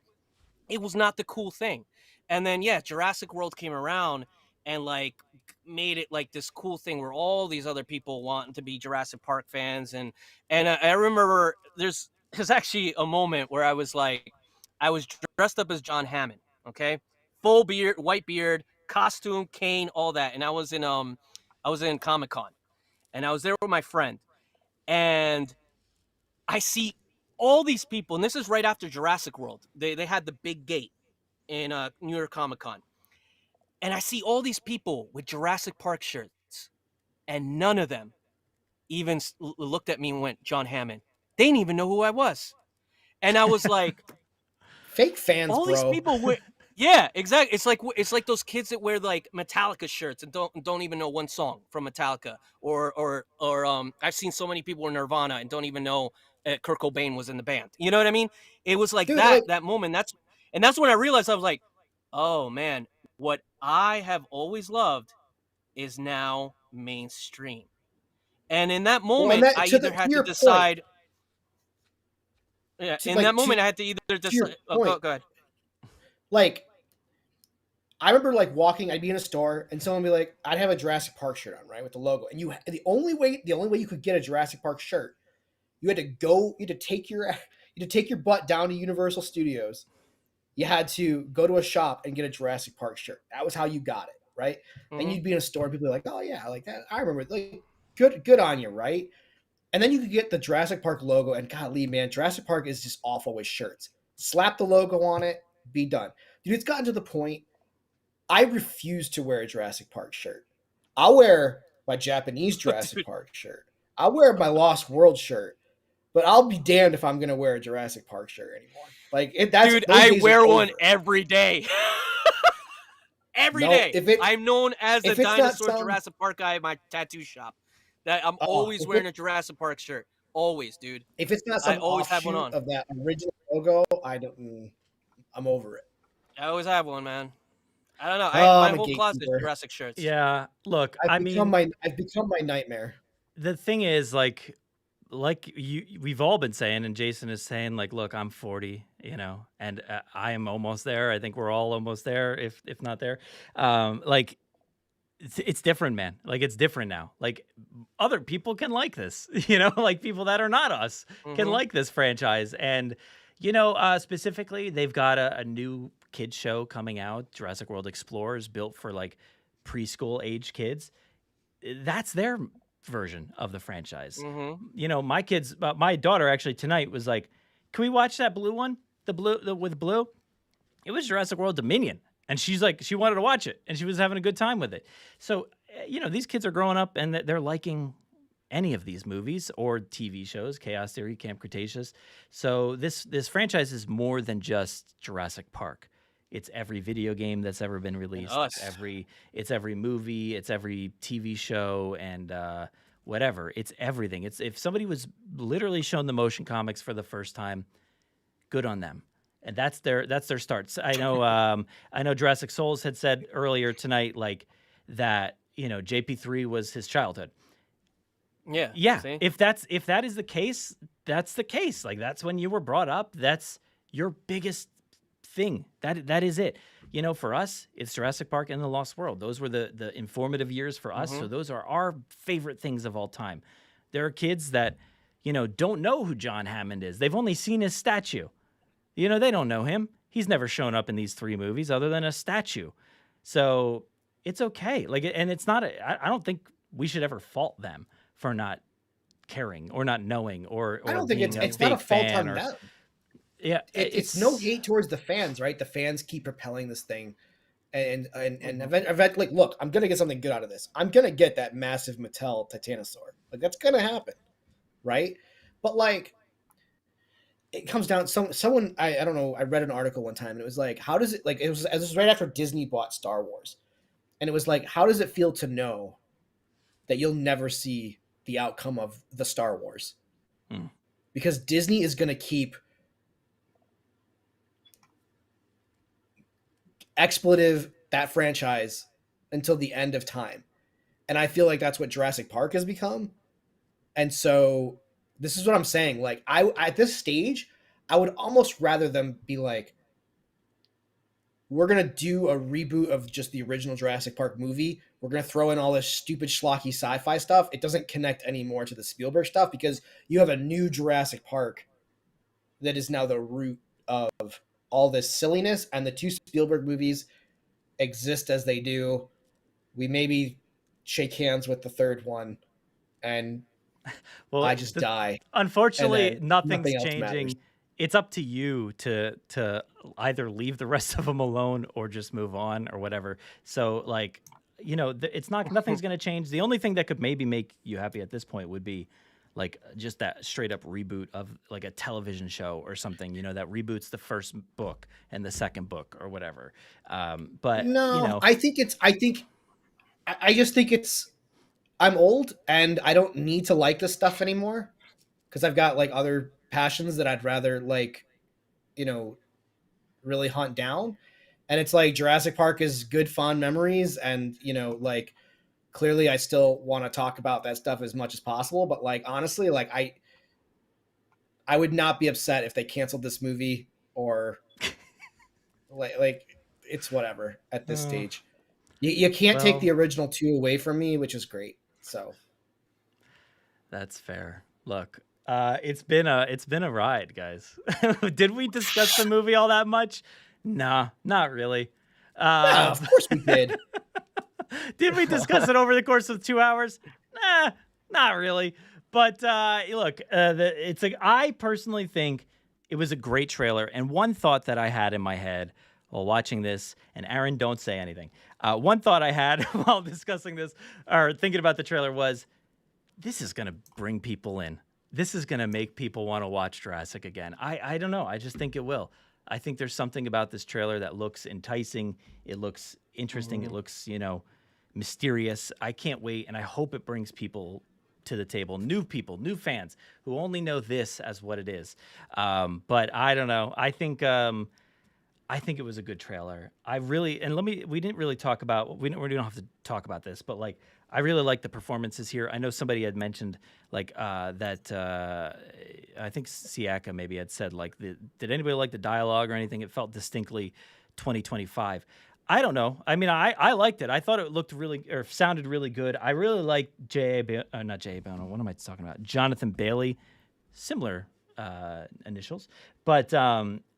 not the cool thing. And then yeah, Jurassic World came around and like made it like this cool thing where all these other people wanting to be Jurassic Park fans. And I remember there's actually a moment where I was dressed up as John Hammond, okay? Full beard, white beard, costume, cane, all that. And I was in Comic-Con, and I was there with my friend, and I see all these people, and this is right after Jurassic World. They had the big gate in New York Comic-Con. And I see all these people with Jurassic Park shirts, and none of them even looked at me and went, John Hammond. They didn't even know who I was. And I was like, fake fans, all bro. these people were, yeah, exactly. It's like those kids that wear like Metallica shirts and don't even know one song from Metallica, or I've seen so many people in Nirvana and don't even know Kurt Cobain was in the band. You know what I mean? It was like that moment. That's when I realized, I was like, oh man, what I have always loved is now mainstream. And in that moment, I either had to decide. Yeah, in that moment, I had to either decide. Go ahead. Like, I remember like walking, I'd be in a store and someone would be like, I'd have a Jurassic Park shirt on, right, with the logo. And the only way you could get a Jurassic Park shirt, you had to take your butt down to Universal Studios. You had to go to a shop and get a Jurassic Park shirt. That was how you got it, right? Mm-hmm. And you'd be in a store and people were like, oh yeah, like that. I remember, like, good on you, right? And then you could get the Jurassic Park logo, and golly, man, Jurassic Park is just awful with shirts. Slap the logo on it, be done. Dude, it's gotten to the point, I refuse to wear a Jurassic Park shirt. I'll wear my Japanese Jurassic Park shirt. I'll wear my Lost World shirt, but I'll be damned if I'm going to wear a Jurassic Park shirt anymore. Like, dude, I wear one every day. Every day. I'm known as the dinosaur Jurassic Park guy at my tattoo shop. That I'm always wearing a Jurassic Park shirt. Always, dude. If it's not some offshoot of that original logo, I'm over it. I always have one, man. I don't know. My whole closet is Jurassic shirts. Yeah, look, I've become my nightmare. The thing is, like we've all been saying, and Jason is saying, like, look, I'm 40, and I am almost there. I think we're all almost there, if not there. Like, it's different, man. Like, it's different now. Like, other people can like this, like people that are not us can like this franchise. And, specifically, they've got a new kids show coming out, Jurassic World Explorers, built for like preschool age kids. That's their version of the franchise. My daughter actually tonight was like, can we watch that blue one? With blue? It was Jurassic World Dominion. And she's like, she wanted to watch it, and she was having a good time with it. So, these kids are growing up, and they're liking any of these movies or TV shows, Chaos Theory, Camp Cretaceous. So this franchise is more than just Jurassic Park. It's every video game that's ever been released. It's every movie. It's every TV show, and whatever. It's everything. If somebody was literally shown the motion comics for the first time, good on them. And that's their start. I know Jurassic Souls had said earlier tonight, like, that, JP3 was his childhood. Yeah. See? If that is the case, that's the case. Like, that's when you were brought up. That's your biggest thing. That is it. For us, it's Jurassic Park and The Lost World. Those were the informative years for us. So those are our favorite things of all time. There are kids that, don't know who John Hammond is. They've only seen his statue. They don't know him. He's never shown up in these 3 movies other than a statue. So it's okay. Like, and it's not, I don't think we should ever fault them for not caring or not knowing or I don't think it's not a fault on them. Yeah. It's no hate towards the fans, right? The fans keep propelling this thing. And eventually, like, look, I'm going to get something good out of this. I'm going to get that massive Mattel Titanosaur. Like, that's going to happen. Right. But like, it comes down someone I don't know, I read an article one time and it was like, how does it, like, it was right after Disney bought Star Wars, and it was like, how does it feel to know that you'll never see the outcome of the Star Wars? Because Disney is going to keep expletive that franchise until the end of time. And I feel like that's what Jurassic Park has become. And so this is what I'm saying. Like, at this stage, I would almost rather them be like, we're going to do a reboot of just the original Jurassic Park movie. We're going to throw in all this stupid schlocky sci-fi stuff. It doesn't connect anymore to the Spielberg stuff because you have a new Jurassic Park that is now the root of all this silliness, and the two Spielberg movies exist as they do. We maybe shake hands with the third one, and I just die. Unfortunately, nothing's nothing else changing. matters. It's up to you to either leave the rest of them alone or just move on or whatever. So, like, you know, nothing's going to change. The only thing that could maybe make you happy at this point would be like just that straight up reboot of like a television show or something, you know, that reboots the first book and the second book or whatever. But no, you know, I just think I'm old and I don't need to like this stuff anymore because I've got like other passions that I'd rather like, you know, really hunt down. And it's like Jurassic Park is good, fond memories. And, you know, like clearly I still want to talk about that stuff as much as possible. But like, honestly, like I would not be upset if they canceled this movie or like it's whatever at this stage. You can't take the original two away from me, which is great. So that's fair. Look, it's been a ride, guys. Did we discuss the movie all that much? Nah, not really. Yeah, of course we did. Did we discuss it over the course of 2 hours? Nah, not really. But look, it's like I personally think it was a great trailer. And one thought that I had in my head while watching this, and Aaron, don't say anything. One thought I had while discussing this or thinking about the trailer was, this is going to bring people in. This is going to make people want to watch Jurassic again. I don't know. I just think it will. I think there's something about this trailer that looks enticing. It looks interesting. It looks, you know, mysterious. I can't wait, and I hope it brings people to the table, new people, new fans who only know this as what it is. But I don't know. I think it was a good trailer. We didn't really talk about, we don't have to talk about this, but like, I really like the performances here. I know somebody had mentioned like that. I think Siaka maybe had said like, did anybody like the dialogue or anything? It felt distinctly 2025. I don't know. I mean, I liked it. I thought it looked really or sounded really good. I really liked not Jaye Bono. What am I talking about? Jonathan Bailey, similar initials, but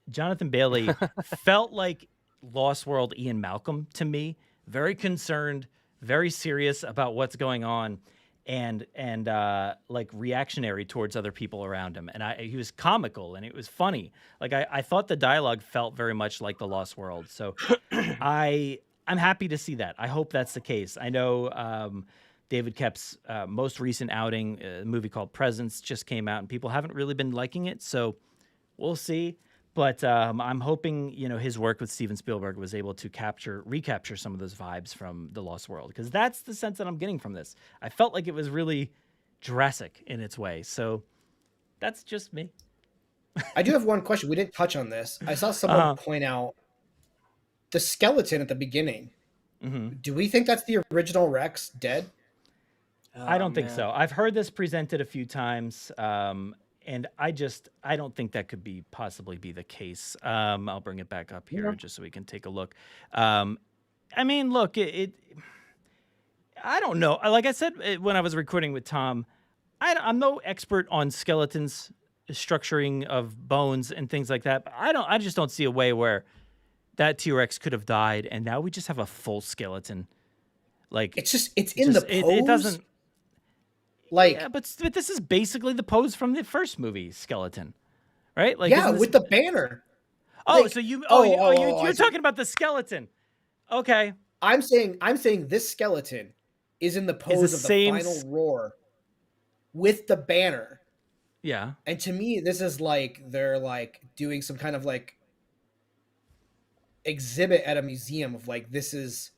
Jonathan Bailey felt like Lost World Ian Malcolm to me. Very concerned, very serious about what's going on, and like reactionary towards other people around him. And he was comical and it was funny. Like I thought the dialogue felt very much like the Lost World. So I'm happy to see that. I hope that's the case. I know David Koepp's most recent outing, a movie called Presence, just came out and people haven't really been liking it. So we'll see. But I'm hoping, you know, his work with Steven Spielberg was able to recapture some of those vibes from The Lost World, because that's the sense that I'm getting from this. I felt like it was really Jurassic in its way. So that's just me. I do have one question. We didn't touch on this. I saw someone point out the skeleton at the beginning. Mm-hmm. Do we think that's the original Rex dead? I don't think so. I've heard this presented a few times. And I don't think that could possibly be the case. I'll bring it back up here just so we can take a look. I mean, look, I don't know. Like I said when I was recording with Tom, I'm no expert on skeletons, structuring of bones and things like that. But I just don't see a way where that T-Rex could have died, and now we just have a full skeleton. Like it's in the pose. It doesn't. Like, yeah, but this is basically the pose from the first movie skeleton, right? Like, yeah, with the banner. Oh, like, so you're talking about the skeleton. Okay. I'm saying this skeleton is in the pose of the final roar with the banner. Yeah. And to me, this is like they're like doing some kind of like exhibit at a museum of like, this is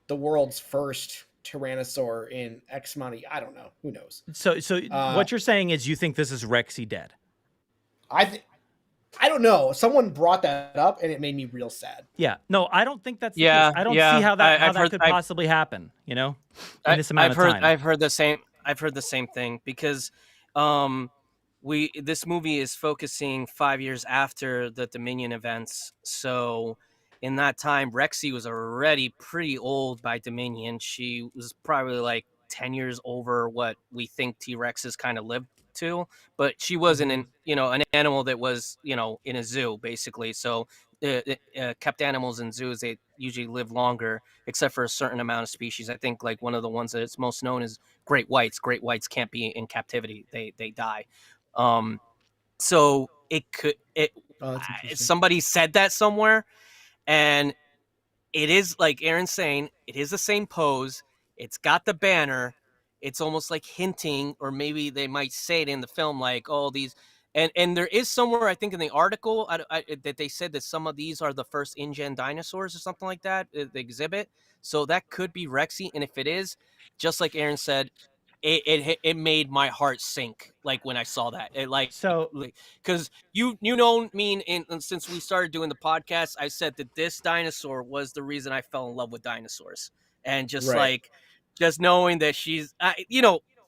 the world's first Tyrannosaur in X amount of, I don't know, who knows. So what you're saying is you think this is Rexy dead? I don't know. Someone brought that up, and it made me real sad. Yeah, no, I don't think that's the Yeah, case. I don't yeah. see how that I've heard- could possibly happen. In this amount of time. I've heard the same. I've heard the same thing because, this movie is focusing 5 years after the Dominion events. So, in that time, Rexy was already pretty old by Dominion. She was probably like 10 years over what we think T-Rexes kind of lived to, but she wasn't an animal that was in a zoo basically. So kept animals in zoos, they usually live longer, except for a certain amount of species. I think like one of the ones that it's most known is great whites. Great whites can't be in captivity; they die. So somebody said that somewhere, and it is like Aaron's saying, it is the same pose. It's got the banner. It's almost like hinting, or maybe they might say it in the film, like, oh, these, and there is somewhere, I think in the article that they said that some of these are the first InGen dinosaurs or something like that, the exhibit. So that could be Rexy, and if it is, just like Aaron said, it made my heart sink, like when I saw that. Because since we started doing the podcast, I said that this dinosaur was the reason I fell in love with dinosaurs, and just just knowing that she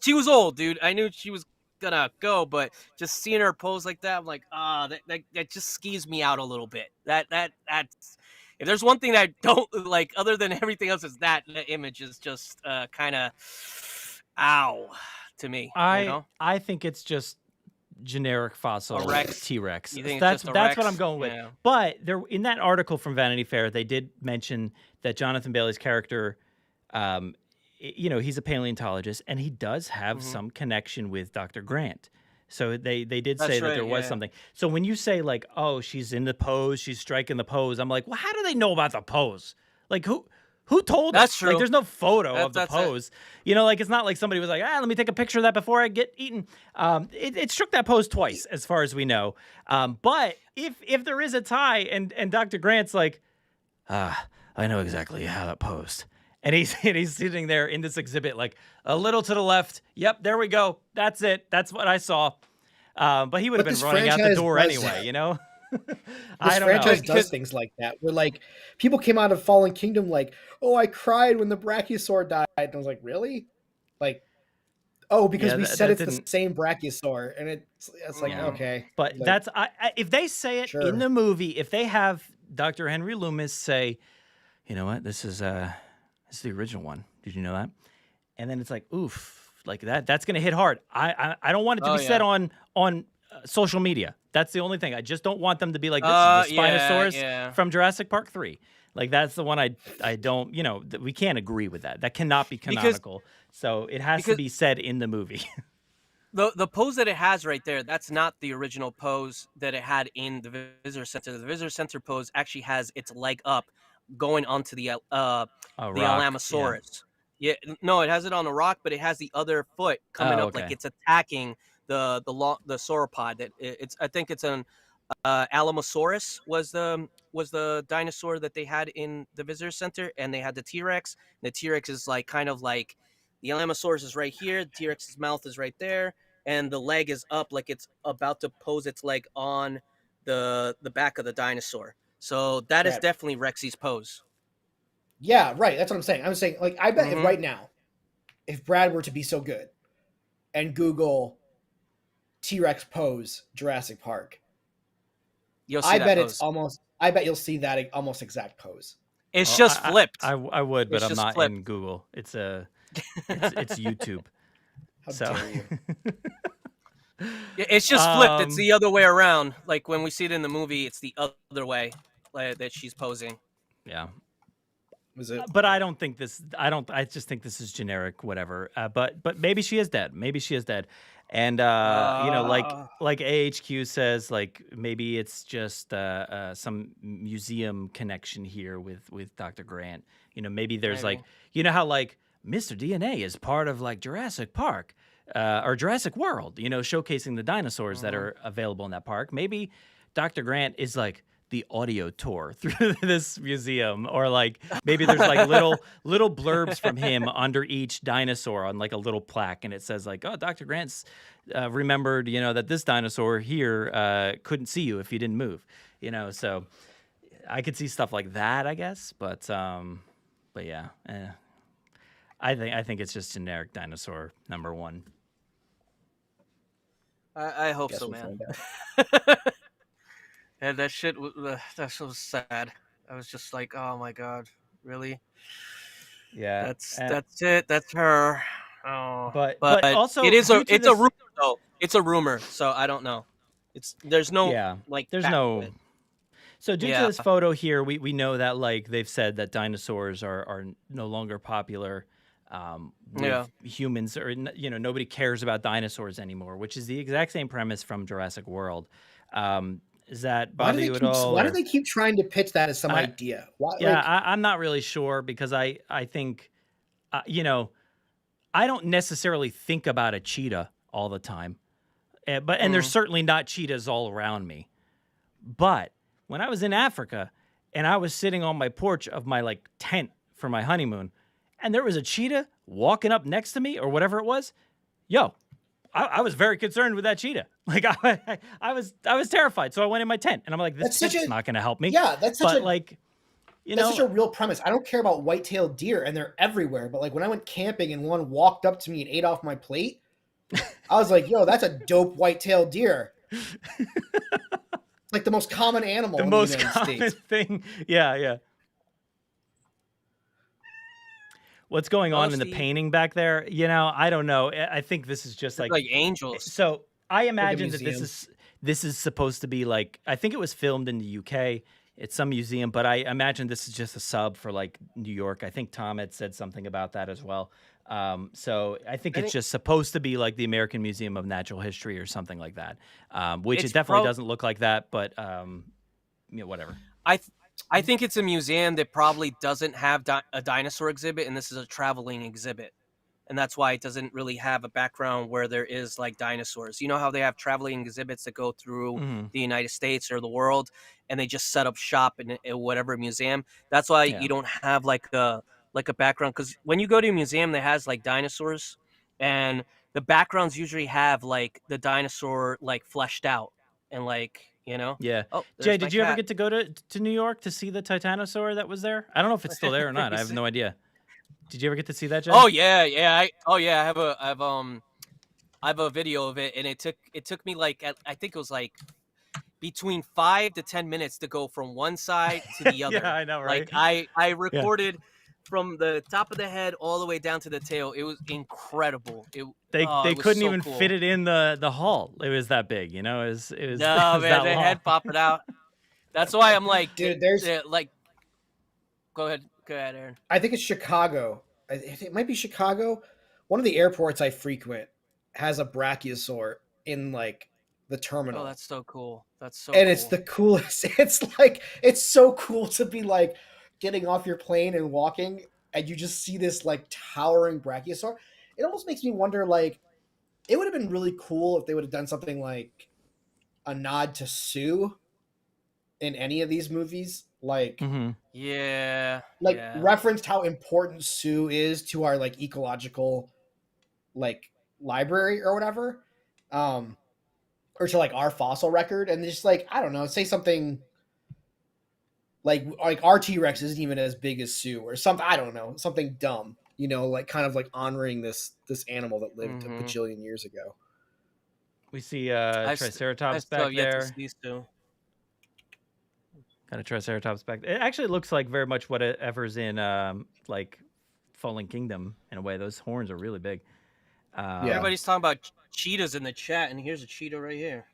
was old, dude. I knew she was gonna go, but just seeing her pose like that, I'm like, that just skeeves me out a little bit. That's if there's one thing that I don't like, other than everything else, is that image is just kind of ow to me. I think it's just generic fossil T-Rex. You think that's what I'm going with. Yeah. But there, in that article from Vanity Fair, they did mention that Jonathan Bailey's character, he's a paleontologist, and he does have some connection with Dr. Grant. So they did say that there was something. So when you say like, oh, she's in the pose, she's striking the pose, I'm like, well, how do they know about the pose? Like who told us? That's true. Like, there's no photo of the pose. It's not like somebody was like, let me take a picture of that before I get eaten. It struck that pose twice, as far as we know. But if there is a tie, and Dr. Grant's like, I know exactly how that posed. And he's sitting there in this exhibit, like a little to the left. Yep, there we go. That's it. That's what I saw. But he would have been running out the door anyway, This I don't franchise know. does things like that, where like people came out of Fallen Kingdom like, oh, I cried when the Brachiosaur died. And I was like, really? Like, oh, because we said it's the same Brachiosaur, and it's like, okay. But like, that's if they say it in the movie, if they have Dr. Henry Loomis say, you know what, this is the original one. Did you know that? And then it's like, oof, like that's gonna hit hard. I don't want it to be said on social media. That's the only thing. I just don't want them to be like, this is the Spinosaurus from Jurassic Park 3. Like, that's the one I don't, we can't agree with that. That cannot be canonical. So it has to be said in the movie. The pose that it has right there, that's not the original pose that it had in the Visitor Center. The Visitor Center pose actually has its leg up going onto the Alamosaurus. Yeah, no, it has it on the rock, but it has the other foot coming up like it's attacking the sauropod. I think it's an Alamosaurus was the dinosaur that they had in the Visitor Center, and they had the T-Rex. The T-Rex is like kind of like the Alamosaurus is right here, the T-Rex's mouth is right there, and the leg is up like it's about to pose its leg on the back of the dinosaur. So that is definitely Rexy's pose. Yeah, right. That's what I'm saying. I'm saying, like, I bet if right now, if Brad were to be so good and Google T-Rex pose Jurassic Park, you'll see I bet pose. I bet you'll see that almost exact pose. It's just flipped. I would, but It's I'm just not flipped. in Google. It's it's YouTube. How dare you? Yeah, it's just flipped. It's the other way around. Like when we see it in the movie, it's the other way that she's posing. Yeah. Was it? But I don't think this. I just think this is generic, whatever. But maybe she is dead. Maybe she is dead, and like AHQ says, like maybe it's just some museum connection here with Dr. Grant. Maybe there's like how like Mr. DNA is part of like Jurassic Park or Jurassic World. Showcasing the dinosaurs that are available in that park. Maybe Dr. Grant is like the audio tour through this museum, or like maybe there's like little blurbs from him under each dinosaur on like a little plaque, and it says like, oh, Dr. Grant's remembered, that this dinosaur here couldn't see you if you didn't move, so I could see stuff like that, I guess, but yeah, I think it's just generic dinosaur number one. I hope Guess so, we'll man. find out. And that shit, that's so sad. I was just like, oh my god, really? Yeah, That's it. That's her. Oh, but also it's due to a this- rumor though. It's a rumor, so I don't know. There's no there's fact no. to it. So due to this photo here, we know that like they've said that dinosaurs are no longer popular with humans, or nobody cares about dinosaurs anymore, which is the exact same premise from Jurassic World. Is that bother you at all? Why do they keep trying to pitch that as some idea? Why, I'm not really sure, because I think, I don't necessarily think about a cheetah all the time, and there's certainly not cheetahs all around me. But when I was in Africa and I was sitting on my porch of my like tent for my honeymoon, and there was a cheetah walking up next to me or whatever it was, I was very concerned with that cheetah. Like I was terrified. So I went in my tent and I'm like, this tent's not going to help me. Yeah, that's such that's such a real premise. I don't care about white-tailed deer, and they're everywhere. But like when I went camping and one walked up to me and ate off my plate, I was like, yo, that's a dope white-tailed deer. Like the most common animal in the United States. Thing. Yeah. What's going on in the painting back there? I don't know. I think this is just like angels. So I imagine that this is supposed to be like, I think it was filmed in the UK. It's some museum, but I imagine this is just a sub for like New York. I think Tom had said something about that as well. So I think it's just supposed to be like the American Museum of Natural History or something like that, which it definitely doesn't look like that, but whatever. I think it's a museum that probably doesn't have a dinosaur exhibit, and this is a traveling exhibit. And that's why it doesn't really have a background where there is like dinosaurs. You know how they have traveling exhibits that go through the United States or the world, and they just set up shop in whatever museum? That's why you don't have like a background, because when you go to a museum that has like dinosaurs, and the backgrounds usually have like the dinosaur like fleshed out and like, Yeah. Oh, Jay, did you ever get to go to New York to see the Titanosaur that was there? I don't know if it's still there or not. I have no idea. Did you ever get to see that, Jay? Oh yeah. I have a video of it, and it took me like, I think it was like between 5 to 10 minutes to go from one side to the other. Yeah, I know, right? Like I recorded from the top of the head all the way down to the tail. It was incredible. They couldn't even cool. fit it in the hall. It was that big, It was no, it was man, the head popping out. That's why I'm like, dude, there's like, go ahead, Aaron. I think it's Chicago. It might be Chicago. One of the airports I frequent has a brachiosaur in like the terminal. Oh, that's so cool. It's the coolest. It's so cool to be like getting off your plane and walking, and you just see this like towering brachiosaur. It almost makes me wonder, like, it would have been really cool if they would have done something like a nod to Sue in any of these movies, like referenced how important Sue is to our like ecological like library or whatever, or to like our fossil record, and just like, I don't know, say something like our T-Rex isn't even as big as Sue or something. I don't know, something dumb, like kind of like honoring this animal that lived a bajillion years ago. We see Triceratops back there. Got a Triceratops back there. It actually looks like very much whatever's in like Fallen Kingdom in a way. Those horns are really big. Everybody's talking about cheetahs in the chat, and here's a cheetah right here.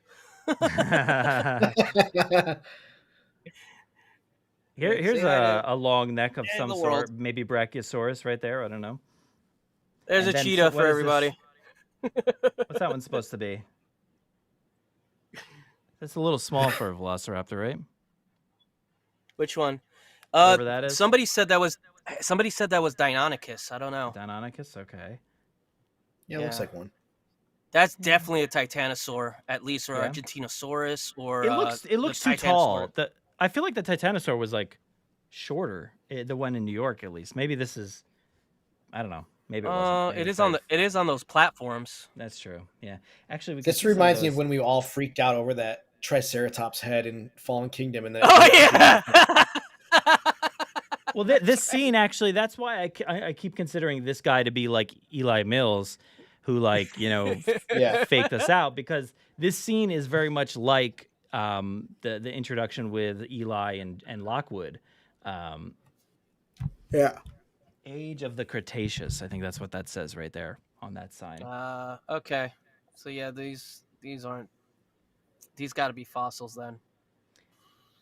Here's a long neck of some sort, maybe Brachiosaurus right there. I don't know. There's a cheetah for everybody. What's that one supposed to be? It's a little small for a Velociraptor, right? Which one? Whatever that is. Somebody said that was Deinonychus. I don't know. Deinonychus, okay. Yeah, it looks like one. That's definitely a Titanosaur, at least, or Argentinosaurus, or it looks too tall. I feel like the Titanosaur was like shorter. The one in New York, at least. Maybe this is. I don't know. Maybe it wasn't. Maybe it is on those platforms. That's true. Yeah. Actually, This reminds me of when we all freaked out over that Triceratops head in Fallen Kingdom, and then Well, this scene actually, that's why I keep considering this guy to be like Eli Mills, who like, you know, faked us out, because this scene is very much like the introduction with Eli and Lockwood. Yeah. Age of the Cretaceous. I think that's what that says right there on that sign. Okay. So yeah, these got to be fossils then.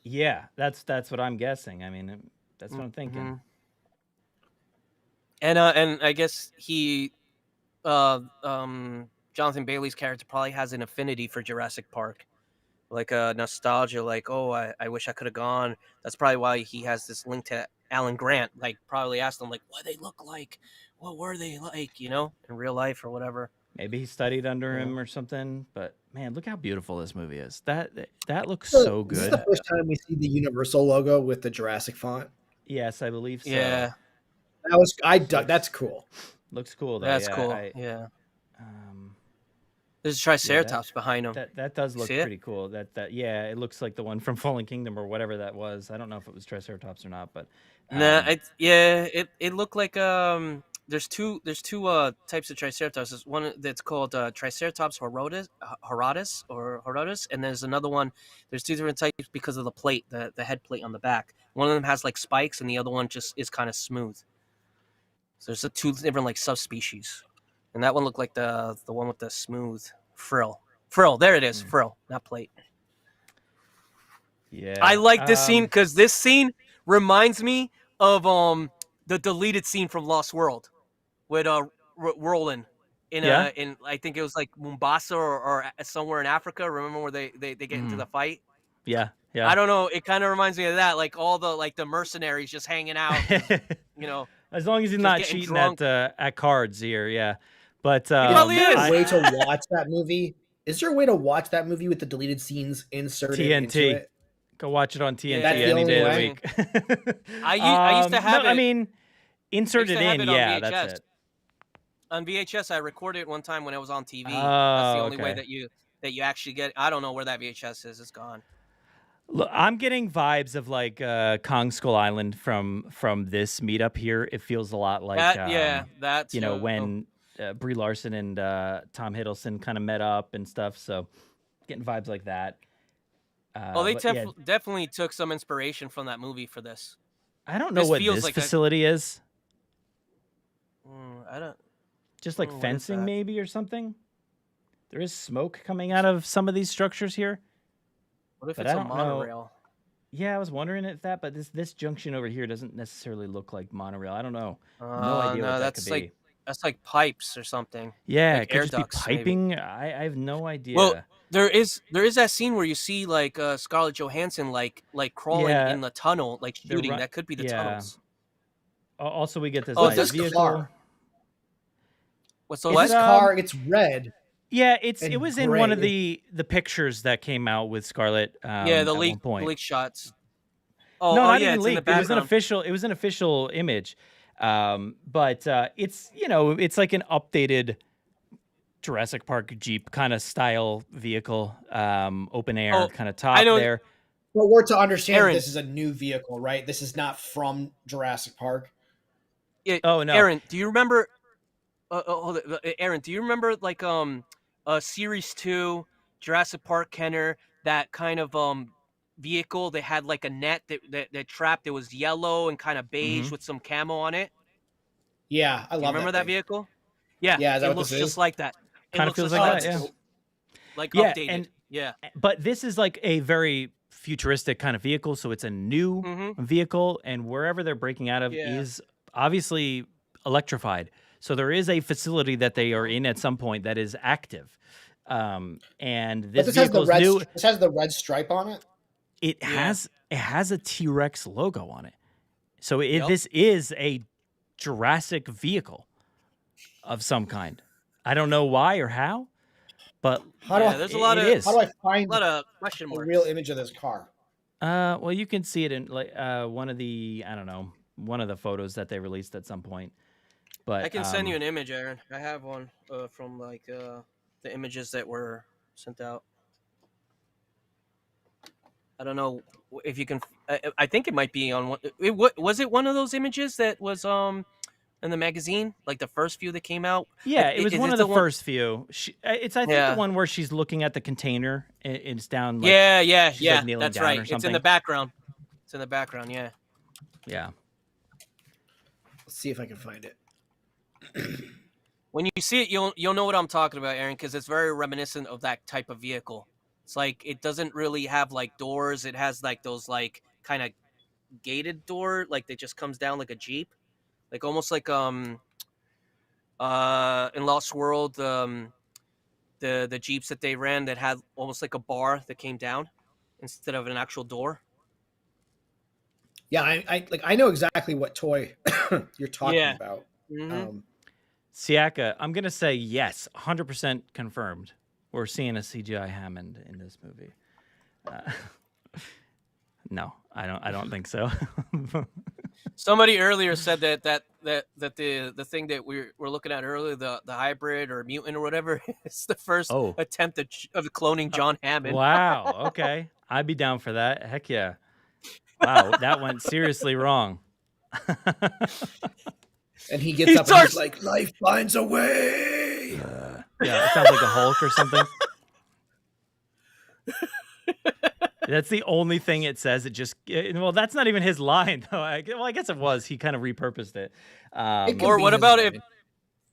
Yeah, that's what I'm guessing. I mean, that's what I'm thinking. And I guess Jonathan Bailey's character probably has an affinity for Jurassic Park, like a nostalgia, like, oh, I wish I could have gone. That's probably why he has this link to Alan Grant, like probably asked him like what they look like, what were they like, you know, in real life or whatever. Maybe he studied under him or something. But man, look how beautiful this movie is. That looks so good. This is the first time we see the Universal logo with the Jurassic font. Yes, I believe so. Yeah, that's cool. Looks cool though. That's yeah, cool. There's a Triceratops behind him. That does look pretty cool. That it looks like the one from Fallen Kingdom or whatever that was. I don't know if it was Triceratops or not, but it looked like there's two types of Triceratops. There's one that's called Triceratops horridus, and there's another one. There's two different types because of the plate, the head plate on the back. One of them has like spikes, and the other one just is kind of smooth. So there's two different like subspecies, and that one looked like the one with the smooth frill. There it is, frill, not plate. Yeah, I like this scene because this scene reminds me of the deleted scene from Lost World with Roland in I think it was like Mombasa or somewhere in Africa. Remember where they get into the fight? Yeah. I don't know. It kind of reminds me of that, like all the mercenaries just hanging out. You know, as long as he's not cheating at cards here, yeah. But is there a way to watch that movie? Is there a way to watch that movie with the deleted scenes inserted into it? Go watch it on TNT any day of the week. I used to have it. I mean, insert it in. Yeah, that's it. On VHS, I recorded it one time when it was on TV. That's the only way that you actually get. I don't know where that VHS is. It's gone. Look, I'm getting vibes of like Kong Skull Island from this meetup here. It feels a lot like that's when Brie Larson and Tom Hiddleston kind of met up and stuff. So getting vibes like that. They definitely took some inspiration from that movie for this. I don't know what this facility is. I don't. Just like fencing maybe or something. There is smoke coming out of some of these structures here. What if it's a monorail? Yeah, I was wondering if that, but this junction over here doesn't necessarily look like monorail. I don't know. No idea what that could be. That's like pipes or something. Yeah, like it could just be piping. I have no idea. Well, there is that scene where you see like Scarlett Johansson like crawling in the tunnel, like shooting. That could be the tunnels. Also, we get this this vehicle. Car. What's the this car? It's red. Yeah, it was in one of the pictures that came out with Scarlett. The leak shots. Oh, no, not even leaked. It was an official image. But it's it's like an updated Jurassic Park Jeep kind of style vehicle, open air kind of top there. But we're to understand this is a new vehicle, right? This is not from Jurassic Park. Oh no, Aaron, do you remember? Aaron, do you remember like Series 2 Jurassic Park Kenner, that kind of vehicle? They had like a net that trapped. It was yellow and kind of beige with some camo on it. Yeah, I love. Remember that vehicle? Yeah, it looks just like that. Kind of feels like that. Yeah, like updated. But this is like a very futuristic kind of vehicle, so it's a new vehicle, and wherever they're breaking out of is obviously electrified. So there is a facility that they are in at some point that is active. And this vehicle is new. This has the red stripe on it. It has a T-Rex logo on it. So this is a Jurassic vehicle of some kind. I don't know why or how, but there's a lot of how do I find a lot of question marks. A real image of this car? Well, you can see it in like one of the photos that they released at some point. But I can send you an image, Aaron. I have one from like the images that were sent out. I don't know if you can. I think it might be on one. Was it one of those images that was in the magazine, like the first few that came out? Yeah, it was one of the first few. It's I think Yeah. the one where she's looking at the container. It's down. Like, yeah. like, kneeling That's down right. or It's in something. the background. It's in the background. Yeah. Yeah. Let's see if I can find it. When you see it, you'll know what I'm talking about, Aaron, because it's very reminiscent of that type of vehicle. It's like it doesn't really have like doors. It has like those like kind of gated door, like that just comes down like a Jeep, like almost like in Lost World, the Jeeps that they ran that had almost like a bar that came down instead of an actual door. Yeah, I know exactly what toy you're talking about. Mm-hmm. Siaka, I'm gonna say yes, 100% confirmed. We're seeing a CGI Hammond in this movie. No, I don't think so. Somebody earlier said that the thing that we're looking at earlier, the hybrid or mutant or whatever, is the first attempt of cloning John Hammond. Wow. Okay, I'd be down for that. Heck yeah. Wow, that went seriously wrong. And he gets up and he's like, "Life finds a way." Yeah, it sounds like a Hulk or something. That's the only thing it says. It just well, that's not even his line though. I guess it was. He kind of repurposed it. Or what about it?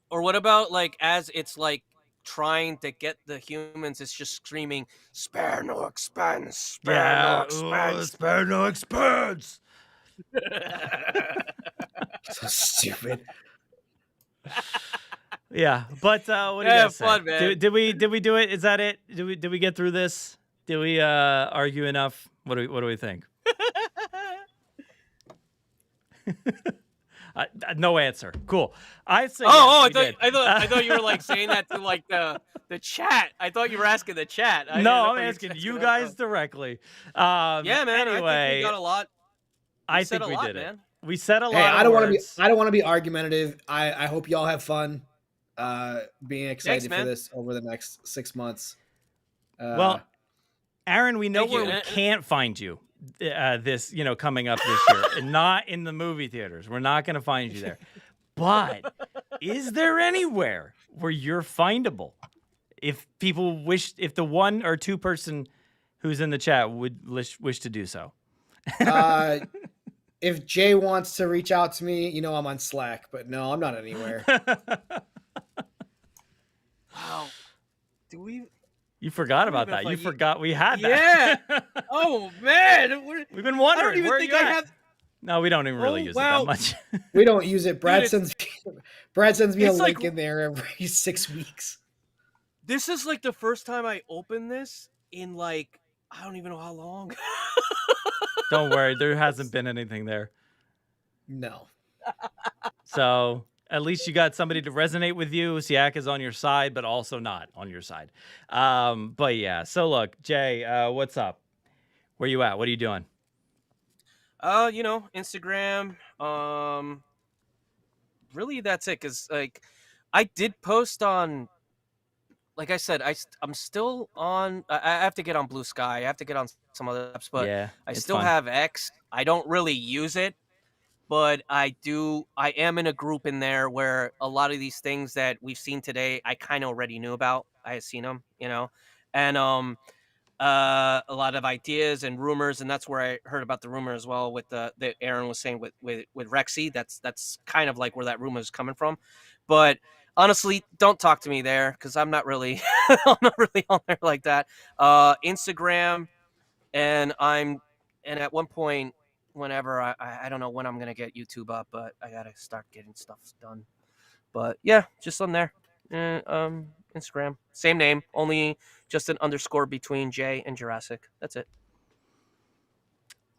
Or what about like as it's like trying to get the humans? It's just screaming, "Spare no expense! Spare no expense! Spare no expense!" So stupid. Yeah, but what do you guys say? Fun, man. Did we do it? Is that it? Did we get through this? Did we argue enough? What do we think? No answer. Cool. I say. I thought you were like saying that to like the chat. I thought you were asking the chat. No, I'm asking you guys directly. Yeah, man. Anyway, I think we got a lot. I think we did man. it. We said a lot. Hey, I don't want to be argumentative. I hope y'all have fun being excited for this over the next 6 months. Well, Aaron, we know where we can't find you this, coming up this year, and not in the movie theaters. We're not going to find you there. But is there anywhere where you're findable? If people if the 1 or 2 person who's in the chat would wish to do so. If Jay wants to reach out to me, I'm on Slack, but no, I'm not anywhere. Wow. Do we? You forgot about that. You forgot we had that. Yeah. Oh man, we've been wondering. I don't even where think you I at? have. No, we don't even really use it that much. We don't use it. Brad sends me a link like, in there every 6 weeks. This is like the first time I open this in like I don't even know how long. Don't worry, there hasn't been anything there. No. So at least you got somebody to resonate with you. Siak is on your side, but also not on your side. But yeah, so look, Jay, what's up? Where you at? What are you doing? Instagram. Really, that's it. Cause like, I did post on. Like I said, I'm still on. I have to get on Blue Sky. I have to get on some other apps, but yeah, I still have X. I don't really use it, but I do. I am in a group in there where a lot of these things that we've seen today, I kind of already knew about. I had seen them, and a lot of ideas and rumors, and that's where I heard about the rumor as well. With that Aaron was saying with Rexy, that's kind of like where that rumor is coming from, but. Honestly, don't talk to me there because I'm not really on there like that. Instagram, and at one point, whenever I don't know when I'm gonna get YouTube up, but I gotta start getting stuff done. But yeah, just on there. Instagram, same name, only just an underscore between Jaye and Jurassic. That's it.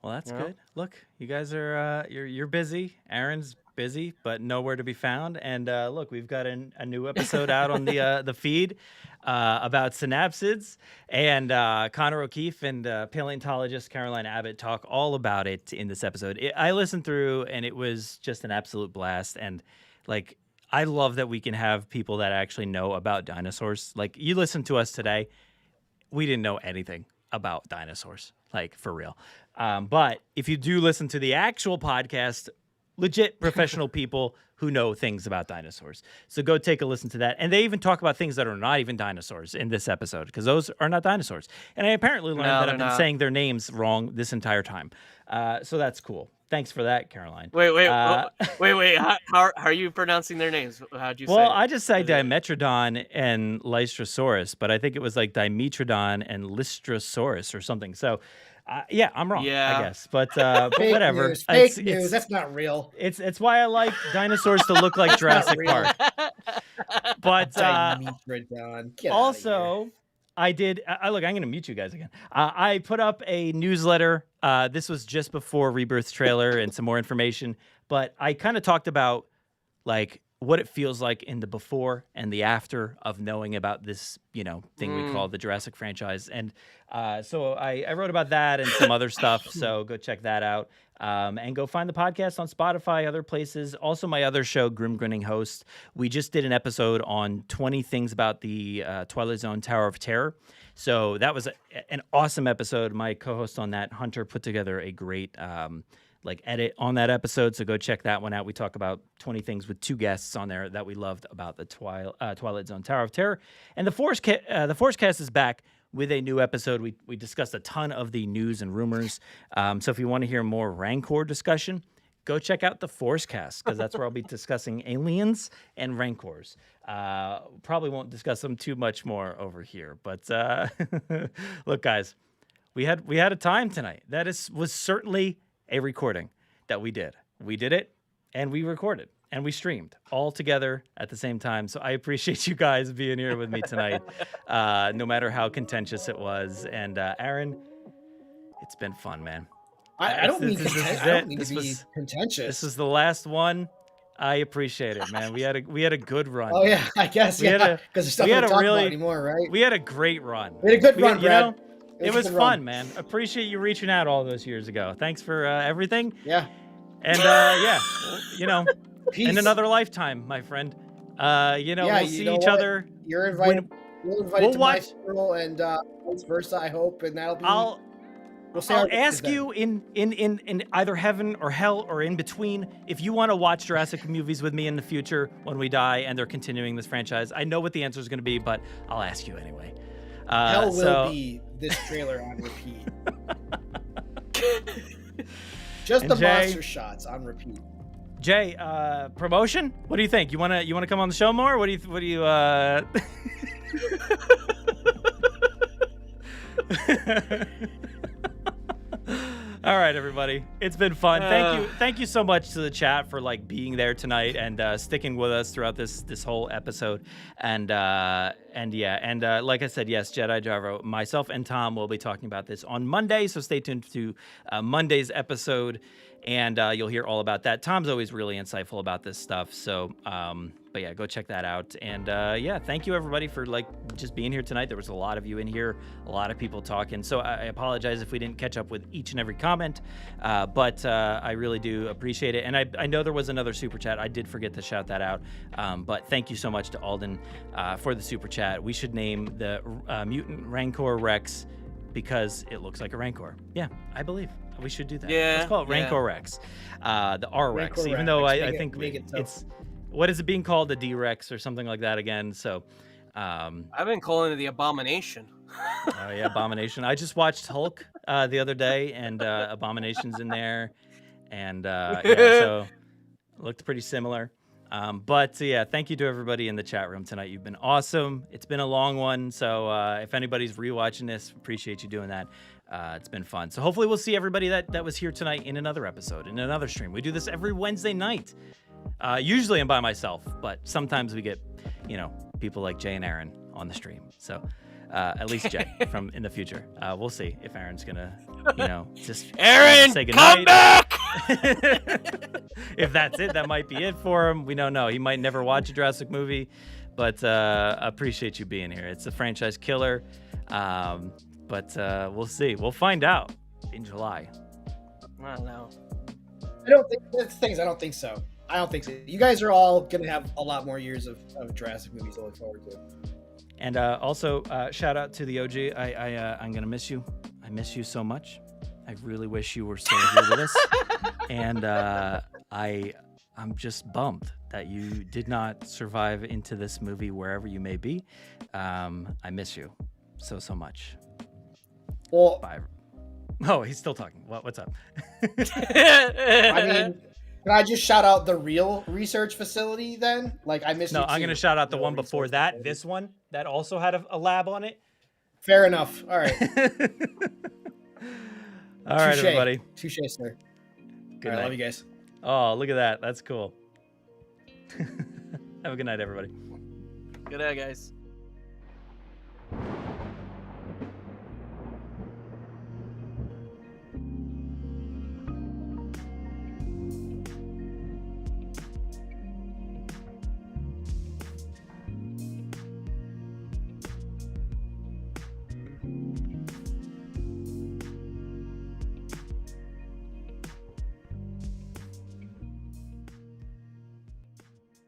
Well, that's good. Look, you guys are you're busy. Aaron's busy, but nowhere to be found. And look, we've got a new episode out on the feed about synapsids, and Connor O'Keefe and paleontologist Caroline Abbott talk all about it in this episode. I listened through, and it was just an absolute blast. And like, I love that we can have people that actually know about dinosaurs. Like, you listen to us today, we didn't know anything about dinosaurs, like, for real. But if you do listen to the actual podcast, legit professional people who know things about dinosaurs. So go take a listen to that. And they even talk about things that are not even dinosaurs in this episode, because those are not dinosaurs. And I apparently learned that I've been saying their names wrong this entire time. So that's cool. Thanks for that, Caroline. Wait. How are you pronouncing their names? How'd you say? Well, I just say Dimetrodon and Lystrosaurus, but I think it was like Dimetrodon and Lystrosaurus or something. So, yeah, I'm wrong, I guess. But whatever. Fake news. That's not real. It's why I like dinosaurs to look like Jurassic Park. But also, I did. Look, I'm going to mute you guys again. I put up a newsletter. This was just before Rebirth trailer and some more information. But I kind of talked about like what it feels like in the before and the after of knowing about this, thing we call the Jurassic franchise. And so I wrote about that and some other stuff. So go check that out. And go find the podcast on Spotify, other places. Also, my other show, Grim Grinning Host. We just did an episode on 20 things about the Twilight Zone Tower of Terror. So that was an awesome episode. My co-host on that, Hunter, put together a great edit on that episode. So go check that one out. We talk about 20 things with 2 guests on there that we loved about the Twilight Zone Tower of Terror. And the Forcecast is back with a new episode. We discussed a ton of the news and rumors. So if you want to hear more Rancor discussion, go check out the Forcecast, because that's where I'll be discussing aliens and Rancors. Probably won't discuss them too much more over here. But look, guys, we had a time tonight. That was certainly a recording that we did. We did it, and we recorded, and we streamed all together at the same time. So I appreciate you guys being here with me tonight, no matter how contentious it was. And Aaron, it's been fun, man. I don't mean to be contentious. This is the last one. I appreciate it, man. We had a good run. Oh yeah, I guess because there's stuff we don't talk about anymore, right? We had a great run. We had a good run, Brad. It was fun, man. Appreciate you reaching out all those years ago. Thanks for everything. Yeah. And Peace. In another lifetime, my friend. We'll see each other. You're invited. You're invited to my funeral, and vice versa. I hope, and that'll be. I'll ask you in either heaven or hell or in between if you want to watch Jurassic movies with me in the future when we die and they're continuing this franchise. I know what the answer is going to be, but I'll ask you anyway. Hell will be this trailer on repeat. Just the Jaye, monster shots on repeat. Jaye, promotion? What do you think? You wanna come on the show more? What do you All right, everybody. It's been fun. Thank you so much to the chat for being there tonight and sticking with us throughout this whole episode. And like I said, yes, Jedi Jarvo, myself and Tom will be talking about this on Monday. So stay tuned to Monday's episode, and you'll hear all about that. Tom's always really insightful about this stuff. So, but yeah, go check that out. And thank you everybody for just being here tonight. There was a lot of you in here, a lot of people talking. So I apologize if we didn't catch up with each and every comment, but I really do appreciate it. And I know there was another super chat. I did forget to shout that out. But thank you so much to Alden for the super chat. We should name the mutant Rancor Rex because it looks like a Rancor. Yeah, I believe we should do that. Yeah, let's call it Rancor Rex, the R Rex. Rancor even Rex. though I think it's. What is it being called? The D-Rex or something like that again. So, I've been calling it the Abomination. Oh yeah, Abomination. I just watched Hulk the other day, and Abomination's in there, and so it looked pretty similar. But thank you to everybody in the chat room tonight. You've been awesome. It's been a long one, so if anybody's rewatching this, appreciate you doing that. It's been fun. So hopefully we'll see everybody that was here tonight in another episode, in another stream. We do this every Wednesday night. Usually I'm by myself, but sometimes we get, people like Jaye and Aaron on the stream. So at least Jaye from in the future. We'll see if Aaron's gonna, just Aaron, say goodnight. come back! If that's it, that might be it for him. We don't know. He might never watch a Jurassic movie, but appreciate you being here. It's a franchise killer, but we'll see. We'll find out in July. I don't know. I don't think so. I don't think so. You guys are all going to have a lot more years of Jurassic movies to look forward to. And also, shout out to the OG. I'm going to miss you. I miss you so much. I really wish you were still here with us. And I'm just bummed that you did not survive into this movie wherever you may be. I miss you so much. Well, Bye. Oh, he's still talking. What's up? I mean, can I just shout out the real research facility then? Like, I missed. No, you I'm too. going to shout out the Real one before research that. facility. This one that also had a lab on it. Fair enough. All right. All right, Touche. everybody. Touche, sir. Good All right, night. love you guys. Oh, look at that. That's cool. Have a good night, everybody. Good night, guys.